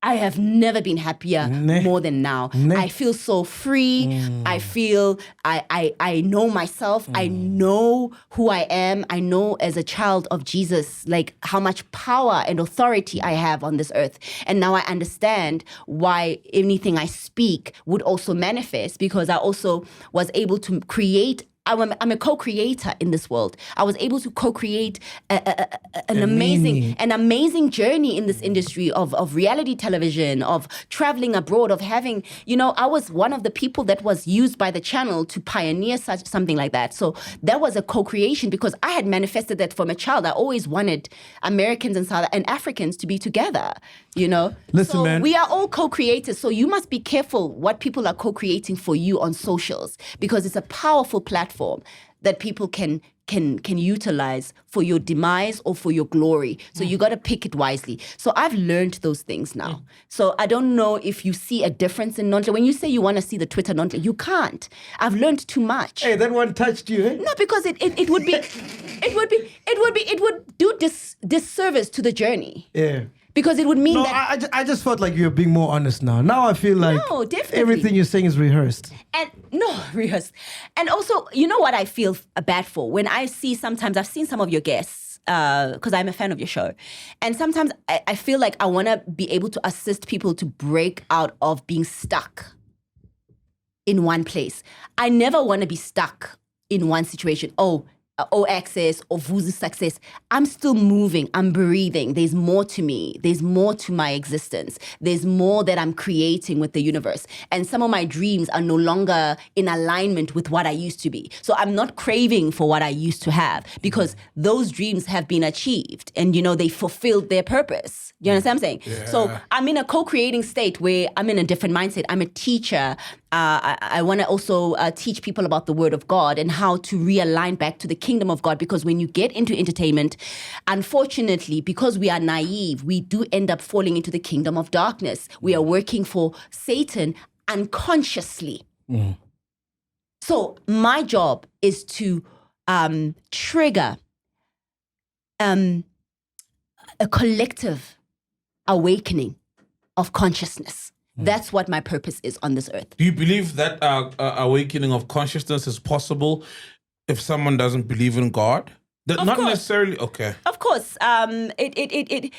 I have never been happier more than now. I feel so free. I feel I know myself. I know who I am. I know as a child of Jesus, like how much power and authority I have on this earth. And now I understand why anything I speak would also manifest, because I also was able to create. I'm a co-creator in this world. I was able to co-create an amazing journey in this industry of reality television, of traveling abroad, of having, I was one of the people that was used by the channel to pioneer something like that. So that was a co-creation, because I had manifested that from a child. I always wanted Americans and Africans to be together, Listen, so man. we are all co-creators. So you must be careful what people are co-creating for you on socials, because it's a powerful platform that people can utilize for your demise or for your glory. So you got to pick it wisely. So I've learned those things now. So I don't know if you see a difference in NONHLE. When you say you want to see the Twitter NONHLE, you can't. I've learned too much. Hey, that one touched you, eh? No, because it would do disservice to the journey. Yeah. Because it would mean that... I just felt like you're being more honest now. Now I feel like everything you're saying is rehearsed. Rehearsed. And also, you know what I feel bad for? When I see sometimes, I've seen some of your guests, because I'm a fan of your show. And sometimes I feel like I want to be able to assist people to break out of being stuck in one place. I never want to be stuck in one situation. Access or Vuzu success. I'm still moving. I'm breathing. There's more to me. There's more to my existence. There's more that I'm creating with the universe. And some of my dreams are no longer in alignment with what I used to be. So I'm not craving for what I used to have, because those dreams have been achieved and, they fulfilled their purpose. You understand what I'm saying? Yeah. So I'm in a co-creating state where I'm in a different mindset. I'm a teacher. I want to also teach people about the word of God and how to realign back to the kingdom of God, because when you get into entertainment, unfortunately, because we are naive, we do end up falling into the kingdom of darkness. We are working for Satan unconsciously. So my job is to trigger a collective awakening of consciousness. That's what my purpose is on this earth. Do you believe that awakening of consciousness is possible if someone doesn't believe in God? Not course. Necessarily. Okay. Of course, it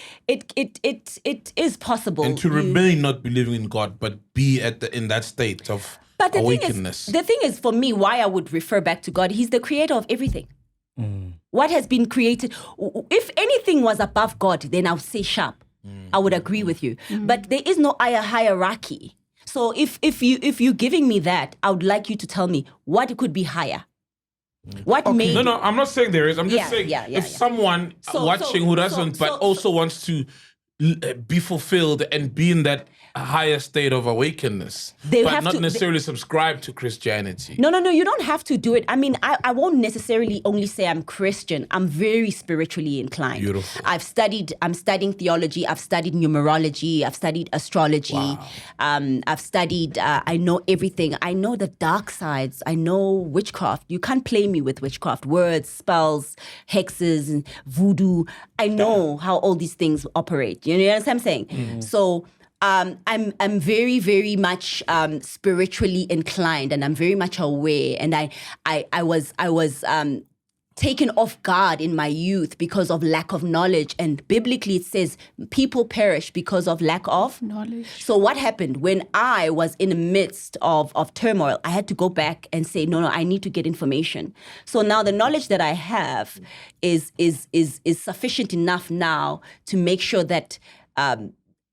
is possible. And to remain not believing in God, but be in that state of awakenness. The thing is, for me, why I would refer back to God, He's the creator of everything. What has been created? If anything was above God, then I would say sharp. I would agree with you. But there is no hierarchy. So if you're giving me that, I would like you to tell me what could be higher. What made... No, I'm not saying there is. I'm just saying if someone watching who doesn't, but also wants to be fulfilled and be in that higher state of awakenness, but not necessarily subscribe to Christianity. No, you don't have to do it. I mean, I won't necessarily only say I'm Christian. I'm very spiritually inclined. Beautiful. I'm studying theology. I've studied numerology. I've studied astrology. Wow. I've studied, I know everything. I know the dark sides. I know witchcraft. You can't play me with witchcraft. Words, spells, hexes, and voodoo. I know how all these things operate. You know what I'm saying? So... I'm very, very much spiritually inclined, and I'm very much aware. And I was taken off guard in my youth because of lack of knowledge. And biblically, it says people perish because of lack of knowledge. So what happened when I was in the midst of turmoil? I had to go back and say, no, I need to get information. So now the knowledge that I have is sufficient enough now to make sure that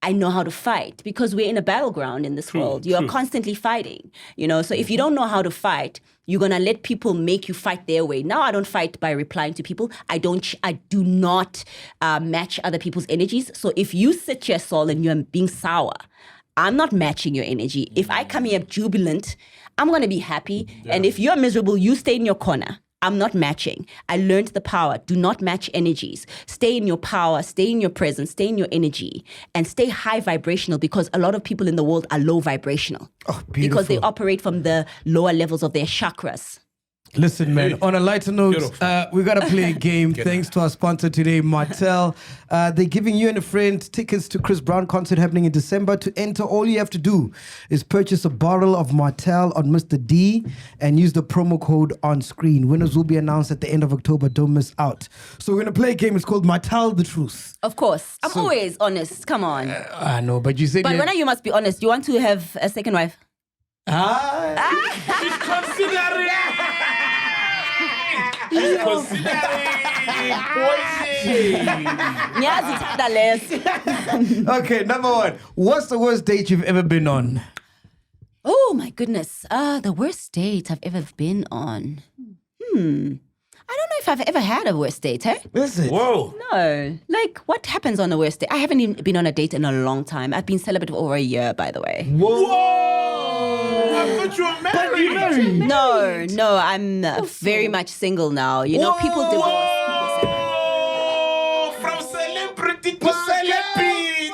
I know how to fight, because we're in a battleground in this world. You are constantly fighting, So if you don't know how to fight, you're going to let people make you fight their way. Now I don't fight by replying to people. I do not match other people's energies. So if you sit here, Saul, and you're being sour, I'm not matching your energy. If I come here jubilant, I'm going to be happy. Yeah. And if you're miserable, you stay in your corner. I'm not matching. I learned the power. Do not match energies. Stay in your power, stay in your presence, stay in your energy, and stay high vibrational, because a lot of people in the world are low vibrational. Oh, beautiful. Because they operate from the lower levels of their chakras. Listen, man, on a lighter note, Beautiful. we got to play a game thanks to our sponsor today, Martell. They're giving you and a friend tickets to Chris Brown concert happening in December. To enter, all you have to do is purchase a bottle of Martell on Mr. D and use the promo code on screen. Winners will be announced at the end of October. Don't miss out. So we're going to play a game. It's called Martell the Truth. Of course. I'm always honest. Come on. I know, but you said... But when you must be honest, you want to have a second wife? He's considering. He's considering. Poison. Okay, number one. What's the worst date you've ever been on? Oh my goodness. The worst date I've ever been on. I don't know if I've ever had a worst date, eh? Is it? Whoa. No. Like, what happens on a worst date? I haven't even been on a date in a long time. I've been celibate for over a year, by the way. Whoa. I thought you were married. No, I'm very much single now. You know, people divorce. Whoa. From celebrity to celebrity.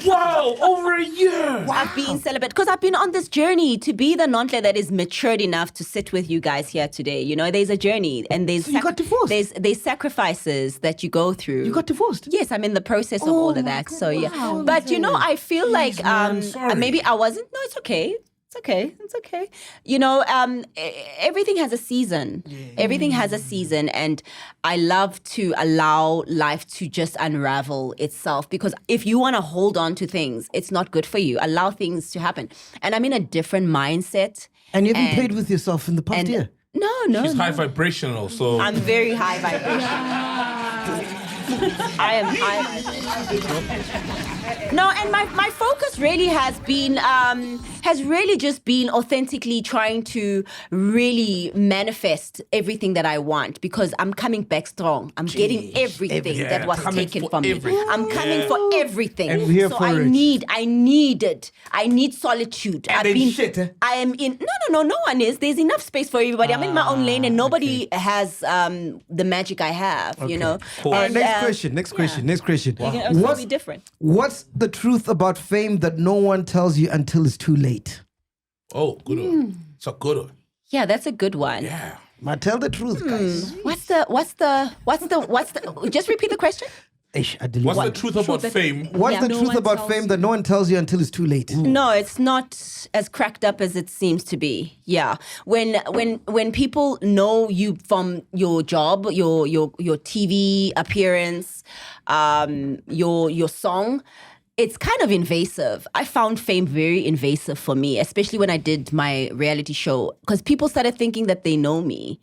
Wow, over a year. I've been celibate because I've been on this journey to be the NONHLE that is matured enough to sit with you guys here today. You know, there's a journey and there's So you got divorced? There's sacrifices that you go through. You got divorced? Yes, I'm in the process of all of that. So yeah, but you know, I feel like sorry. maybe I wasn't. No, it's okay. It's okay. You know, everything has a season. Everything has a season. And I love to allow life to just unravel itself because if you want to hold on to things, it's not good for you. Allow things to happen. And I'm in a different mindset. And you haven't played with yourself in the past year? No. She's high vibrational, so. I'm very high vibration. I am high vibration. No, and my focus really has really just been authentically trying to really manifest everything that I want because I'm coming back strong. I'm getting everything that was taken from me. I'm coming for everything. And we're here so for I it. need solitude. I am in no one is. There's enough space for everybody. I'm in my own lane and nobody has the magic I have, you know. Cool. All right, And, next question. What's different? What's the truth about fame that no one tells you until it's too late? Oh, good one. It's a good one. Yeah, that's a good one. Yeah. Tell the truth, guys. What's the just repeat the question? Ish, I deleted What's it. the truth about fame? What's Yeah. the No truth one about tells fame that no one tells you until it's too late? No, it's not as cracked up as it seems to be. Yeah. When people know you from your job, your TV appearance, your song, it's kind of invasive. I found fame very invasive for me, especially when I did my reality show because people started thinking that they know me.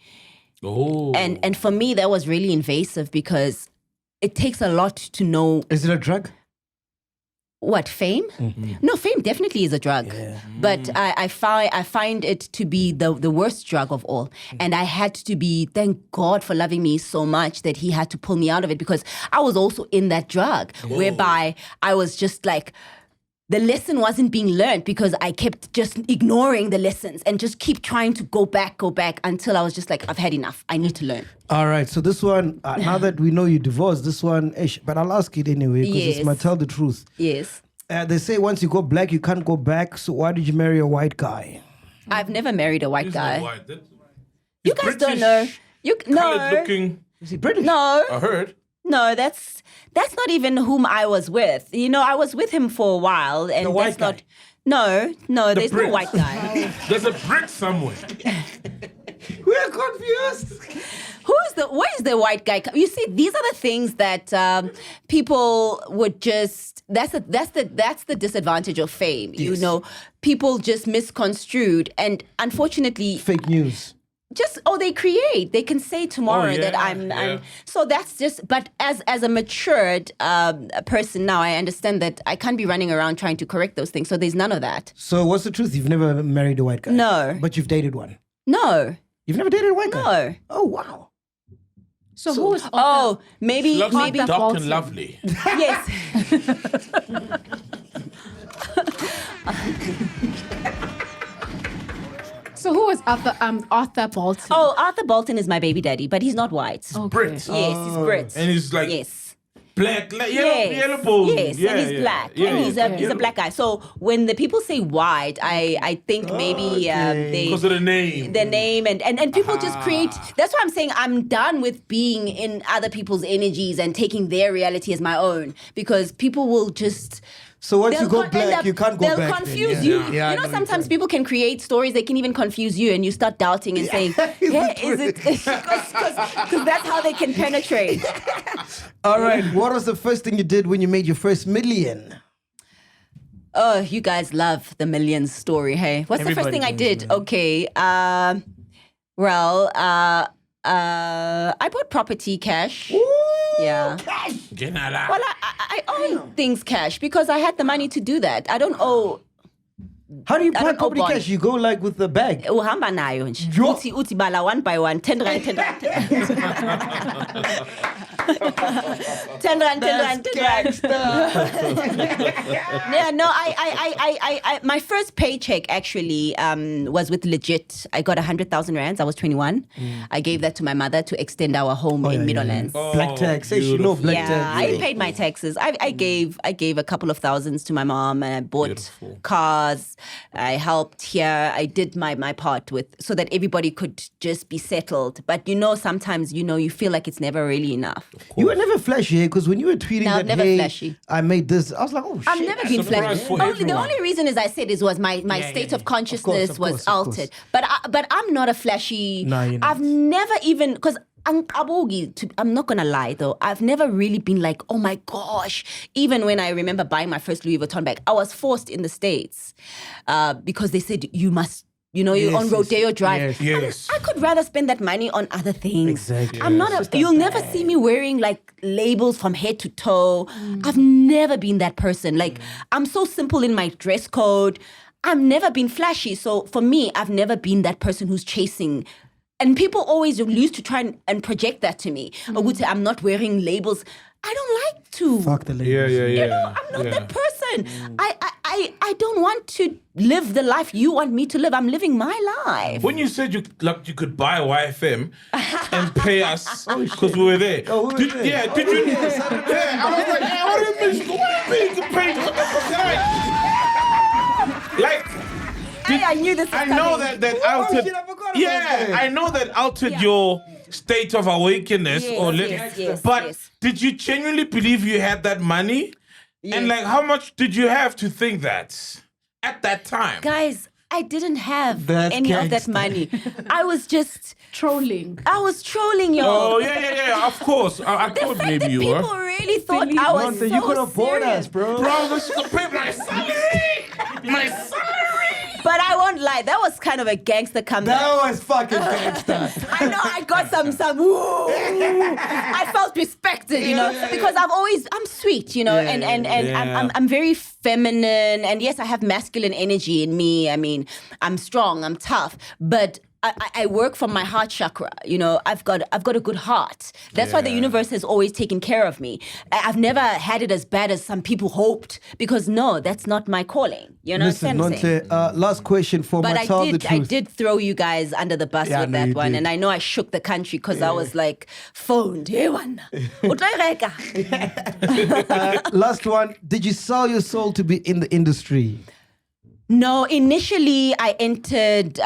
Oh. And for me that was really invasive because it takes a lot to know. Is it a drug? What, fame? No, fame definitely is a drug. But I find it to be the worst drug of all. And I had to be, thank God for loving me so much that he had to pull me out of it because I was also in that drug whereby I was just like, the lesson wasn't being learned because I kept just ignoring the lessons and just keep trying to go back until I was just like, I've had enough. I need to learn. All right, so this one, now that we know you divorced, this one, ish, but I'll ask it anyway because Yes. it's my tell the truth. Yes. They say once you go black, you can't go back. So why did you marry a white guy? I've never married a white He's guy. not white. You guys don't know. Colored looking. Is he British? No. I heard. No, that's not even whom I was with. You know, I was with him for a while, and The white that's not. guy. No, there's Brit. no white guy. There's a Brit somewhere. We're confused. Where is the white guy? You see, these are the things that people would just. That's the disadvantage of fame. Yes. You know, people just misconstrued, and unfortunately, Fake news. they can say tomorrow Oh, that yeah, I'm yeah. so that's just. But as a matured person now, I understand that I can't be running around trying to correct those things. So there's none of that. So what's the truth? You've never married a white guy? No. But you've dated one? No. You've never dated a white guy? No. Oh, wow. So who is Oh, maybe Looks maybe dark Bolton. and lovely. yes. So who is Arthur Bolton? Oh, Arthur Bolton is my baby daddy, but he's not white. Okay. Brit. Yes, he's Brit. And he's like yes. Black, yellow bone. Yes, and he's black. And he's a black guy. So when the people say white, I think maybe they... Because of the name. The name and people just create... That's why I'm saying I'm done with being in other people's energies and taking their reality as my own. Because people will just... So once you go black, you can't go back. They'll confuse you. You know, sometimes people can create stories. They can even confuse you, and you start doubting and saying, "Hey, is it?" Because that's how they can penetrate. All right. What was the first thing you did when you made your first million? Oh, you guys love the millions story. Hey, what's the first thing I did? Okay. I bought property cash. Ooh, yeah. Cash. Well, I own things cash because I had the money to do that. I don't owe. How do you buy don't property owe cash? You go like with the bag. Uhamba nayo nje. Yo. Uthi bala one by one, 10 rand, 10 rand. 10 rand, 10 rand, 10 rand. Yeah, no, I my first paycheck actually was with Legit. I got 100,000 rands. I was 21. I gave that to my mother to extend our home in Meadowlands. Black tax. Hey, you know black tax. Yeah, I paid my taxes. I gave a couple of thousands to my mom, and I bought cars. I helped here. I did my part so that everybody could just be settled. But sometimes you feel like it's never really enough. You were never flashy, because when you were tweeting that, never hey, flashy. I made this, I was like, oh shit. I've never been flashy. The only reason, as I said, was my state of consciousness Of course, was altered. But I'm not a flashy. No, you're not. I've never even because. I'm not gonna lie though, I've never really been like, oh my gosh. Even when I remember buying my first Louis Vuitton bag, I was forced in the States because they said you must, you're on Rodeo Drive. Yes. I could rather spend that money on other things. Exactly. I'm not you'll never see me wearing like labels from head to toe. I've never been that person. Like I'm so simple in my dress code. I've never been flashy. So for me, I've never been that person who's chasing. And people always used to try and project that to me. Or would say, I'm not wearing labels. I don't like to. Fuck the labels. Yeah. I'm not that person. I don't want to live the life you want me to live. I'm living my life. When you said you could buy YFM and pay us because we were there. Oh, we were there. Yeah, did you? Yeah, I was like, hey, what do you mean? What do you mean you can pay? Like, I knew this was I know coming. that altered. shit, I forgot about Yeah, that. I know that altered your state of awakeness Yes, but yes. did you genuinely believe you had that money? And like, how much did you have to think that at that time? Guys, I didn't have That's any of that gangster. money. I was just Trolling. I was trolling y'all. Oh yeah. Of course, I The thought fact maybe that you people were. really thought I was Monte, so you could afford serious. us, bro. Bro, this is to pay my salary. My salary. But I won't lie, that was kind of a gangster comeback. That was fucking gangster. I know I got some woo. I felt respected, because I'm sweet, and I'm very feminine, and yes, I have masculine energy in me. I mean, I'm strong, I'm tough, but I work from my heart chakra. I've got a good heart. That's why the universe has always taken care of me. I've never had it as bad as some people hoped, because no, that's not my calling. Listen, Monte, last question for But Martell, the truth. I did throw you guys under the bus Yeah, with no, that you one, did. and I know I shook the country because I was like, phoned. Hey, one. Last one. Did you sell your soul to be in the industry? No, initially I entered,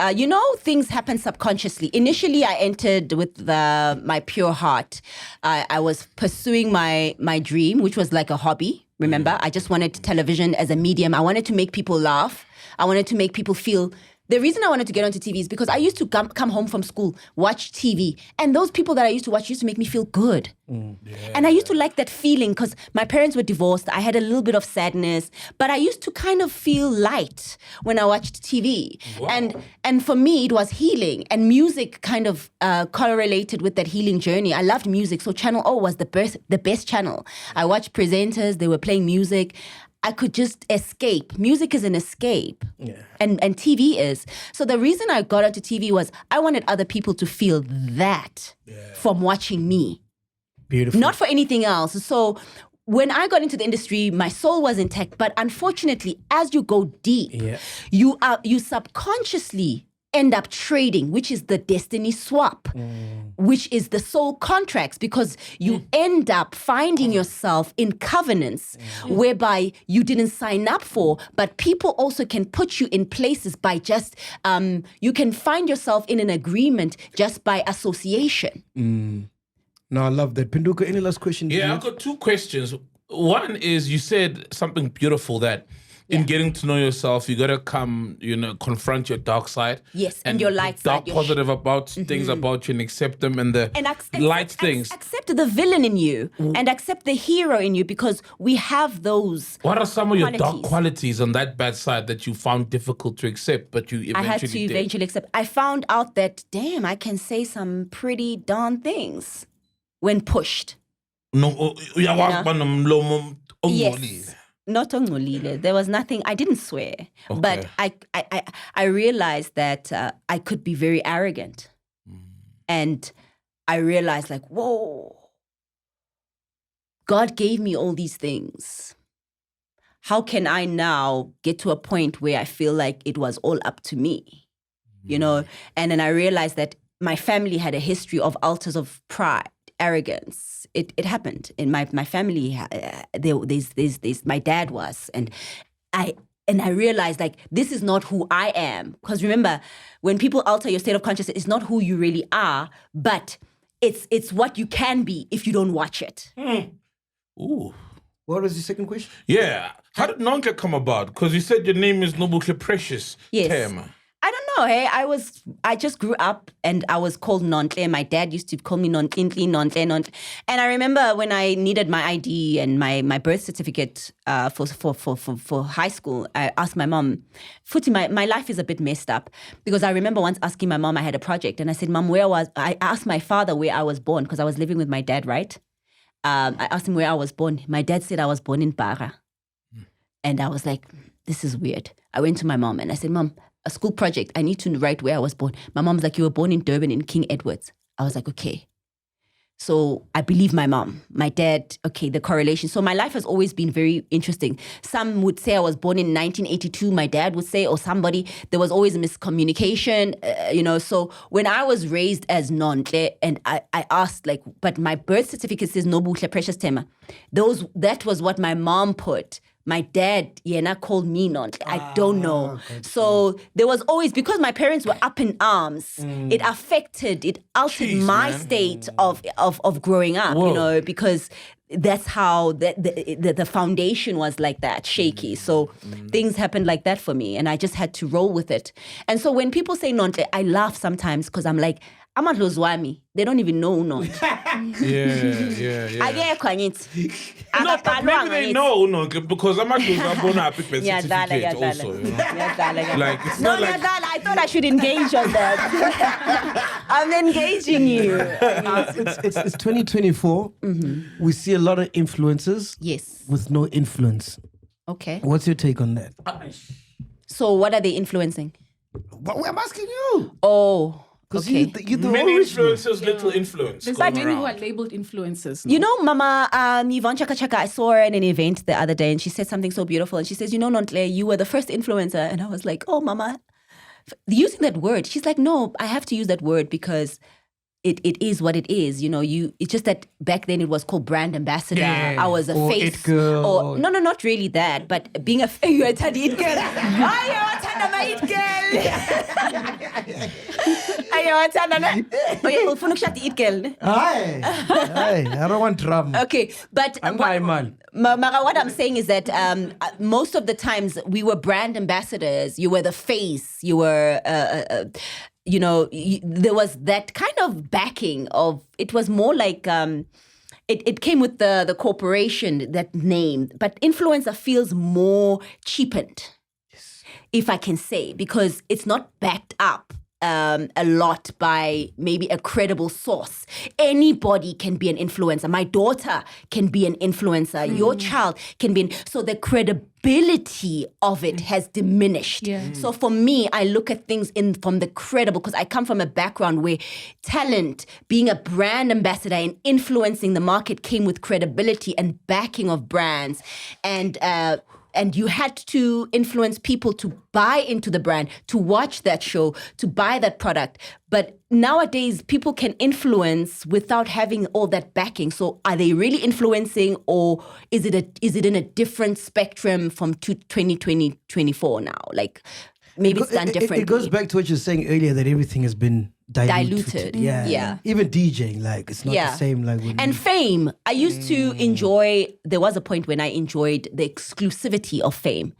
things happen subconsciously. Initially I entered with my pure heart. I was pursuing my dream, which was like a hobby. Remember, I just wanted television as a medium. I wanted to make people laugh. I wanted to make people feel. The reason I wanted to get onto TV is because I used to come home from school, watch TV, and those people that I used to watch used to make me feel good. And I used to like that feeling because my parents were divorced. I had a little bit of sadness, but I used to kind of feel light when I watched TV. Wow. And for me, it was healing, and music kind of correlated with that healing journey. I loved music, so Channel O was the best channel. I watched presenters, they were playing music. I could just escape. Music is an escape. Yeah. And TV is. So the reason I got onto TV was I wanted other people to feel that from watching me. Beautiful. Not for anything else. So when I got into the industry, my soul was intact. But unfortunately, as you go deep, you subconsciously end up trading, which is the destiny swap, which is the soul contracts, because you end up finding yourself in covenants whereby you didn't sign up for, but people also can put you in places by just, you can find yourself in an agreement just by association. No, I love that. Pinduka, any last question? Yeah, I've got 2 questions. One is, you said something beautiful that in getting to know yourself, you got to come, confront your dark side. Yes, and your light side. Dark positive about things about you and accept them, and the light things. Accept the villain in you and accept the hero in you, because we have those. What are some of your dark qualities on that bad side that you found difficult to accept, but you eventually I had to eventually accept. I found out that, damn, I can say some pretty darn things when pushed. No, yes. Not ongolile. There was nothing. I didn't swear, but I realized that I could be very arrogant, and I realized, like, whoa, God gave me all these things. How can I now get to a point where I feel like it was all up to me, And then I realized that my family had a history of altars of pride, arrogance. It happened in my family. There's my dad was, and I realized, like, this is not who I am. Because remember, when people alter your state of consciousness, it's not who you really are, but it's what you can be if you don't watch it. Ooh. What was the second question? Yeah. How did NONHLE come about? Because you said your name is Nobuhle Precious. Yes. THEMA. I don't know. Hey, I just grew up and I was called NONHLE. My dad used to call me NONHLE. And I remember when I needed my ID and my birth certificate for high school, I asked my mom, Futi, my life is a bit messed up, because I remember once asking my mom, I had a project, and I said, Mom, I asked my father where I was born, because I was living with my dad, right? I asked him where I was born. My dad said I was born in Bara. And I was like, this is weird. I went to my mom and I said, Mom, a school project, I need to write where I was born. My mom's like, you were born in Durban in King Edwards. I was like, okay. So I believe my mom. My dad, okay, the correlation. So my life has always been very interesting. Some would say I was born in 1982, my dad would say, or somebody. There was always a miscommunication, So when I was raised as NONHLE, and I asked, like, but my birth certificate says Nobuhle Precious THEMA. That was what my mom put. My dad, Yena, called me NONHLE. I don't know. So there was always, because my parents were up in arms, it altered my state of growing up, because that's how the foundation was like that, shaky. So things happened like that for me, and I just had to roll with it. And so when people say NONHLE, I laugh sometimes, because I'm like, I'm at Lozwami. They don't even know NONHLE. Yeah. No, but maybe they know, because I'm not going to pick a certificate also. Like, it's not like... I thought I should engage on that. I'm engaging you. It's 2024. We see a lot of influencers. Yes. With no influence. Okay. What's your take on that? So what are they influencing? What I'm asking you. Oh. Because okay. you're the many original. influencers, little influence. There's many who are labeled influencers. You know, Mama Yvonne Chaka Chaka, I saw her in an event the other day, and she said something so beautiful. And she says, NONHLE, you were the first influencer. And I was like, oh, Mama, using that word. She's like, no, I have to use that word because it is what it is. It's just that back then it was called brand ambassador. Yeah. I was a or face. It girl. No, not really that. But being a you are it girl. I it girl. I don't want drama. Okay, but what I'm saying is that most of the times we were brand ambassadors. You were the face. You were, there was that kind of backing of. It was more like it came with the corporation, that name. But influencer feels more cheapened, if I can say, because it's not backed up a lot by maybe a credible source. Anybody can be an influencer. My daughter can be an influencer. Your child can be. So the credibility of it has diminished. Yeah. So for me, I look at things from the credible, because I come from a background where talent, being a brand ambassador and influencing the market came with credibility and backing of brands. And and you had to influence people to buy into the brand, to watch that show, to buy that product. But nowadays, people can influence without having all that backing. So are they really influencing, or is it in a different spectrum from 2024 now? Like, maybe it's done differently. It goes back to what you were saying earlier, that everything has been diluted. Yeah. Even DJing, like, it's not the same. Like, and fame. I used to enjoy, there was a point when I enjoyed the exclusivity of fame.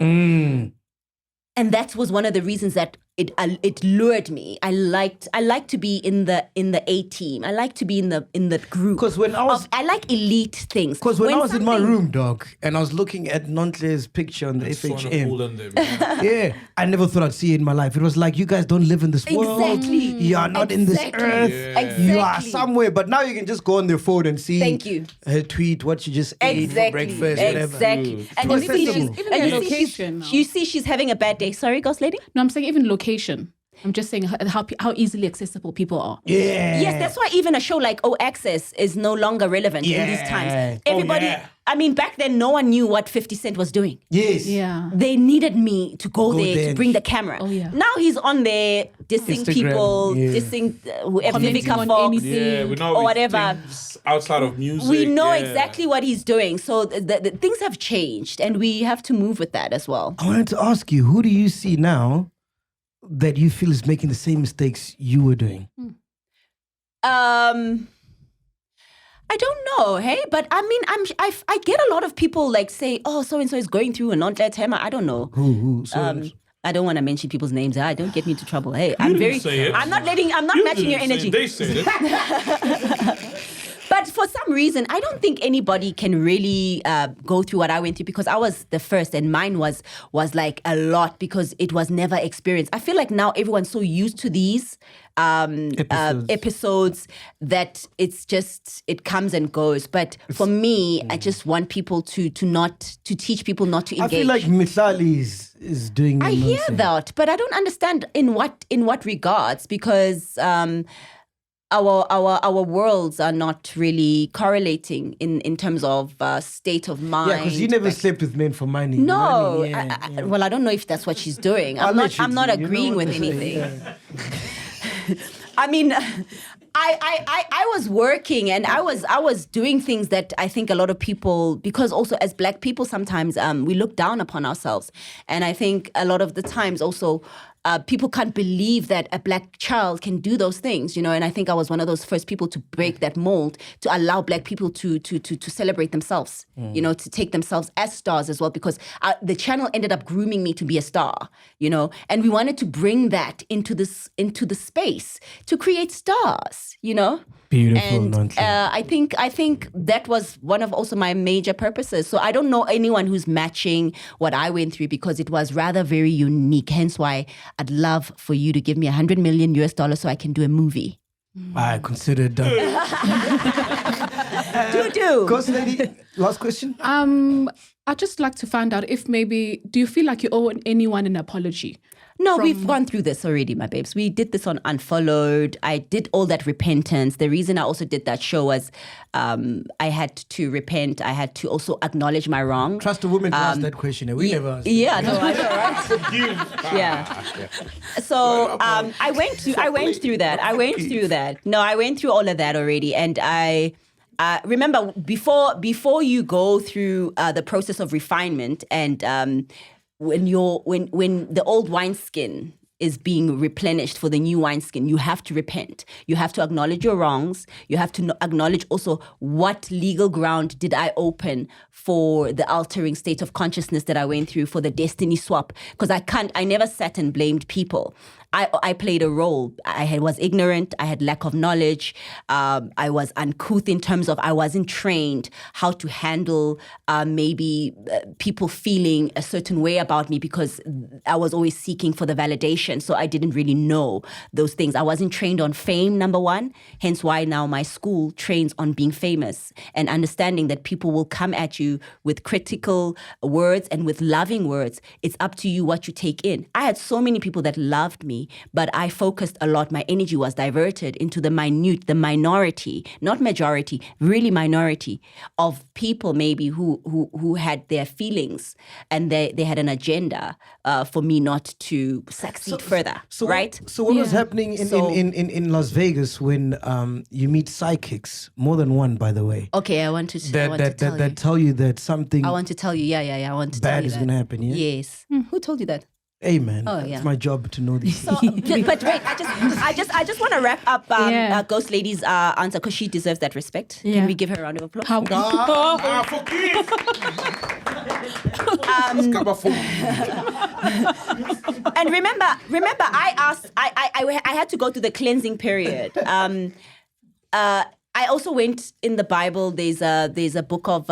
And that was one of the reasons that it lured me. I liked to be in the A team. I like to be in the group. Because when I like elite things. Because when I was in my room, dog, and I was looking at NONHLE's picture on the FHM, yeah, I never thought I'd see it in my life. It was like, you guys don't live in this world. Exactly. You are not in this earth. Exactly. You are somewhere. But now you can just go on their phone and see. Thank you. Her tweet, what she just ate for breakfast, whatever. Exactly. And So you see, accessible. Even location. you see she's having a bad day. Sorry, Ghost Lady? No, I'm saying even location. I'm just saying how easily accessible people are. Yeah. Yes, that's why even a show like O Access is no longer relevant in these times. Everybody, I mean, back then, no one knew what 50 Cent was doing. Yes. Yeah. They needed me to go there there. to bring the camera. Oh, yeah. Now he's on there dissing Instagram, people, dissing Commenting Vivica on Fox anything. Yeah, we know or whatever. things outside of music. We know yeah. exactly what he's doing. So the things have changed, and we have to move with that as well. I wanted to ask you, who do you see now that you feel is making the same mistakes you were doing? I don't know, hey, but I mean, I get a lot of people like say, oh, so and so is going through a non-let THEMA. I don't know. Who? So, I don't want to mention people's names. Don't get me into trouble. Hey, didn't say it. I'm not matching your energy. They said it. But for some reason, I don't think anybody can really go through what I went through, because I was the first, and mine was like a lot because it was never experienced. I feel like now everyone's so used to these episodes that it's just, it comes and goes. But for me, I just want people to teach people not to engage. I feel like Mithali is doing. I hear that, but I don't understand in what regards, because our worlds are not really correlating in terms of state of mind. Yeah, because you never slept with men for money. No, Money, yeah. well, I don't know if that's what she's doing. I'll let you I'm not do. You know agreeing what with to say, anything. yeah. I mean, I was working, and I was doing things that I think a lot of people, because also as Black people sometimes we look down upon ourselves, and I think a lot of the times also people can't believe that a Black child can do those things, you know. And I think I was one of those first people to break that mold, to allow Black people to celebrate themselves, you know, to take themselves as stars as well, because the channel ended up grooming me to be a star, you know, and we wanted to bring that into the space to create stars, you know. Beautiful, and I think that was one of also my major purposes. So I don't know anyone who's matching what I went through, because it was rather very unique. Hence why I'd love for you to give me $100 million so I can do a movie. I consider it done. Do. Ghost Lady, last question. I'd just like to find out if maybe, do you feel like you owe anyone an apology? No, we've gone through this already, my babes. We did this on Unfollowed. I did all that repentance. The reason I also did that show was I had to repent. I had to also acknowledge my wrong. Trust a woman to ask that question. We never asked. Yeah, no, I know, right? Yeah. So I went through that. No, I went through all of that already, and I. Remember, before you go through the process of refinement, and when the old wineskin is being replenished for the new wineskin, you have to repent. You have to acknowledge your wrongs. You have to acknowledge also what legal ground did I open for the altering state of consciousness that I went through, for the destiny swap. Because I never sat and blamed people. I played a role. I was ignorant. I had lack of knowledge. I was uncouth in terms of I wasn't trained how to handle maybe people feeling a certain way about me, because I was always seeking for the validation. So I didn't really know those things. I wasn't trained on fame, number one. Hence why now my school trains on being famous and understanding that people will come at you with critical words and with loving words. It's up to you what you take in. I had so many people that loved me me, but I focused a lot. My energy was diverted into the minority, not majority, really minority of people maybe who had their feelings and they had an agenda for me not to succeed further, right? So what was happening in Las Vegas when you meet psychics, more than one, by the way? Okay, I want to tell you. That tell you that something I want to tell you, yeah. I want to tell you bad is that. going to happen, yeah? Yes. Who told you that? Hey, man, Oh, it's yeah. my job to know these So, but wait, I just want to wrap up Ghost Lady's answer because she deserves that respect. Yeah. Can we give her a round of applause? Forgive. And remember, I asked, I had to go through the cleansing period. I also went in the Bible. There's a book of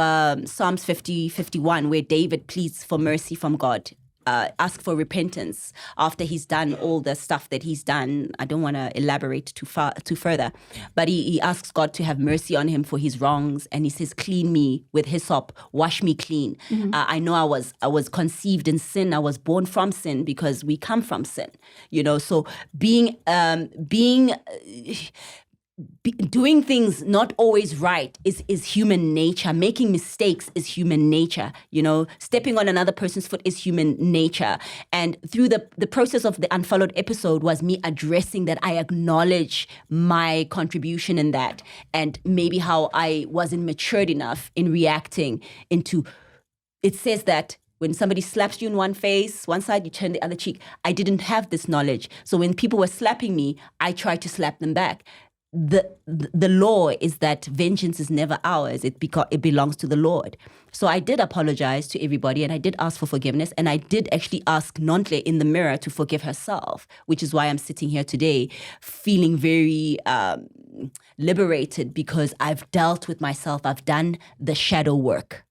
Psalms 51 where David pleads for mercy from God. Ask for repentance after he's done all the stuff that he's done. I don't want to elaborate too further, but he asks God to have mercy on him for his wrongs, and he says, "Clean me with hyssop, wash me clean." I know I was conceived in sin. I was born from sin because we come from sin. So doing things not always right is human nature. Making mistakes is human nature. Stepping on another person's foot is human nature. And through the process of the Unfollowed episode was me addressing that. I acknowledge my contribution in that, and maybe how I wasn't matured enough in reacting into. It says that when somebody slaps you in one side, you turn the other cheek. I didn't have this knowledge. So when people were slapping me, I tried to slap them back. The law is that vengeance is never ours. It belongs to the Lord. So I did apologize to everybody, and I did ask for forgiveness, and I did actually ask NONHLE in the mirror to forgive herself, which is why I'm sitting here today feeling very liberated, because I've dealt with myself. I've done the shadow work.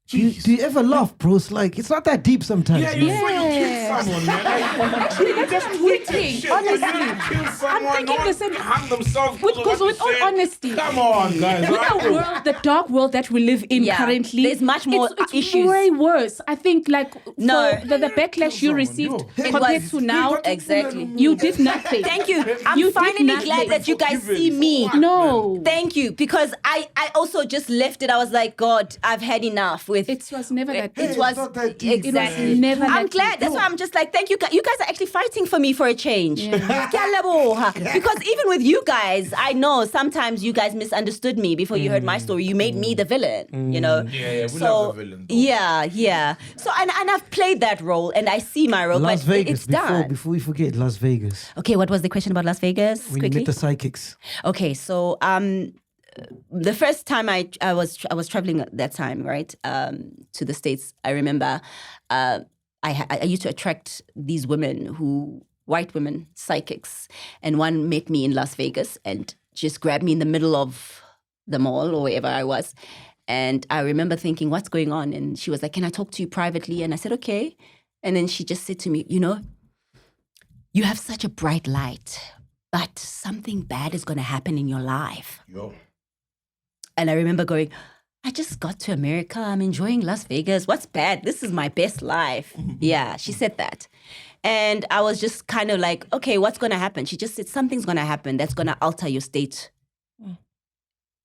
Do you ever laugh, bro? It's like, it's not that deep sometimes. Yeah, you killed someone, man. Actually, that's just tweeting. Honestly, I'm thinking the same. Hang themselves. Because with all honesty, come on, guys. the dark world that we live in currently, there's much more it's issues. way worse. I think the backlash you received compared to now, exactly. You did nothing. Thank you. I'm finally glad that you guys see me. No. Thank you, because I also just left it. I was like, God, I've had enough with. It was never that deep. It was not that deep. exactly. It was never I'm that glad. deep. That's why I'm just like, thank you. You guys are actually fighting for me for a change. Because even with you guys, I know sometimes you guys misunderstood me before you heard my story. You made me the villain. Yeah, we love the villain. Though. Yeah. So and I've played that role, and I see my role. Las but Vegas, it's done. before we forget, Las Vegas. Okay, what was the question about Las Vegas? When quickly? you met the psychics. Okay, so the first time I was traveling at that time, right, to the States, I remember I used to attract these white women, psychics, and one met me in Las Vegas and just grabbed me in the middle of the mall or wherever I was. And I remember thinking, what's going on? And she was like, can I talk to you privately? And I said, okay. And then she just said to me, you have such a bright light, but something bad is going to happen in your life. Yo. And I remember going, I just got to America. I'm enjoying Las Vegas. What's bad? This is my best life. Yeah, she said that. And I was just kind of like, okay, what's going to happen? She just said, something's going to happen that's going to alter your state.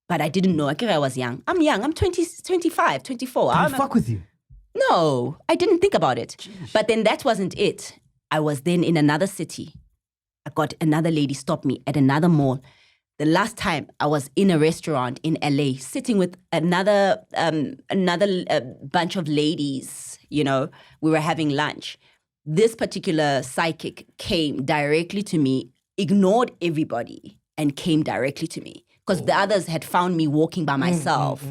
But I didn't know. I was young. I'm young. I'm 25, 24. Did I fuck with you? No, I didn't think about it. Jeez. But then that wasn't it. I was then in another city. I got another lady stop me at another mall. The last time I was in a restaurant in LA, sitting with another bunch of ladies, we were having lunch. This particular psychic came directly to me, ignored everybody, and came directly to me. Because the others had found me walking by myself.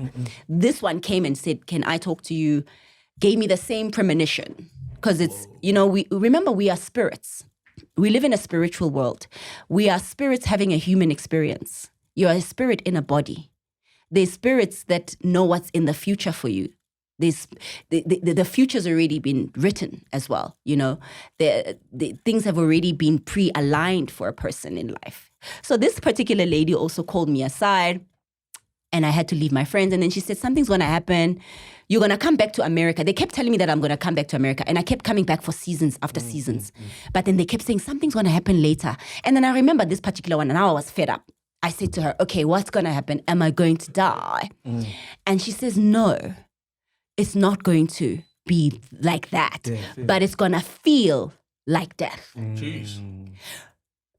This one came and said, can I talk to you? Gave me the same premonition. Because it's, we are spirits. We live in a spiritual world. We are spirits having a human experience. You're a spirit in a body. There's spirits that know what's in the future for you. The future's already been written as well. The things have already been pre-aligned for a person in life. So this particular lady also called me aside and I had to leave my friends. And then she said, something's going to happen. You're going to come back to America. They kept telling me that I'm going to come back to America. And I kept coming back for seasons after seasons. But then they kept saying something's going to happen later. And then I remember this particular one, and now I was fed up. I said to her, okay, what's going to happen? Am I going to die? And she says, no, it's not going to be like that. But it's going to feel like death. Jeez.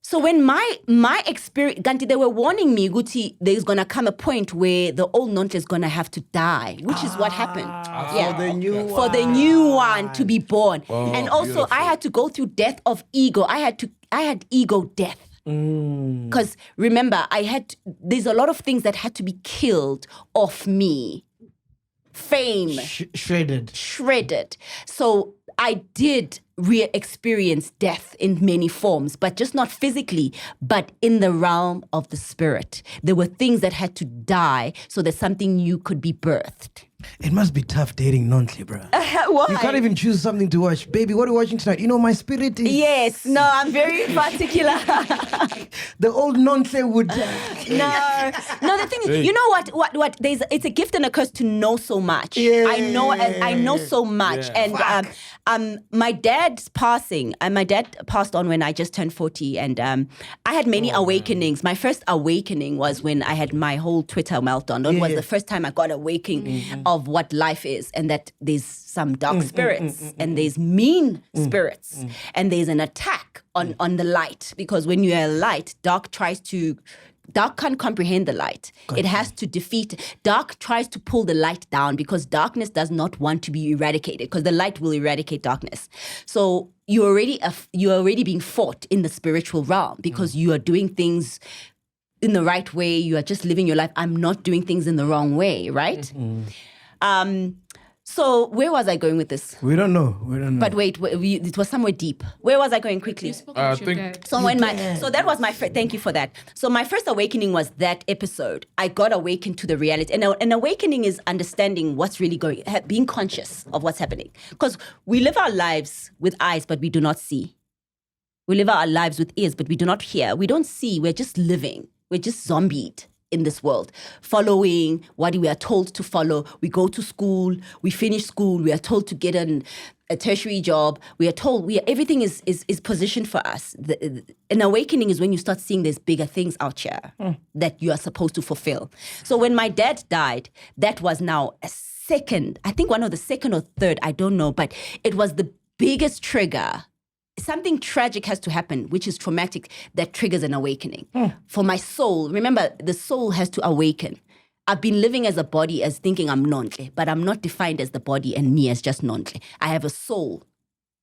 So when my experience, Ganti, they were warning me, Guti, there's going to come a point where the old NONHLE is going to have to die, which is what happened. For the new one to be born. And also beautiful. I had to go through death of ego. I had ego death. Because remember, there's a lot of things that had to be killed off me. Fame. Shredded. So I did re-experience death in many forms, but just not physically, but in the realm of the spirit. There were things that had to die so that something new could be birthed. It must be tough dating NONHLE, bro. Why? You can't even choose something to watch. Baby, what are you watching tonight? You know, my spirit is... Yes, no, I'm very particular. The old NONHLE would... No, the thing is, you know what? It's a gift and a curse to know so much. Yeah. I know so much. Yeah. And my dad's passing, and my dad passed on when I just turned 40, and I had many awakenings. My first awakening was when I had my whole Twitter meltdown. That was the first time I got awakening of what life is, and that there's some dark spirits, and there's mean spirits, and there's an attack on the light, because when you're a light, dark can't comprehend the light. It has to defeat. Dark tries to pull the light down because darkness does not want to be eradicated, because the light will eradicate darkness. So you're already being fought in the spiritual realm because you are doing things in the right way. You are just living your life. I'm not doing things in the wrong way, right? So where was I going with this? We don't know. But wait, it was somewhere deep. Where was I going quickly? So that was my first, thank you for that. So my first awakening was that episode. I got awakened to the reality. And an awakening is understanding what's really being conscious of what's happening. Because we live our lives with eyes, but we do not see. We live our lives with ears, but we do not hear. We don't see. We're just living. We're just zombied in this world, following what we are told to follow. We go to school, we finish school, we are told to get a tertiary job. We are told everything is positioned for us. An awakening is when you start seeing there's bigger things out here that you are supposed to fulfill. So when my dad died, that was now a second, I think one of the second or third, I don't know, but it was the biggest trigger. Something tragic has to happen, which is traumatic, that triggers an awakening. For my soul, remember, the soul has to awaken. I've been living as a body as thinking I'm NONHLE, but I'm not defined as the body and me as just NONHLE. I have a soul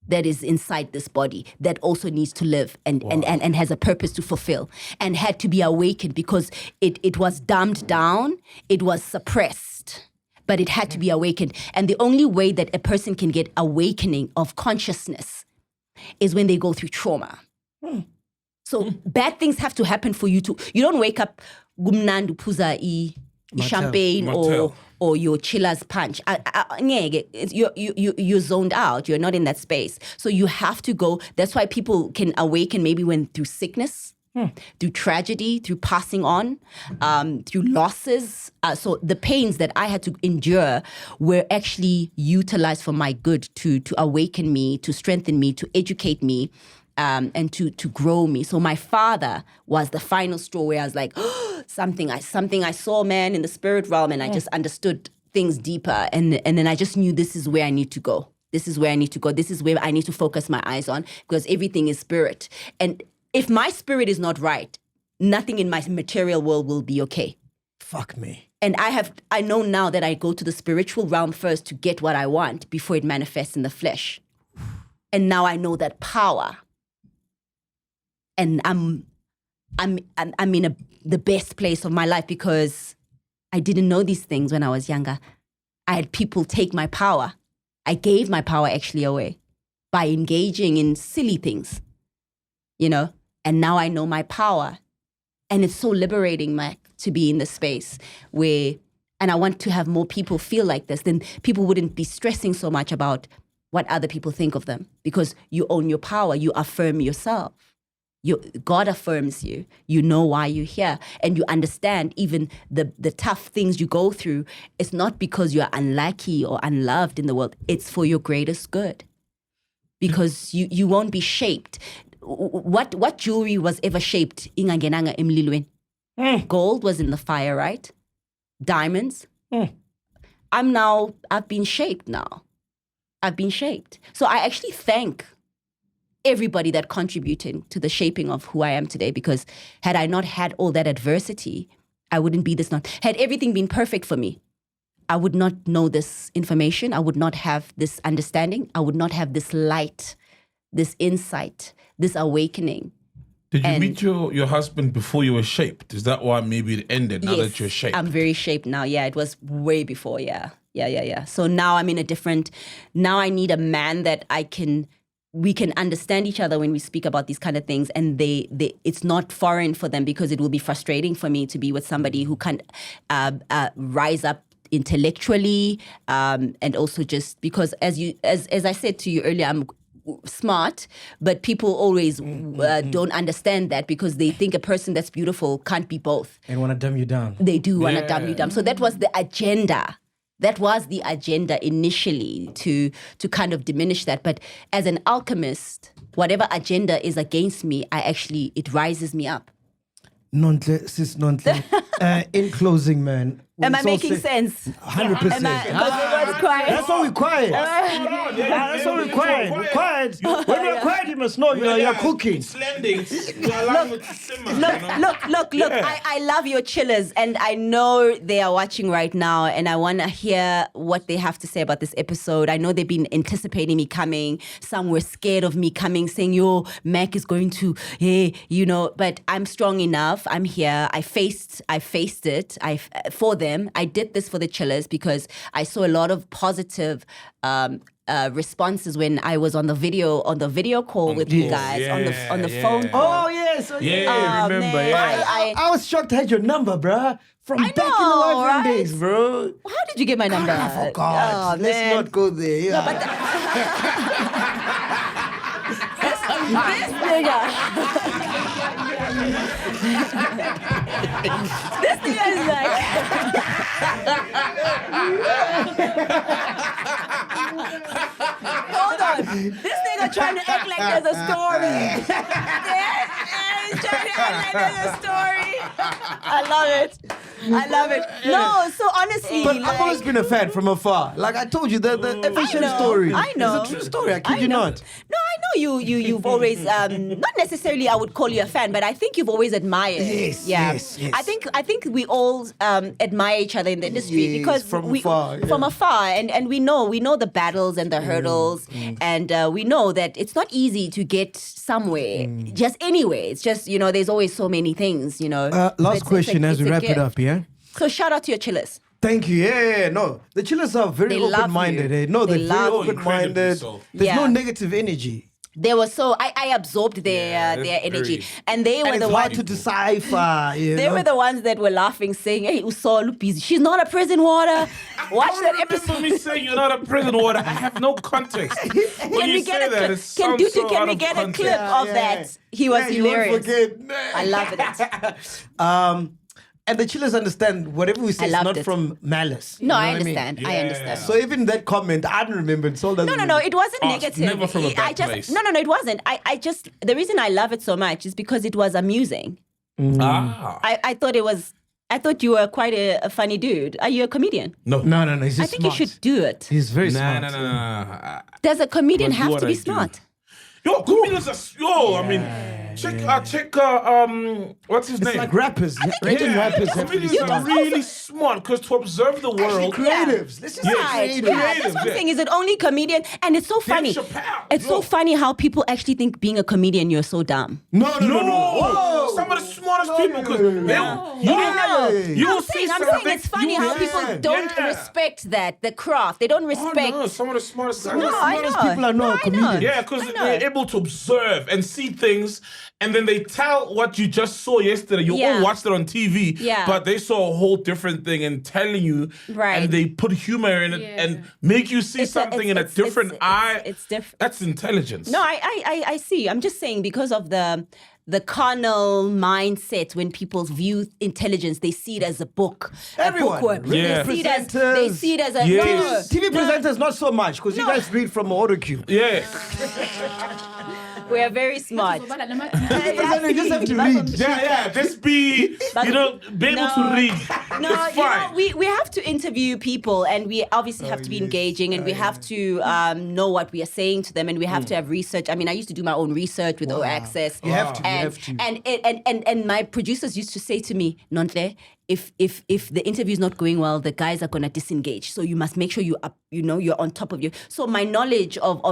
that is inside this body that also needs to live and has a purpose to fulfill, and had to be awakened because it was dumbed down, it was suppressed, but it had to be awakened. And the only way that a person can get awakening of consciousness is when they go through trauma. So bad things have to happen for you to... You don't wake up, gumnandu puza champagne Martell. or your chiller's punch. You're zoned out. You're not in that space. So you have to go... That's why people can awaken maybe when through sickness, through tragedy, through passing on, through losses. So the pains that I had to endure were actually utilized for my good to awaken me, to strengthen me, to educate me, and to grow me. So my father was the final straw where I was like, something I saw, man, in the spirit realm, and I just understood things deeper. And then I just knew this is where I need to go. This is where I need to go. This is where I need to focus my eyes on, because everything is spirit. And if my spirit is not right, nothing in my material world will be okay. Fuck me. And I know now that I go to the spiritual realm first to get what I want before it manifests in the flesh. And now I know that power. And I'm in the best place of my life because I didn't know these things when I was younger. I had people take my power. I gave my power actually away by engaging in silly things, And now I know my power. And it's so liberating, Mac, to be in this space where, and I want to have more people feel like this, then people wouldn't be stressing so much about what other people think of them, because you own your power, you affirm yourself. God affirms you. You know why you're here, and you understand even the tough things you go through. It's not because you're unlucky or unloved in the world. It's for your greatest good, because you won't be shaped. What jewelry was ever shaped? Ingangenanga emlilweni. Gold was in the fire, right? Diamonds. I've been shaped now. I've been shaped. So I actually thank everybody that contributed to the shaping of who I am today, because had I not had all that adversity, I wouldn't be this now. Had everything been perfect for me, I would not know this information. I would not have this understanding. I would not have this light, this insight, this awakening. Did you meet your husband before you were shaped? Is that why maybe it ended now that you're shaped? I'm very shaped now. Yeah, it was way before. Yeah. So now I'm in a different, now I need a man that we can understand each other when we speak about these kind of things, and it's not foreign for them, because it will be frustrating for me to be with somebody who can't rise up intellectually, and also just because as I said to you earlier, I'm smart, but people always don't understand that, because they think a person that's beautiful can't be both. And want to dumb you down. They do want to dumb you down. So that was the agenda. That was the agenda initially, to kind of diminish that. But as an alchemist, whatever agenda is against me, it rises me up. NONHLE, sis NONHLE. In closing, man. Am I making sense? 100%. Because everyone's quiet. That's why we're quiet. That's why we're quiet. We're quiet. When we're quiet, you must know you're cooking. It's lending. You're allowing it to simmer. Look. I love your chillers, and I know they are watching right now, and I want to hear what they have to say about this episode. I know they've been anticipating me coming. Some were scared of me coming, saying, yo, Mac is going to, but I'm strong enough. I'm here. I faced it for them. I did this for the chillers because I saw a lot of positive responses when I was on the video call with you guys on the phone call. Oh yes, remember? Man, Yeah. I was shocked I had your number, bruh. From back in the live days, bro. How did you get my number? I forgot. Let's not go there. Yeah. No, but this nigga. This nigga is like. Hold on. This nigga trying to act like there's a story. He's trying to act like there's a story. I love it. No, so honestly. But I've always been a fan from afar. Like I told you, the efficient story. I know. It's a true story. I kid you not. No, I know you've always, not necessarily I would call you a fan, but I think you've always admired. Yes, yeah. yes. I think we all admire each other in the industry because from afar. Yeah. From afar, and we know the battles and the hurdles, and we know that it's not easy to get somewhere, just anywhere. It's just, there's always so many things, Last question as we wrap it up, yeah? So shout out to your chillers. Thank you. Yeah. No, the chillers are very open-minded. you. No, they're They very love you. open-minded. So. There's no negative energy. They were so I absorbed their energy, very. and they were And the it's hard ones. to decipher. They were the ones that were laughing, saying, "Hey, Usol, busy. She's not a prison water. Watch that Remember episode." me saying you're not a prison water. I have no context. When Can you we say get a that, clip? it sounds so Can out we of get a context. clip of that? He was you won't hilarious. forget. I love it. And the chillers understand whatever we say I is loved not it. from malice. No, You know I what mean? understand. I understand. So even that comment, I don't remember. It all doesn't No, it wasn't Oh, it's negative. never from a bad place. No, it wasn't. I just, the reason I love it so much is because it was amusing. I thought you were quite a funny dude. Are you a comedian? No. No. He's just I think smart. you should do it. He's very Nah, smart. no. Does a comedian Don't do have what to be I do. smart? Yo, comedians are, I mean, check, what's his It's name? like rappers. Reggae rappers have to be Comedians are smart. really smart because to observe the world. Creatives. Let's just say Right. creatives. Yeah, that's what I'm yeah. saying. Is it only comedian? And it's so funny. Chappelle, It's so yo. funny how people actually think being a comedian, you're so dumb. No. No, some of the smartest people because you will see I'm something. saying it's funny how people don't respect the craft. They don't Oh, respect. no, some of the smartest guys. No, I smartest know. people I know are comedians. Yeah, because I know. they're able to observe and see things, and then they tell what you just saw yesterday. You Yeah. all watched it on TV, Yeah. but they saw a whole different thing and telling you, Right. and they put humor in it Yeah. and make you see something in a different eye. It's different. That's intelligence. No, I see. I'm just saying because of the the carnal mindset when people view intelligence, they see it as a book. Everyone. A bookworm. Yeah. They see it as a Yes. TV presenters not so much because you guys read from auto cue. Yeah. We are very smart. You just have to read. Yeah. Just be, be able to read. No, It's fine. we have to interview people, and we obviously have to be engaging, and we have to know what we are saying to them, and we have to have research. I mean, I used to do my own research with O Access. You have to. And my producers used to say to me, Nonhle, if the interview is not going well, the guys are gonna disengage. So you must make sure you're on top of you. So my knowledge of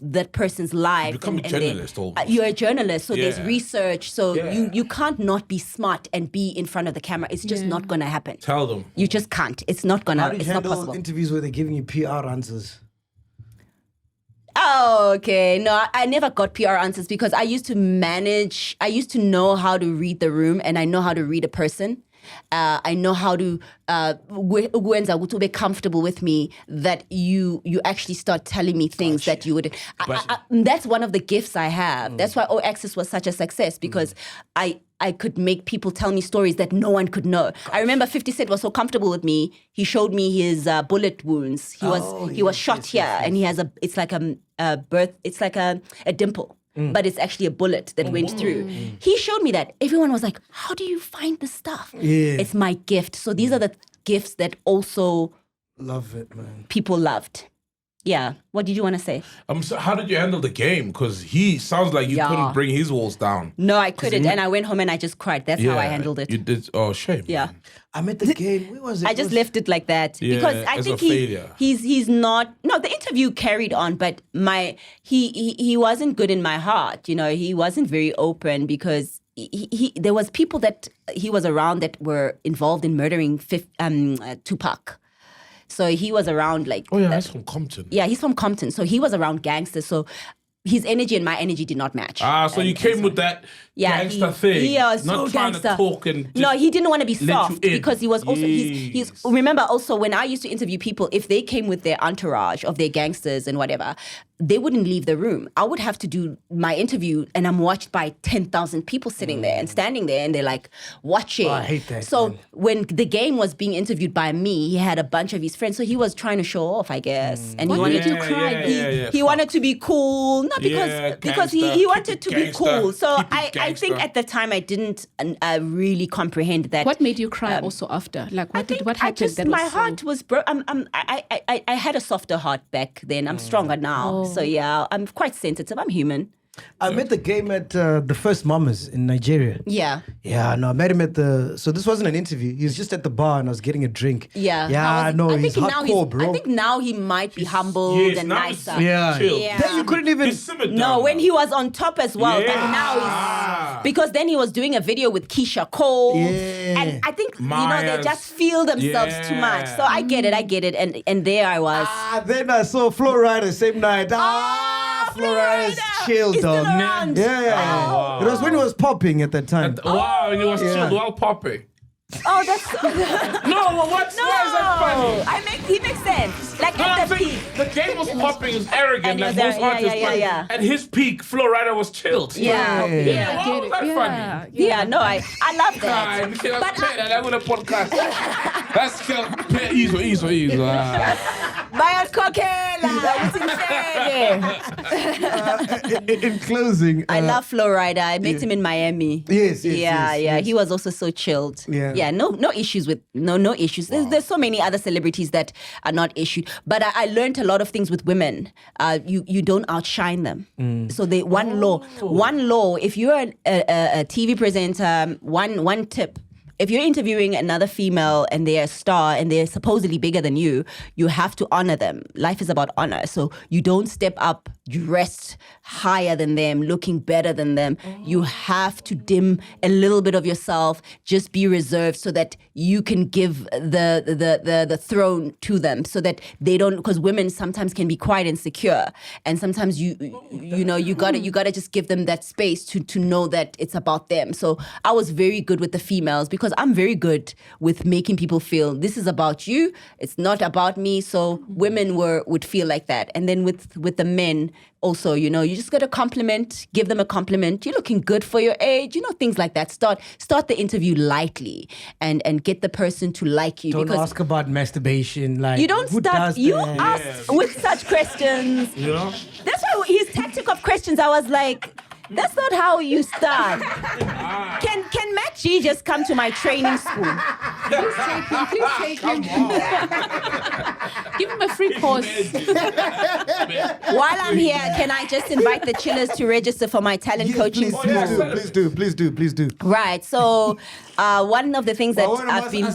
that person's life. You become a journalist almost. You're a journalist, so there's Yeah. research. So Yeah. you can't not be smart and be in front of the camera. It's just not gonna happen. Tell them. You just can't. It's not gonna. How do you It's not handle possible. interviews where they're giving you PR answers? Oh, okay. No, I never got PR answers because I used to manage. I used to know how to read the room, and I know how to read a person. I know how to be comfortable with me, that you actually start telling me things that you would. That's one of the gifts I have. That's why O Access was such a success, because I could make people tell me stories that no one could know. I remember 50 Cent was so comfortable with me. He showed me his bullet wounds. He was shot here, and he has it's like a dimple. But it's actually a bullet that went through. He showed me that. Everyone was like, how do you find this stuff? Yeah. It's my gift. So these are the gifts that also Love it, man. people loved. Yeah. What did you want to say? So how did you handle the game? Because he sounds like you Yeah. couldn't bring his walls down. No, I couldn't. And I went home and I just cried. That's how I handled it. You did. Oh, shame. Yeah. man. I'm at the game. Where was it? I just left it like that Yeah, because I as think a failure. he's not. No, the interview carried on, but he wasn't good in my heart. He wasn't very open because there was people that he was around that were involved in murdering Tupac. So he was around like. Oh yeah, that's from Compton. Yeah, he's from Compton, so he was around gangsters. So his energy and my energy did not match. So you came with that gangster thing. He was not so trying gangster. to talk and just No, he didn't want to be let you soft in. because he was also he's remember also when I used to interview people, if they came with their entourage of their gangsters and whatever, they wouldn't leave the room. I would have to do my interview and I'm watched by 10,000 people sitting there and standing there and they're like watching. Oh, I hate that, So man. when the game was being interviewed by me, he had a bunch of his friends. So he was trying to show off, I guess. And he What wanted made you to cry? he wanted to be cool. Not Yeah, because gangster, he keep wanted it to be gangster, cool. So keep it I think gangster. at the time I didn't really comprehend that. What made you cry also after? Like, what happened? My heart was broken. I had a softer heart back then. I'm stronger now. So yeah, I'm quite sensitive. I'm human. I met the game at the First Mamas in Nigeria. Yeah. Yeah, no, I met him at so this wasn't an interview. He was just at the bar and I was getting a drink. Yeah. Yeah, no, he's hardcore, bro. I think now he might be humbled Yes, and now he's nicer. Yeah. chill. Yeah. Then you couldn't even... He's simmered No, down when now. he was on top as well, but Yeah. now he's because then he was doing a video with Keisha Cole, Yeah. and I think they Myers. just feel themselves too much. So I get it, and there I was. Then I saw Flo Rida same night. Flo Rida's chill, He's dog. still around. Yeah. wow. It was when he was popping at that time. Wow, and he was Yeah. chilled while popping. Oh, that's No, why is that funny? He makes sense. Like No, I'm at the saying peak. the game was popping, is arrogant, And like he was most there, artists. yeah, but yeah. At his peak, Flo Rida was chilled. Yeah. Yeah, why was that funny? Yeah, no, I love Ai, that. me queda But pena, né? Vou podcast. That's que isso. Vai al coquela, In closing, I love Flo Rida. I met him in Miami. Yes, Yeah. He was also so chilled. Yeah. No issues with no issues. There's so many other celebrities that are not issued. But I learned a lot of things with women. You don't outshine them. So one law. If you're a TV presenter, one tip. If you're interviewing another female and they're a star and they're supposedly bigger than you have to honor them. Life is about honor. So you don't step up dressed higher than them, looking better than them. You have to dim a little bit of yourself, just be reserved so that you can give the throne to them so that they don't, because women sometimes can be quite insecure. And sometimes you gotta just give them that space to know that it's about them. So I was very good with the females because because I'm very good with making people feel this is about you. It's not about me. So women would feel like that. And then with the men also, you just got to give them a compliment. You're looking good for your age, things like that. Start the interview lightly and get the person to like you. Don't ask about masturbation. Like, you don't who start. does You that? ask with such questions. That's why his tactic of questions. I was like, that's not how you start. Can MacG just come to my training school? Please take him. Give him a free course. While I'm here, can I just invite the chillers to register for my talent coaching school? Please do. Right. So, one of the things that I've been.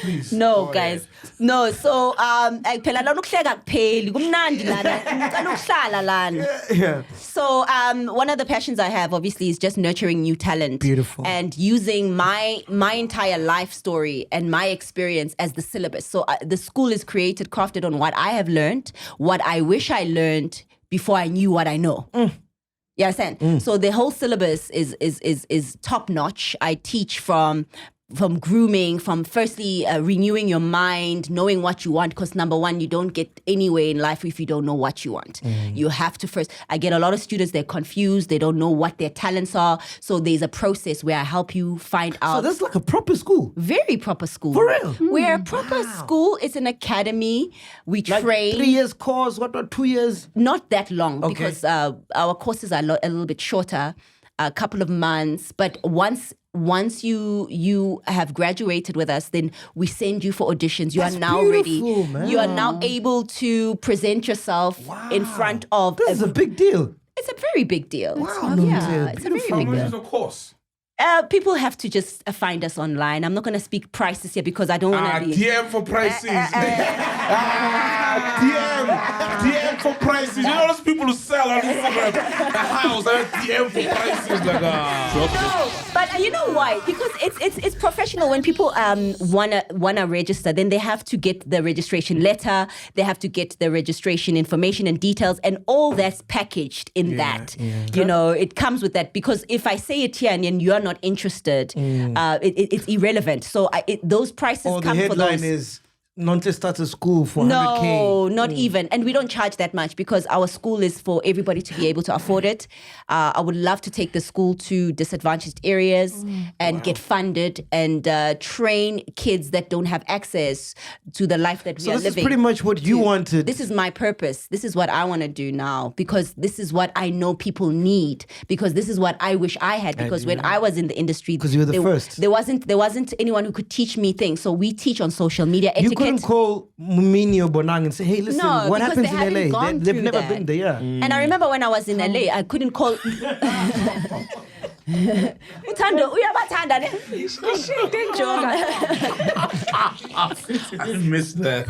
Please. No, guys. No, so phela lana ukuhleka kupheli kumnandi lana ngicela ukuhlala lana. Yeah. So one of the passions I have obviously is just nurturing new talent. Beautiful. And using my entire life story and my experience as the syllabus. So the school is crafted on what I have learned, what I wish I learned before I knew what I know. You understand? So the whole syllabus is top notch. I teach from grooming, from firstly renewing your mind, knowing what you want, because number one, you don't get anywhere in life if you don't know what you want. You have to first. I get a lot of students, they're confused, they don't know what their talents are. So there's a process where I help you find out. So that's like a proper school. Very proper school. For real? We're a proper school. It's an academy. We Like train. 3 years course, what 2 years? Not that long, Okay. because our courses are a little bit shorter, a couple of months. But once you have graduated with us, then we send you for auditions. You That's are now beautiful, ready. man. You are now able to present yourself in front of. This is a big deal. It's a very big deal. Wow, Yeah, it's a very How big much deal. is the course? People have to just find us online. I'm not going to speak prices here because I don't want to be. DM for prices. DM for prices. You know those people who sell on Instagram a house, DM for prices. Like, No, but you know why? Because it's professional. When people wanna register, then they have to get the registration letter. They have to get the registration information and details, and all that's packaged in that. Yeah. It comes with that. Because if I say it here and then you are not interested, it's irrelevant. So those prices Or the come for headline those. is non-test starter school for No, 100K. not even. And we don't charge that much because our school is for everybody to be able to afford it. I would love to take the school to disadvantaged areas and get funded and train kids that don't have access to the life that we So are this living. is pretty much what you wanted. This is my purpose. This is what I want to do now because this is what I know people need, because this is what I wish I had, because when I was in the industry, 'Cause you were the first. There wasn't anyone who could teach me things. So we teach on social media etiquette. You couldn't call Mumini or Bonang and say, hey, listen, No, what because happens they in hadn't LA? gone They've through never that. been there, yeah. And I remember when I was in LA, I couldn't call. Uthando, uyabathanda ne? I missed that.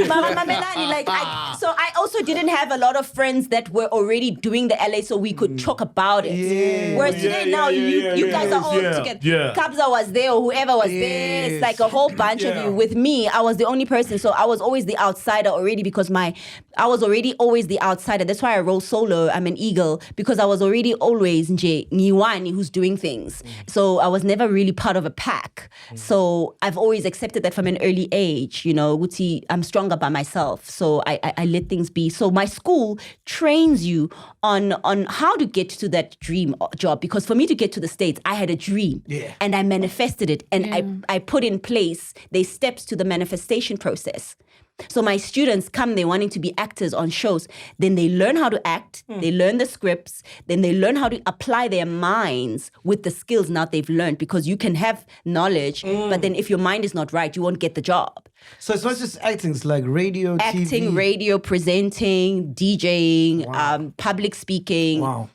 Mama Mamelani, so I also didn't have a lot of friends that were already doing the LA, so we could talk about it. Yeah. Whereas today now, you guys are all together. Yeah. Kabza was there, or whoever was there. It's like a whole bunch of you. With me, I was the only person, so I was always the outsider already because I was already always the outsider. That's why I roll solo. I'm an eagle because I was already always Njiwani who's doing things. So I was never really part of a pack. So I've always accepted that from an early age. Guti, I'm stronger by myself. So I let things be. So my school trains you on how to get to that dream job. Because for me to get to the States, I had a dream. Yeah. And I manifested it. And I put in place the steps to the manifestation process. So my students come, they're wanting to be actors on shows. Then they learn how to act, they learn the scripts, then they learn how to apply their minds with the skills now they've learned, because you can have knowledge, but then if your mind is not right, you won't get the job. So it's not just acting, it's like radio, Acting, TV. radio, presenting, DJing, public speaking, Wow.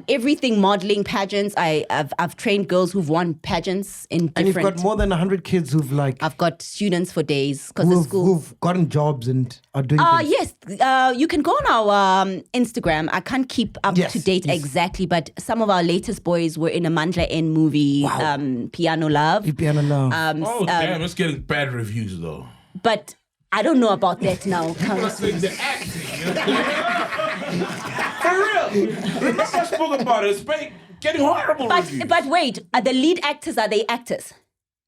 Everything, modeling, pageants. I've trained girls who've won pageants in different... And you've got more than 100 kids who've I've got students for days because the school... who've gotten jobs and are doing things. Yes, you can go on our Instagram. I can't keep up Yes, to date yes. exactly, but some of our latest boys were in a Mandla N movie, Piano Love. Piano Love. Damn, it's getting bad reviews though. But I don't know about that now. People are saying the acting. real. Remember I spoke about it. It's getting horrible reviews. But wait, are the lead actors, are they actors?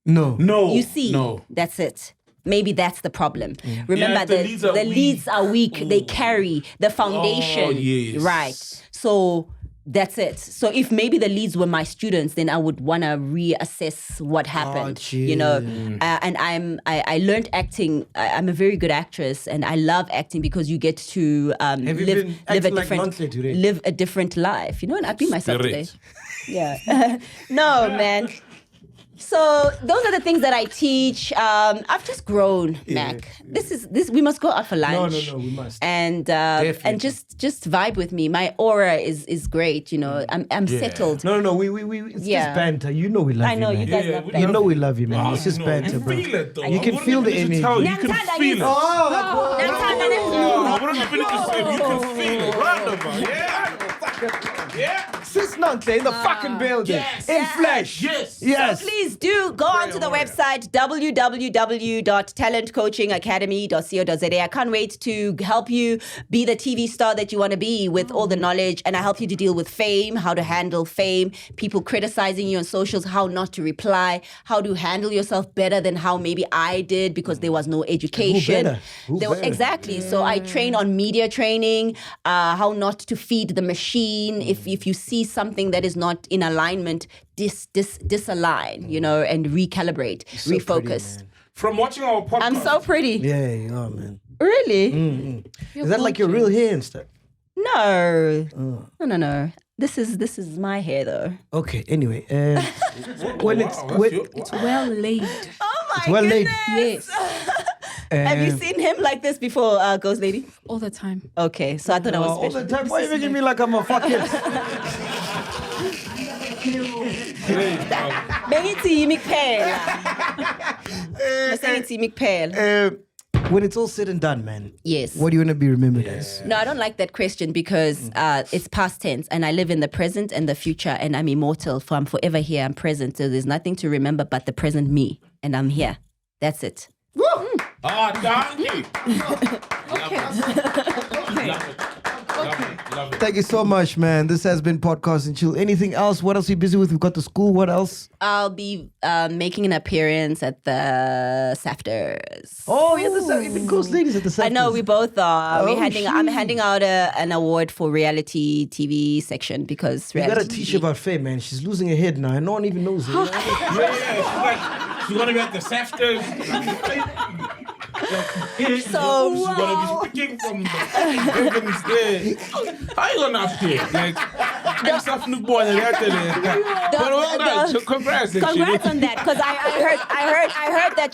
No. No. You see, No. that's it. Maybe that's the problem. Remember, Yeah, the leads are weak. They carry the foundation. Oh, yes. Right. So that's it. So if maybe the leads were my students, then I would want to reassess what happened. You know, and I learned acting. I'm a very good actress, and I love acting because you get to live a different life. You know, and I be myself today. Yeah. No, man. So those are the things that I teach. I've just grown, Mac. This. We must go out for lunch. No, we must. And just vibe with me. My aura is great. You know, I'm settled. No. We it's just banter. You know we love you. I know man. you guys love You banter. know we love you, man. It's just banter, bro. You feel it, though. You can feel the energy. You can feel it. Oh, You can feel it. Roundabout. Yeah. Sis Nonhle in the fucking building. Yes. In flesh. Yes. Yes. So please do go onto the website www.talentcoachingacademy.co.za. I can't wait to help you be the TV star that you want to be with all the knowledge, and I help you to deal with fame, how to handle fame, people criticizing you on socials, how not to reply, how to handle yourself better than how maybe I did because there was no education. Who better? Exactly. So I train on media training, how not to feed the machine. If you see something that is not in alignment, disalign, you know, and recalibrate, refocus. Pretty, From watching our podcast. I'm so pretty. yeah, you are, man. Really? Is that like your real hair and stuff? No. No. This is my hair though. Okay, anyway. When it's Well laid. Oh my well laid. goodness. Yes. Have you seen him like this before, Ghost Lady? All the time. Okay, so I thought I was all special. the time. Why are you making me like I'm a fucking... Bengithi Mikpela. Bengithi Mikpela. When it's all said and done, man. Yes. What do you want to be remembered as? No, I don't like that question because it's past tense and I live in the present and the future and I'm immortal. For I'm forever here. I'm present. So there's nothing to remember but the present me. And I'm here. That's it. Woo! Thank you. Love it. Thank you so much, man. This has been Podcast and Chill. Anything else? What else are you busy with? We've got the school. What else? I'll be making an appearance at the Safters. Oh, yeah, the Ghost Ladies at the I know we both are. Oh, I'm handing out an award for reality TV section because You reality gotta teach her about Faye, man. She's losing her head now and no one even knows it. She's gonna be at the Safters. She's gonna be speaking from the heavens there. How you gonna appear? Like, I'm stuff new boy and that. But well done. So congrats on that because I heard that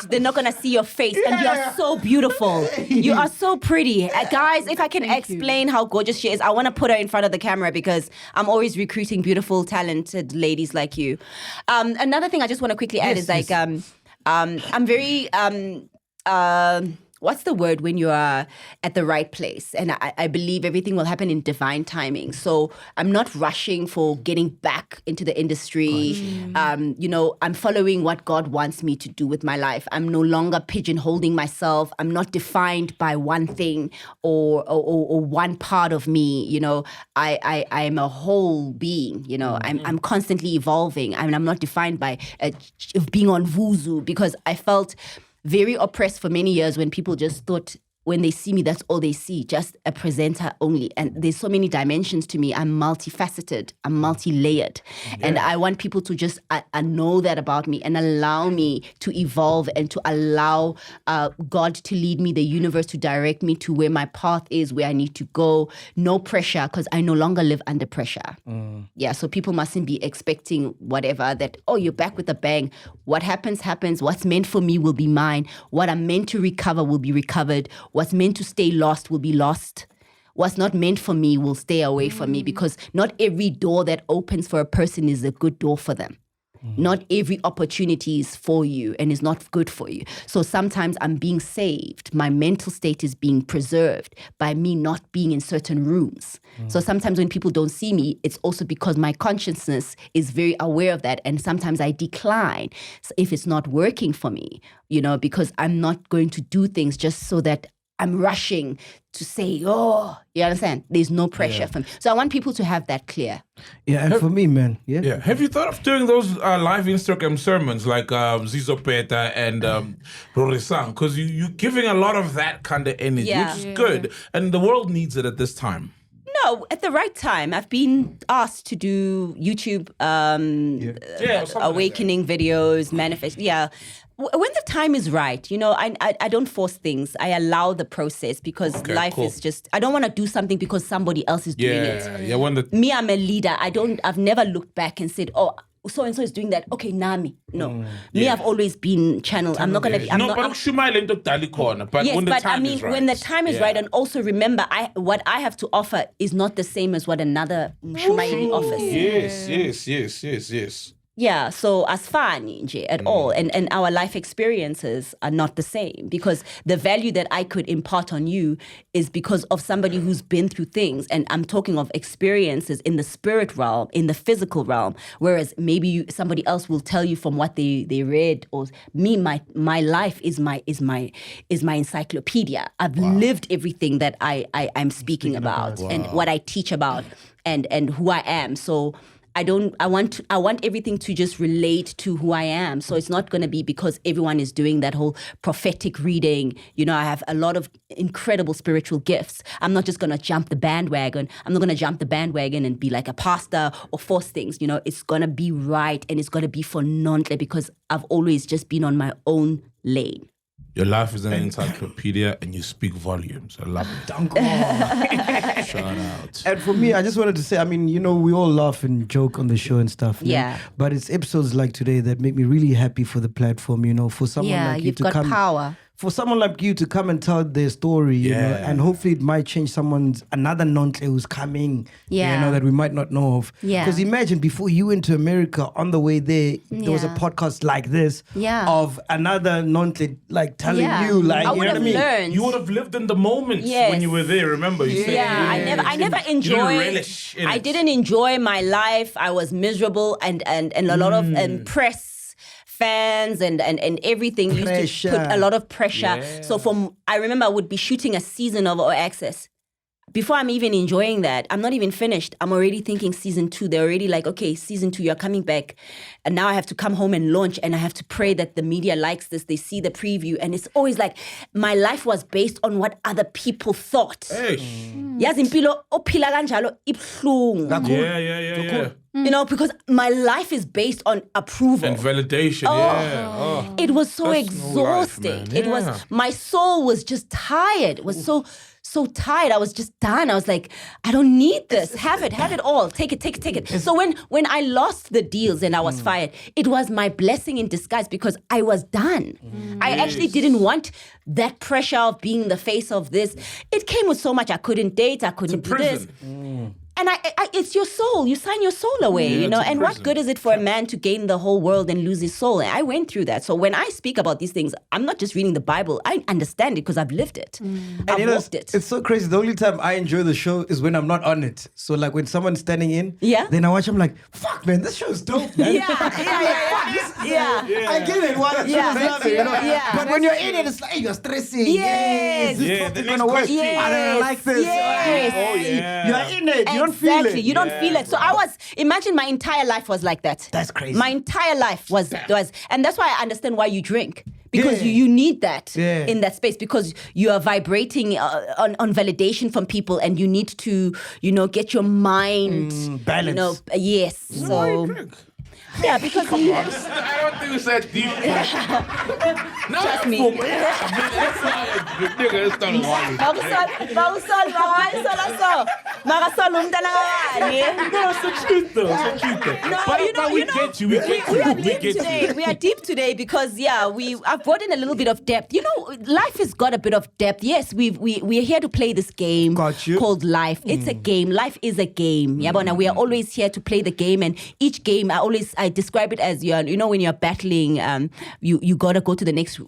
they're not gonna see your face and you're so beautiful. You are so pretty. Guys, if I can explain how gorgeous she is, I want to put her in front of the camera because I'm always recruiting beautiful, talented ladies like you. Another thing I just want to quickly add is like I'm very what's the word when you are at the right place? And I believe everything will happen in divine timing. So I'm not rushing for getting back into the industry. You know, I'm following what God wants me to do with my life. I'm no longer pigeonholing myself. I'm not defined by one thing or one part of me. You know, I'm a whole being. You know, I'm constantly evolving. I'm not defined by being on Vuzu because I felt very oppressed for many years when people just thought when they see me, that's all they see, just a presenter only. And there's so many dimensions to me. I'm multifaceted. I'm multi-layered. Yeah. And I want people to just know that about me and allow me to evolve and to allow God to lead me, the universe to direct me to where my path is, where I need to go. No pressure, because I no longer live under pressure. Yeah, so people mustn't be expecting whatever that, oh, you're back with a bang. What happens, happens. What's meant for me will be mine. What I'm meant to recover will be recovered. What's meant to stay lost will be lost. What's not meant for me will stay away from me because not every door that opens for a person is a good door for them. Not every opportunity is for you and is not good for you. So sometimes I'm being saved. My mental state is being preserved by me not being in certain rooms. So sometimes when people don't see me, it's also because my consciousness is very aware of that. And sometimes I decline if it's not working for me, you know, because I'm not going to do things just so that I'm rushing to say, oh, you understand? There's no pressure from me. So I want people to have that clear. Yeah, and for me, man. Yeah. Have you thought of doing those live Instagram sermons like Zizo Peta and Rorisang? Because you're giving a lot of that kind of energy, which is good. And the world needs it at this time. No, at the right time. I've been asked to do YouTube awakening videos, manifest. Yeah. When the time is right, you know, I don't force things. I allow the process because life is just, I don't want to do something because somebody else is doing it. Yeah, Me, I'm a leader. I've never looked back and said, oh, so-and-so is doing that. Okay, Nami. No. Me, I've always been channeled. I'm not going to be... But when the time is right. When the time is right, and also remember, what I have to offer is not the same as what another Shumaili offers. Yes. Yeah, so as far nje at all, and our life experiences are not the same because the value that I could impart on you is because of somebody who's been through things, and I'm talking of experiences in the spirit realm, in the physical realm, whereas maybe somebody else will tell you from what they read, or me, my life is my encyclopedia. I've lived everything that I'm speaking about and what I teach about and who I am. So I want everything to just relate to who I am. So it's not going to be because everyone is doing that whole prophetic reading. You know, I have a lot of incredible spiritual gifts. I'm not just going to jump the bandwagon. I'm not going to jump the bandwagon and be like a pastor or force things. You know, it's going to be right and it's going to be for NONHLE because I've always just been on my own lane. Your life is an encyclopedia and you speak volumes. I love it. Shout out. And for me, I just wanted to say, I mean, you know, we all laugh and joke on the show and stuff. Yeah. But it's episodes like today that make me really happy for the platform, you know, for someone like you to come. You've got power. For someone like you to come and tell their story, you know, and hopefully it might change another NONHLE who's coming, you know, that we might not know of. Yeah. Because imagine before you went to America, on the way there was a podcast like this of another NONHLE like telling you, like, you know what I mean? Learned. You would have lived in the moment when you were there, remember? You said, I never enjoyed. I didn't enjoy my life. I was miserable and a lot of press fans and everything used to put a lot of pressure. So I remember I would be shooting a season of All Access. Before I'm even enjoying that, I'm not even finished. I'm already thinking season 2. They're already like, okay, season 2, you're coming back. And now I have to come home and launch and I have to pray that the media likes this. They see the preview. And it's always like, my life was based on what other people thought. Yazi impilo ophila kanjalo ibhlungu. Yeah. You know, because my life is based on approval. And validation, It was so That's exhausting. No life, man. My soul was just tired. It was so tired. I was just done. I was like, I don't need this. Have it all. Take it. So when I lost the deals and I was fired, it was my blessing in disguise because I was done. I actually didn't want that pressure of being the face of this. It came with so much. I couldn't date. I couldn't do this. And it's your soul. You sign your soul away, you know. And what good is it for a man to gain the whole world and lose his soul? And I went through that. So when I speak about these things, I'm not just reading the Bible. I understand it because I've lived it. I've walked it. It's so crazy. The only time I enjoy the show is when I'm not on it. So like when someone's standing in, then I watch, I'm like, fuck, man, this show's dope, man. I get it. Why you know? But when you're in it, it's like you're stressing. Yes. It's gonna work. I don't like this. You're in it. You don't feel it. You don't feel it. So imagine my entire life was like that. That's crazy. My entire life was, and that's why I understand why you drink. Because you need that in that space because you are vibrating on validation from people and you need to, you know, get your mind balance. You know, yes. Why do you drink? Yeah, because I don't think it's that deep. Trust me. It's the truth though. But we get you. We are deep today because I've brought in a little bit of depth. You know, life has got a bit of depth. Yes, we're here to play this game called life. It's a game. Life is a game. Yabona, we are always here to play the game, and each game I describe it as when you're battling, you gotta go to the next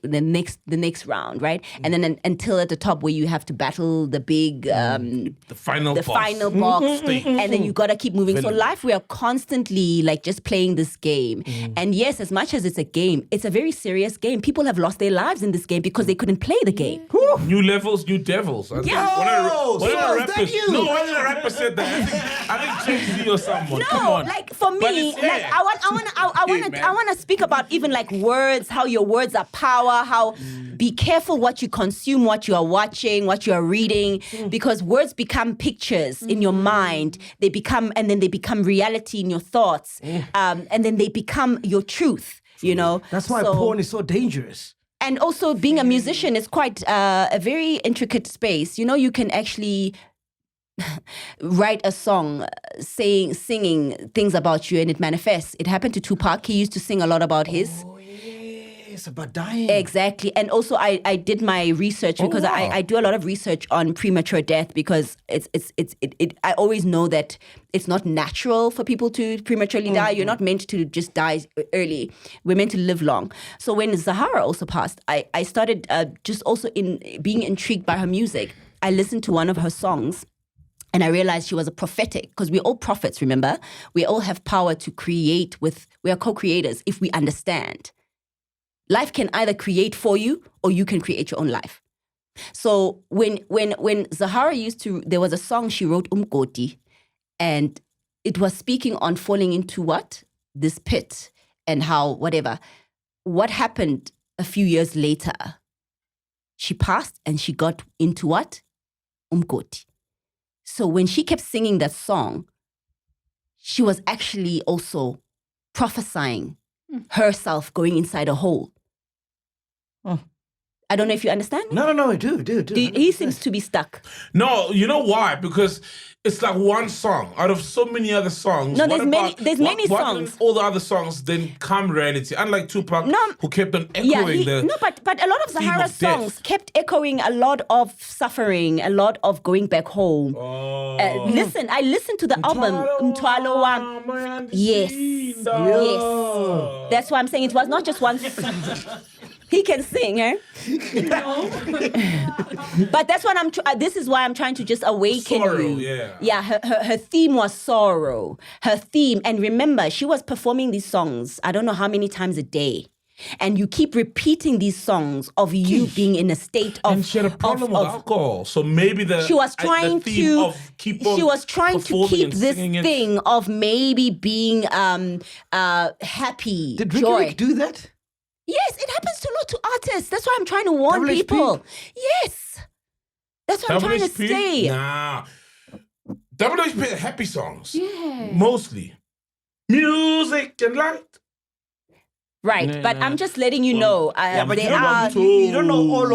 round, right? And then until at the top where you have to battle the big the final boss. boss, and then you gotta keep moving. So life, we are constantly like just playing this game. And yes, as much as it's a game, it's a very serious game. People have lost their lives in this game because they couldn't play the game. New levels, new devils. I think one of the rappers said that. I think Jay-Z or someone. No, Come on. like for me, like I want to speak about even like words, how your words are power, how be careful what you consume, what you are watching, what you are reading, because words become pictures in your mind. They become reality in your thoughts, and then they become your truth. You know, That's why porn is so dangerous. and also being a musician is quite a very intricate space. You know, you can actually write a song singing things about you and it manifests. It happened to Tupac. He used to sing a lot about his. It's about dying. Exactly. And also I did my research because I do a lot of research on premature death because I always know that it's not natural for people to prematurely die. You're not meant to just die early. We're meant to live long. So when Zahara also passed, I started just also in being intrigued by her music. I listened to one of her songs and I realized she was a prophetic, because we're all prophets, remember? We all have power to create we are co-creators if we understand. Life can either create for you or you can create your own life. So when Zahara there was a song she wrote, Umgoti, and it was speaking on falling into what? This pit and how whatever. What happened a few years later? She passed and she got into what? Umgoti. So when she kept singing that song, she was actually also prophesying herself going inside a hole. I don't know if you understand. No, I do. He seems to be stuck. No, you know why? Because it's like one song out of so many other songs. No, there's many why songs. All the other songs then come reality. Unlike Tupac, who kept on echoing but a lot of Zahara's songs kept echoing a lot of suffering, a lot of going back home. I listened to the album Mthwalo Wami. Yes. That's why I'm saying it was not just one. He can sing, eh? But that's what this is why I'm trying to just awaken sorrow, you. Yeah, her theme was sorrow. Her theme, and remember, she was performing these songs, I don't know how many times a day. And you keep repeating these songs of you being in a state of... And she had a problem with alcohol. So maybe she was trying to keep this thing of maybe being happy, Did joy. Rick do that? Yes, it happens to a lot to artists. That's why I'm trying to warn people. Yes. That's what I'm trying to say. Nah. WHP had happy songs. Yeah. Mostly. Music and light. Right, but I'm just letting you know. But you don't know all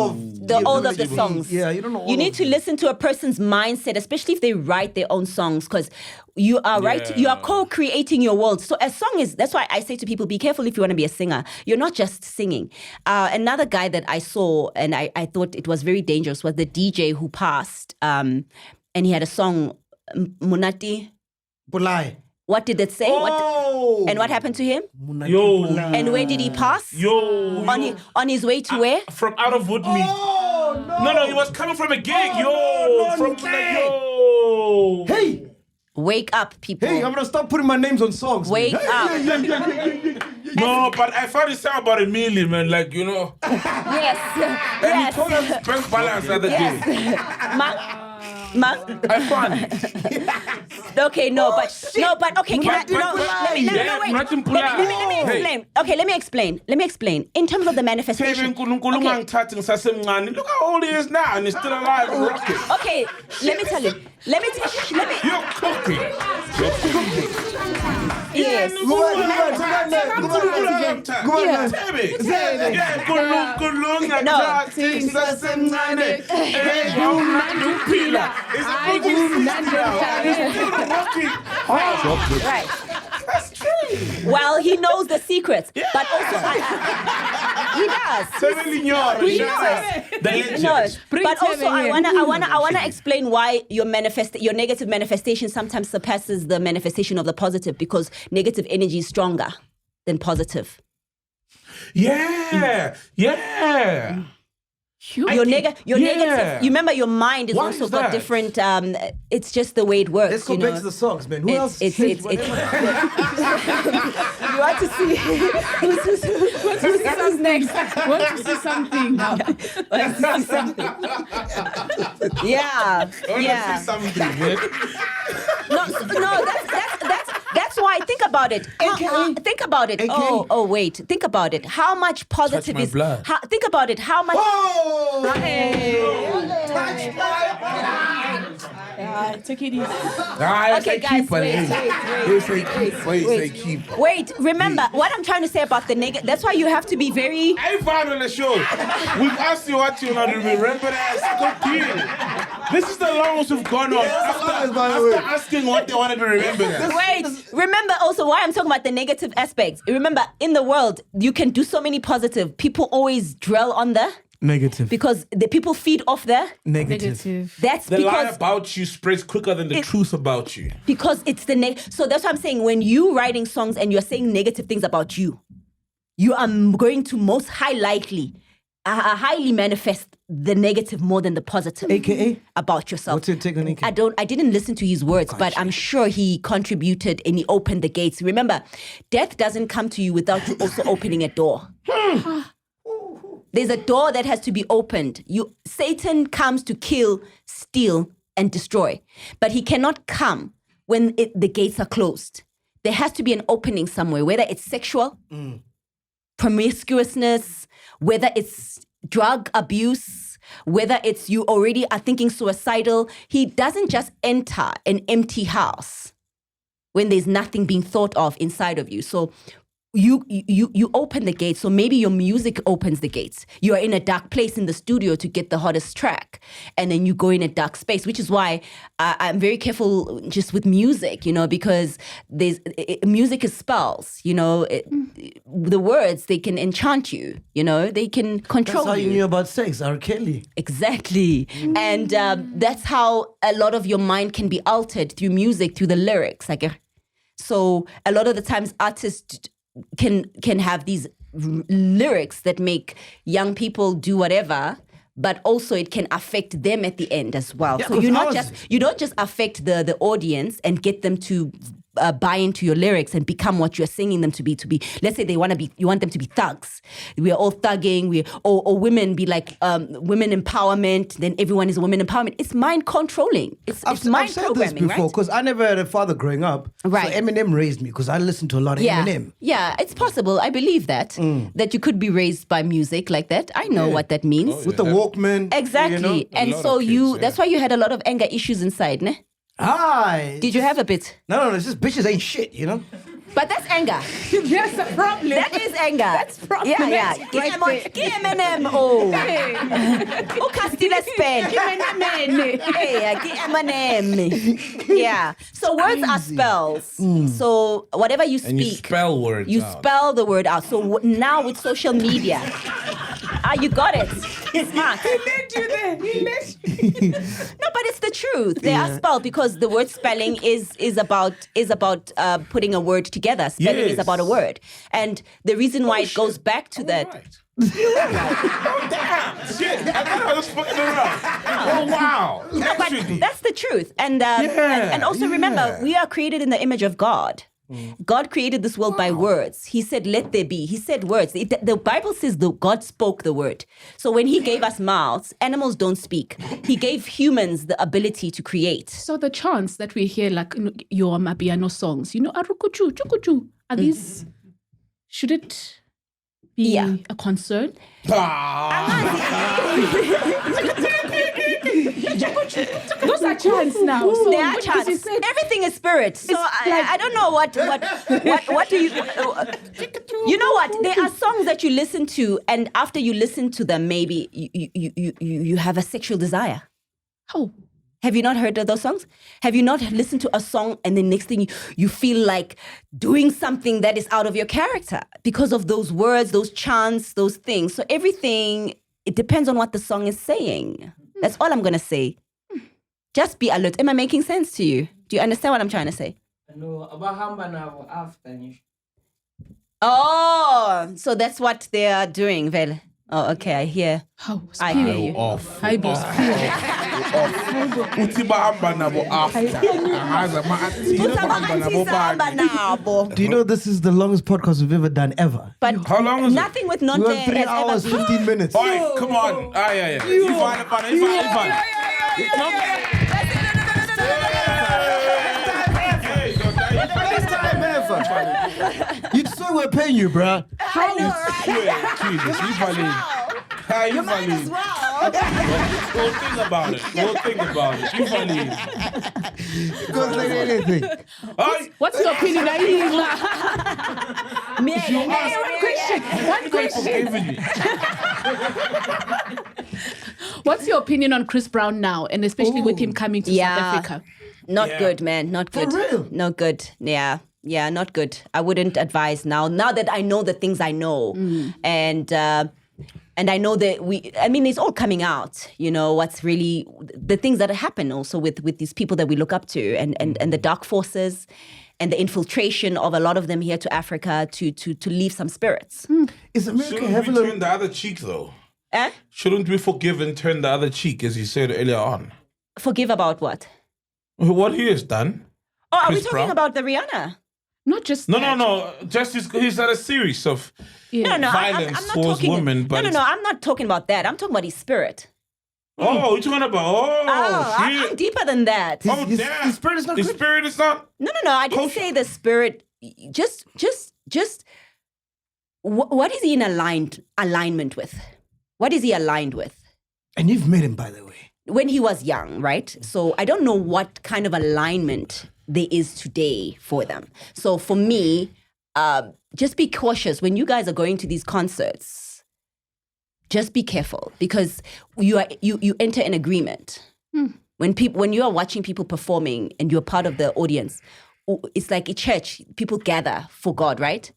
of the songs. Yeah, you don't know all You need to listen to a person's mindset, especially if they write their own songs, because you are you are co-creating your world. So a song that's why I say to people, be careful if you want to be a singer. You're not just singing. Another guy that I saw, and I thought it was very dangerous, was the DJ who passed, and he had a song, Munati. Bulai. What did it say? And what happened to him? Yo. And where did he pass? On his way to where? From out of Woodmead. Oh, no. No, he was coming from a gig. Hey. Wake up, people. Hey, I'm going to stop putting my names on songs. Wake up. No, but I found this out about Emily, man. Like, you know. Yes. And he told us bank balance the other day. I found it. Okay, okay, let me explain. In terms of the manifestation. Look how old he is now and he's still alive and rocking. Okay, let me tell you. You're cooking. Yes. Right. That's true. Well, he knows the secrets, but also he does. He knows. But also, I wanna explain why your negative manifestation sometimes surpasses the manifestation of the positive, because negative energy is stronger than positive. Yeah. Your negative. You remember, your mind is Why also is got that? different. It's just the way it works. Let's go back to the songs, man. Who else? It's you want to see Who's next? Want to see something? Yeah. Yeah. Something, man. No, that's why. Think about it. Think about it. Oh, wait. Think about it. How much positive my is? blood. Think about it. How much? Oh! Touch my take it easy. I Okay, say guys, keeper. You say keeper. You say keeper. Wait. Remember what I'm trying to say about the negative. That's why you have to be very. I found on the show. We've asked you what you want to remember that. Go Teel. This is the longest we've gone on. After asking what they wanted to remember that. Wait, remember also why I'm talking about the negative aspects. Remember, in the world, you can do so many positive. People always dwell on the Negative. because the people feed off the Negative. That's The lie because about you spreads quicker than the truth about you. it's the so that's what I'm saying. When you writing songs and you're saying negative things about you, you are going to most highly manifest the negative more than the positive. AKA? About yourself. What's your take on AKA? I didn't listen to his words, but I'm sure he contributed and he opened the gates. Remember, death doesn't come to you without you also opening a door. There's a door that has to be opened. Satan comes to kill, steal, and destroy. But he cannot come when the gates are closed. There has to be an opening somewhere, whether it's sexual, promiscuousness, whether it's drug abuse, whether it's you already are thinking suicidal. He doesn't just enter an empty house when there's nothing being thought of inside of you. So you open the gates. So maybe your music opens the gates. You are in a dark place in the studio to get the hottest track, and then you go in a dark space, which is why I'm very careful just with music, because music is spells. The words, they can enchant you. They can control That's how you. you knew about sex, R. Kelly. Exactly. And that's how a lot of your mind can be altered through music, through the lyrics. So a lot of the times artists can have these lyrics that make young people do whatever, but also it can affect them at the end as well. Yeah, so you don't just affect the audience and get them to buy into your lyrics and become what you're singing them to be. Let's say you want them to be thugs. We're all thugging. Or women be like women empowerment. Then everyone is women empowerment. It's mind controlling. It's mind I've said programming, this before right? because I never had a father growing up. Right. So Eminem raised me because I listened to a lot of Eminem. Yeah, it's possible. I believe that you could be raised by music like that. I know what that means. With the Walkman. Exactly. A And lot so of kids, that's why you had a lot of anger issues inside, ne? Hi. Did you have a bit? No, it's just bitches ain't shit, But that's anger. That's a problem. That is anger. That's problem. Yeah. Give Eminem. Oh. Who Castilla Spain? Hey, give Eminem. Yeah. So words are spells. So whatever you speak. And you spell words You out. spell the word out. So now with social media, you got it. It's smart. He let you there. No, but it's the truth. They are spelled because the word spelling is about putting a word together. Spelling is Yes. about a word, and the reason why it goes back to that. Right. Oh, damn. Shit. I thought I was fucking around. Oh, wow. But that's the truth, and also remember, we are created in the image of God. God created this world by words. He said, "Let there be." He said words. The Bible says God spoke the word. So when He gave us mouths, animals don't speak. He gave humans the ability to create. So the chants that we hear, like your Mapiano songs, arukuchu, chukuchu, are these? Should it be a concern? Those are chants now. So They are what chants. does he say? Everything is spirit. So I don't know what do you. You know what? There are songs that you listen to, and after you listen to them, maybe you have a sexual desire. Oh. Have you not heard of those songs? Have you not listened to a song and the next thing you feel like doing something that is out of your character because of those words, those chants, those things? So everything, it depends on what the song is saying. That's all I'm going to say. Just be alert. Am I making sense to you? Do you understand what I'm trying to say? No, about Hamba now after. Oh, so that's what they are doing, Vele. Oh, okay, I hear. Oh, I hear spirit. you. Off. Hi, boss. Uthi bahamba nabo after. Ahaza ma Do you know this is the longest podcast we've ever done ever? But How long is it? nothing with We non went 3 hours, 15 minutes. All right, come on. Yeah. You fine. First time ever. You swear we're paying you, bruh. Jesus, you funny. You funny. We'll think about it. You funny. Goes like anything. What's your opinion? One question. What's your opinion on Chris Brown now, and especially with him coming to South Africa? Not good, man. Not good. For real? Not good. Yeah, not good. I wouldn't advise now. Now that I know the things I know, and I know that it's all coming out. You know what's really the things that happen also with these people that we look up to, and the dark forces, and the infiltration of a lot of them here to Africa to leave some spirits. Is America Shouldn't we heavily... turn the other cheek though? Eh? Shouldn't we forgive and turn the other cheek, as you said earlier on? Forgive about what? What he has done? Oh, are we Chris talking Brown? about the Rihanna? Not just No. Just he's had a series of No, violence I'm not towards talking. women. But No. I'm not talking about that. I'm talking about his spirit. Oh, you're talking about I'm deeper than that. His spirit is not His good? spirit is not. No. I didn't say the spirit. Just. What is he in alignment with? What is he aligned with? And you've met him, by the way. When he was young, right? So I don't know what kind of alignment there is today for them. So for me, just be cautious when you guys are going to these concerts. Just be careful because you enter an agreement. When you are watching people performing and you're part of the audience, it's like a church. People gather for God, right?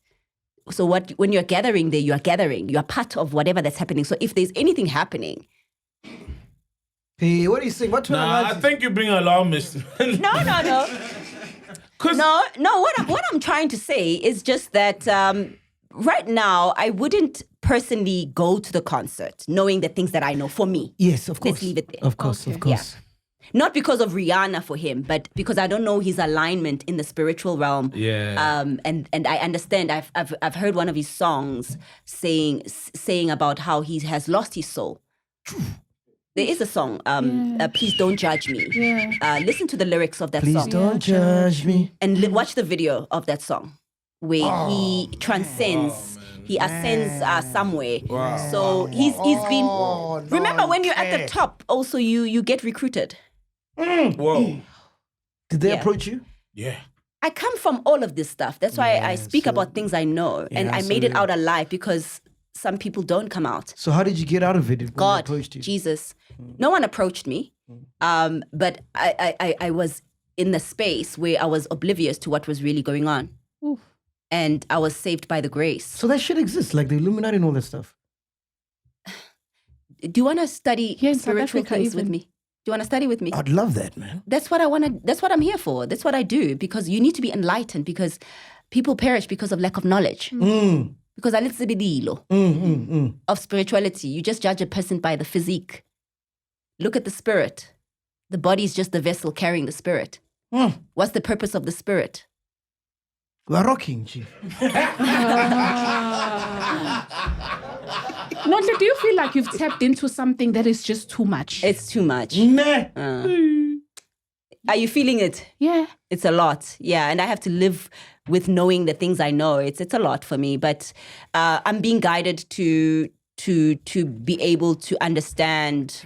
So when you're gathering there, you are gathering. You are part of whatever that's happening. So if there's anything happening. Hey, what do you think? What I think you bring alarmists. No. No, what I'm trying to say is just that right now, I wouldn't personally go to the concert knowing the things that I know for me. Yes, of course. Let's leave it there. Of course. Yeah. Not because of Rihanna for him, but because I don't know his alignment in the spiritual realm. Yeah. And I understand. I've heard one of his songs saying about how he has lost his soul. There is a song, Please Don't Judge Me. Yeah. Listen to the lyrics of that Please song. don't judge me. And watch the video of that song where he transcends, he ascends somewhere. So he's been... Remember when you're at the top, also you get recruited. Whoa. Did they Yeah. approach you? Yeah. I come from all of this stuff. That's why I speak about things I know. And I made it out alive because some people don't come out. So how did you get out of it? When they God, approached you? Jesus. No one approached me. But I was in the space where I was oblivious to what was really going on. Oof. And I was saved by the grace. So that shit exists, like the Illuminati and all that stuff. Do you want to study Here in South spiritual Africa things with even. me? Do you want to study with me? I'd love that, man. That's what I want to. That's what I'm here for. That's what I do because you need to be enlightened because people perish because of lack of knowledge. Because a little bit of spirituality, you just judge a person by the physique. Look at the spirit. The body is just the vessel carrying the spirit. What's the purpose of the spirit? We're rocking, Chief. Nonhle, do you feel like you've tapped into something that is just too much? It's too much. Nah. Are you feeling it? Yeah. It's a lot. Yeah. And I have to live with knowing the things I know. It's a lot for me. But I'm being guided to be able to understand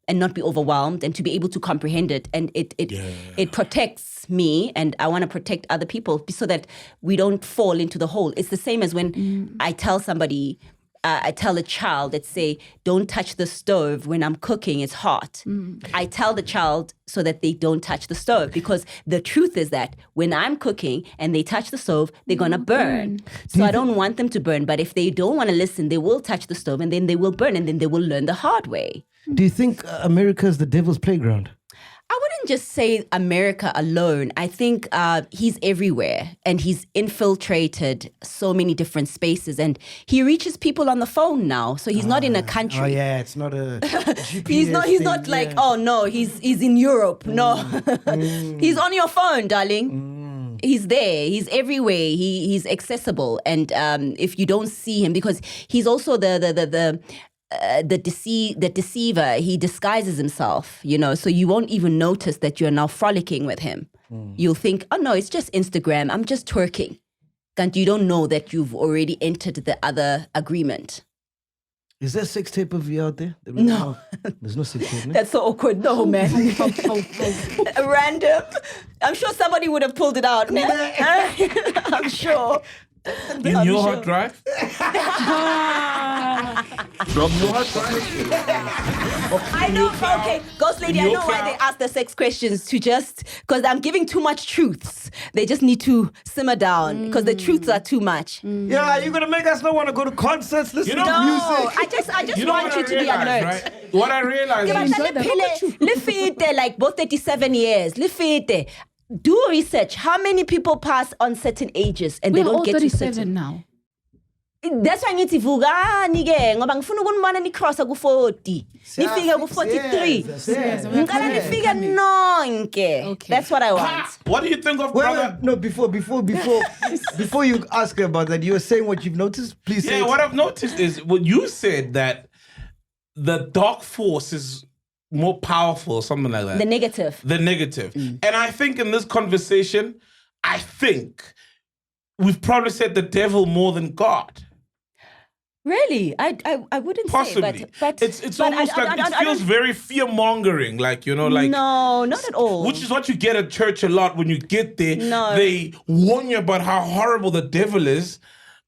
and not be overwhelmed and to be able to comprehend it. And it protects me and I want to protect other people so that we don't fall into the hole. It's the same as when I tell somebody, I tell a child that say, don't touch the stove when I'm cooking, it's hot. I tell the child so that they don't touch the stove because the truth is that when I'm cooking and they touch the stove, they're going to burn. So I don't want them to burn. But if they don't want to listen, they will touch the stove and then they will burn and then they will learn the hard way. Do you think America is the devil's playground? I wouldn't wouldn't just say America alone. I think he's everywhere, and he's infiltrated so many different spaces, and he reaches people on the phone now. So he's not in a country. Oh yeah, it's not a GPS He's not thing, like, yeah. oh no, he's in Europe. No. He's on your phone, darling. He's there. He's everywhere. He's accessible. And if you don't see him, because he's also the deceiver, he disguises himself, so you won't even notice that you're now frolicking with him. You'll think, oh no, it's just Instagram, I'm just twerking. And you don't know that you've already entered the other agreement. Is there a sex tape of you out there? No. There's no sex tape, no? That's so awkward. No, man. Random. I'm sure somebody would have pulled it out. I'm sure. In your hard drive? From your hard drive? I know. Okay, Ghost Lady, I know why they ask the sex questions, because I'm giving too much truths. They just need to simmer down because the truths are too much. Yeah, you're gonna make us not want to go to concerts, listen to No, music. I just want you to be alert. Right? What I realize is... Like both 37 years. Do research. How many people pass on certain ages and We're they don't all get to 37 certain? now. That's why ngithi vuka nike ngoba ngifuna ukunibona nicrossa ku-40 nifike ku-43 ngicala nifike nonke. Okay. That's what I want. What do you think of Wait, brother? no, before you ask her about that, you were saying what you've noticed. Please say Yeah, it. what I've noticed is what you said, that the dark force is more powerful, something like that. The negative. The negative. And I think in this conversation, we've probably said the devil more than God. Really? I wouldn't Possibly. say, but it's but almost I like don't- it feels very fear-mongering, like, like... No, not at all. Which is what you get at church a lot. When you get there, No. they warn you about how horrible the devil is.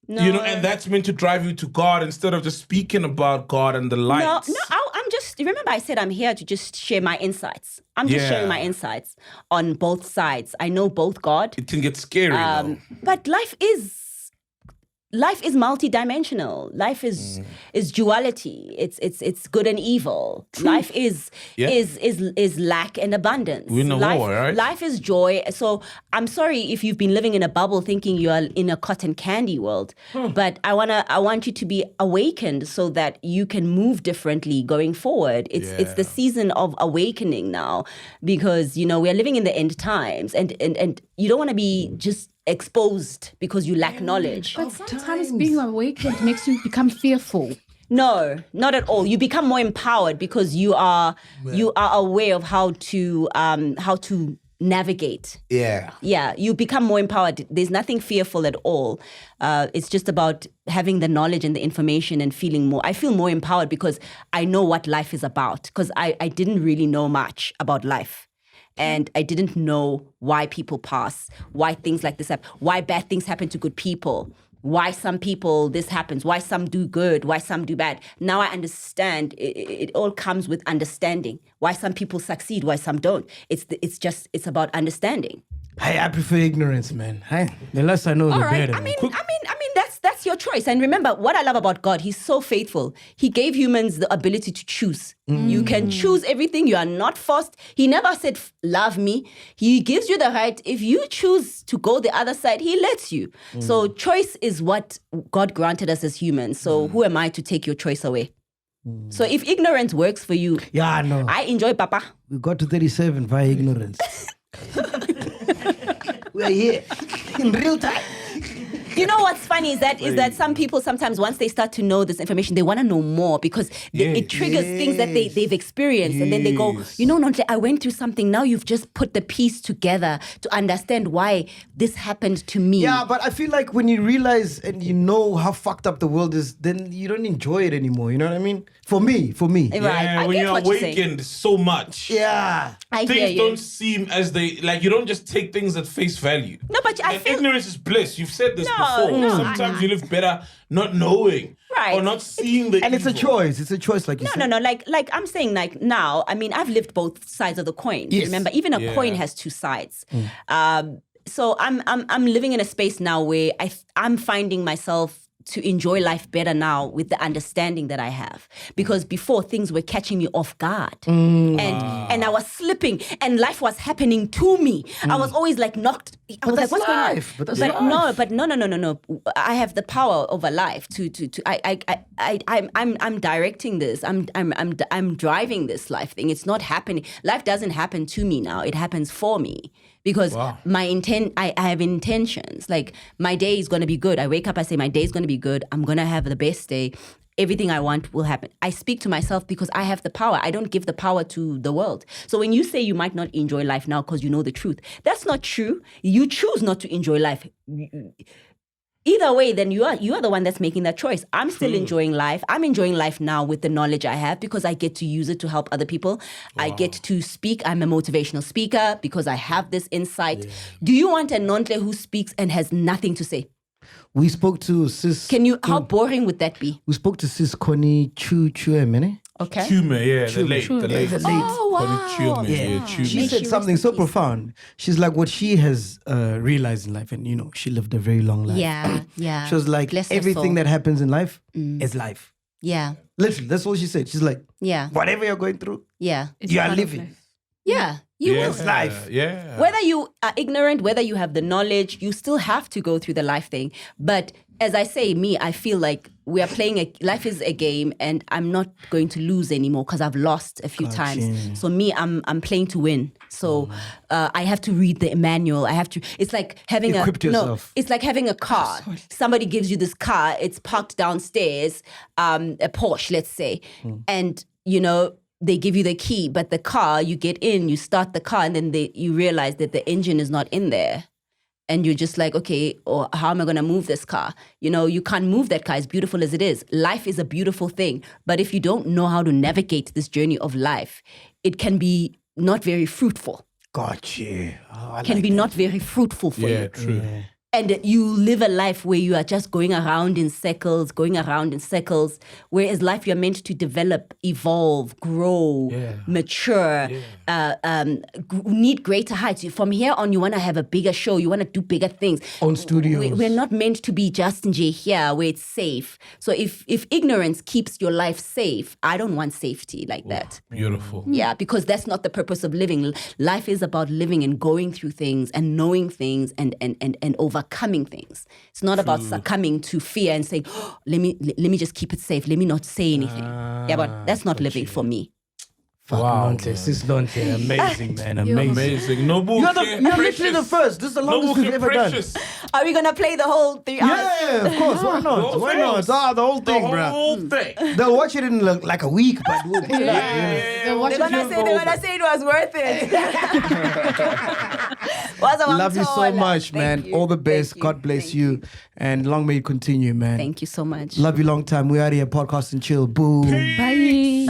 No. And that's meant to drive you to God instead of just speaking about God and the lights. No, I'm just, remember I said I'm here to just share my insights. I'm just sharing my insights on both sides. I know both God. It can get scary, though. But life is multidimensional. Life is duality. It's good and evil. Life is lack and abundance. We're in a war, right? Life is joy. So I'm sorry if you've been living in a bubble thinking you are in a cotton candy world. But I want you to be awakened so that you can move differently going forward. It's the season of awakening now, because we're living in the end times, and you don't want to be just exposed because you lack knowledge. But sometimes being awakened makes you become fearful. No, not at all. You become more empowered because you are aware of how to navigate. Yeah. Yeah, you become more empowered. There's nothing fearful at all. It's just about having the knowledge and the information and feeling more. I feel more empowered because I know what life is about, because I didn't really know much about life. And I didn't know why people pass, why things like this happen, why bad things happen to good people, why some people this happens, why some do good, why some do bad. Now I understand. It all comes with understanding. Why some people succeed, why some don't. It's about understanding. I prefer ignorance, man. The less I know, the All right. better. I mean, that's your choice. And remember, what I love about God, He's so faithful. He gave humans the ability to choose. You can choose everything. You are not forced. He never said, love me. He gives you the right. If you choose to go the other side, He lets you. So choice is what God granted us as humans. So who am I to take your choice away? So if ignorance works for you, Yeah, no. I enjoy Papa. We got to 37 via ignorance. We're here in real time. You know what's funny is that some people sometimes, once they start to know this information, they want to know more because it triggers things that they've experienced. And then they go, NONHLE, I went through something. Now you've just put the piece together to understand why this happened to me. Yeah, but I feel like when you realize and you know how fucked up the world is, then you don't enjoy it anymore. You know what I mean? For me. Right. Yeah, I when get you're what you're saying. awakened so much. Yeah. I hear Things you. don't seem as they, like, you don't just take things at face value. No, but I And feel... ignorance is bliss. You've said this No, before. no, Sometimes you live better not knowing Right. or not seeing the And it's a evil. choice. It's a choice, like you said. No. Like I'm saying, like now, I mean, I've lived both sides of the coin. Yes. Remember, even a coin has two sides. So I'm living in a space now where I'm finding myself to enjoy life better now with the understanding that I have. Because before, things were catching me off guard. And I was slipping and life was happening to me. I was always like knocked. I was like, what's going on? But that's No. I have the power over life I'm directing this. I'm driving this life thing. It's not happening. Life doesn't happen to me now. It happens for me. Because I have intentions. Like, my day is going to be good. I wake up, I say, my day is going to be good. I'm going to have the best day. Everything I want will happen. I speak to myself because I have the power. I don't give the power to the world. So when you say you might not enjoy life now because you know the truth, that's not true. You choose not to enjoy life. Either way, then you are the one that's making that choice. I'm still enjoying life. I'm enjoying life now with the knowledge I have because I get to use it to help other people. I get to speak. I'm a motivational speaker because I have this insight. Do you want a NONHLE who speaks and has nothing to say? We spoke to Sis. How boring would that be? We spoke to Sis Connie Chuemene. Okay. Chume, the late. Oh, wow. Chume, Chume. She said something so profound. She's like, what she has realized in life, and she lived a very long life. Yeah. She was like, Bless her everything soul. that happens in life is life. Yeah. Literally, that's all she said. She's like, whatever you're going through, Yeah. you are living. Yeah. You will. It's life. Yeah. Whether you are ignorant, whether you have the knowledge, you still have to go through the life thing. But as I say, I feel like we are playing life is a game and I'm not going to lose anymore because I've lost a few times. So I'm playing to win. So I have to read the manual. It's like having it's like having a car. Somebody gives you this car, it's parked downstairs, a Porsche, let's say. And, they give you the key, but the car, you get in, you start the car, and then you realize that the engine is not in there. And you're just like, okay, or how am I going to move this car? You can't move that car as beautiful as it is. Life is a beautiful thing. But if you don't know how to navigate this journey of life, it can be not very fruitful. Gotcha. Not very fruitful for you. Yeah, true. Yeah. And you live a life where you are just going around in circles, whereas life you're meant to develop, evolve, grow, mature, need greater heights. From here on, you want to have a bigger show. You want to do bigger things. Own studios. We're not meant to be just in here where it's safe. So if ignorance keeps your life safe, I don't want safety like that. Beautiful. Yeah, because that's not the purpose of living. Life is about living and going through things and knowing things and overcoming things. It's not about succumbing to fear and saying, let me just keep it safe. Let me not say anything. But that's not living for me. Wow, Sis NONHLE, amazing, man, amazing. No bullshit. You're literally the first. This is the longest we've ever done. Are we gonna play the whole 3 hours? Yeah, of course. Why not? Why not? The whole thing, bro. The whole thing. They'll watch it in like a week, but we'll put it up. They're gonna say it was worth it. Love you so much, man. All the best. God bless you. And long may it continue, man. Thank you so much. Love you long time. We out here, podcast and chill. Boom. Bye.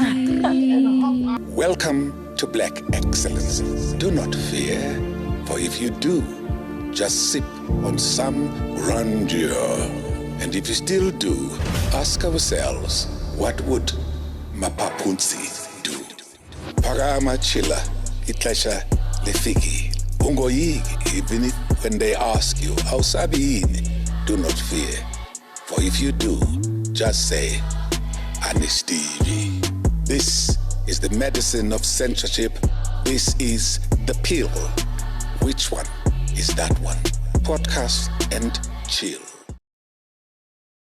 Welcome to Black Excellence. Do not fear, for if you do, just sip on some grandeur. And if you still do, ask ourselves, what would Mapapunzi do? Parama chila, itlesha lefiki. Ungoyigi, even when they ask you, how sabiini, do not fear. For if you do, just say, Anistivi. This is the medicine of censorship. This is the pill. Which one is that one? Podcast and chill.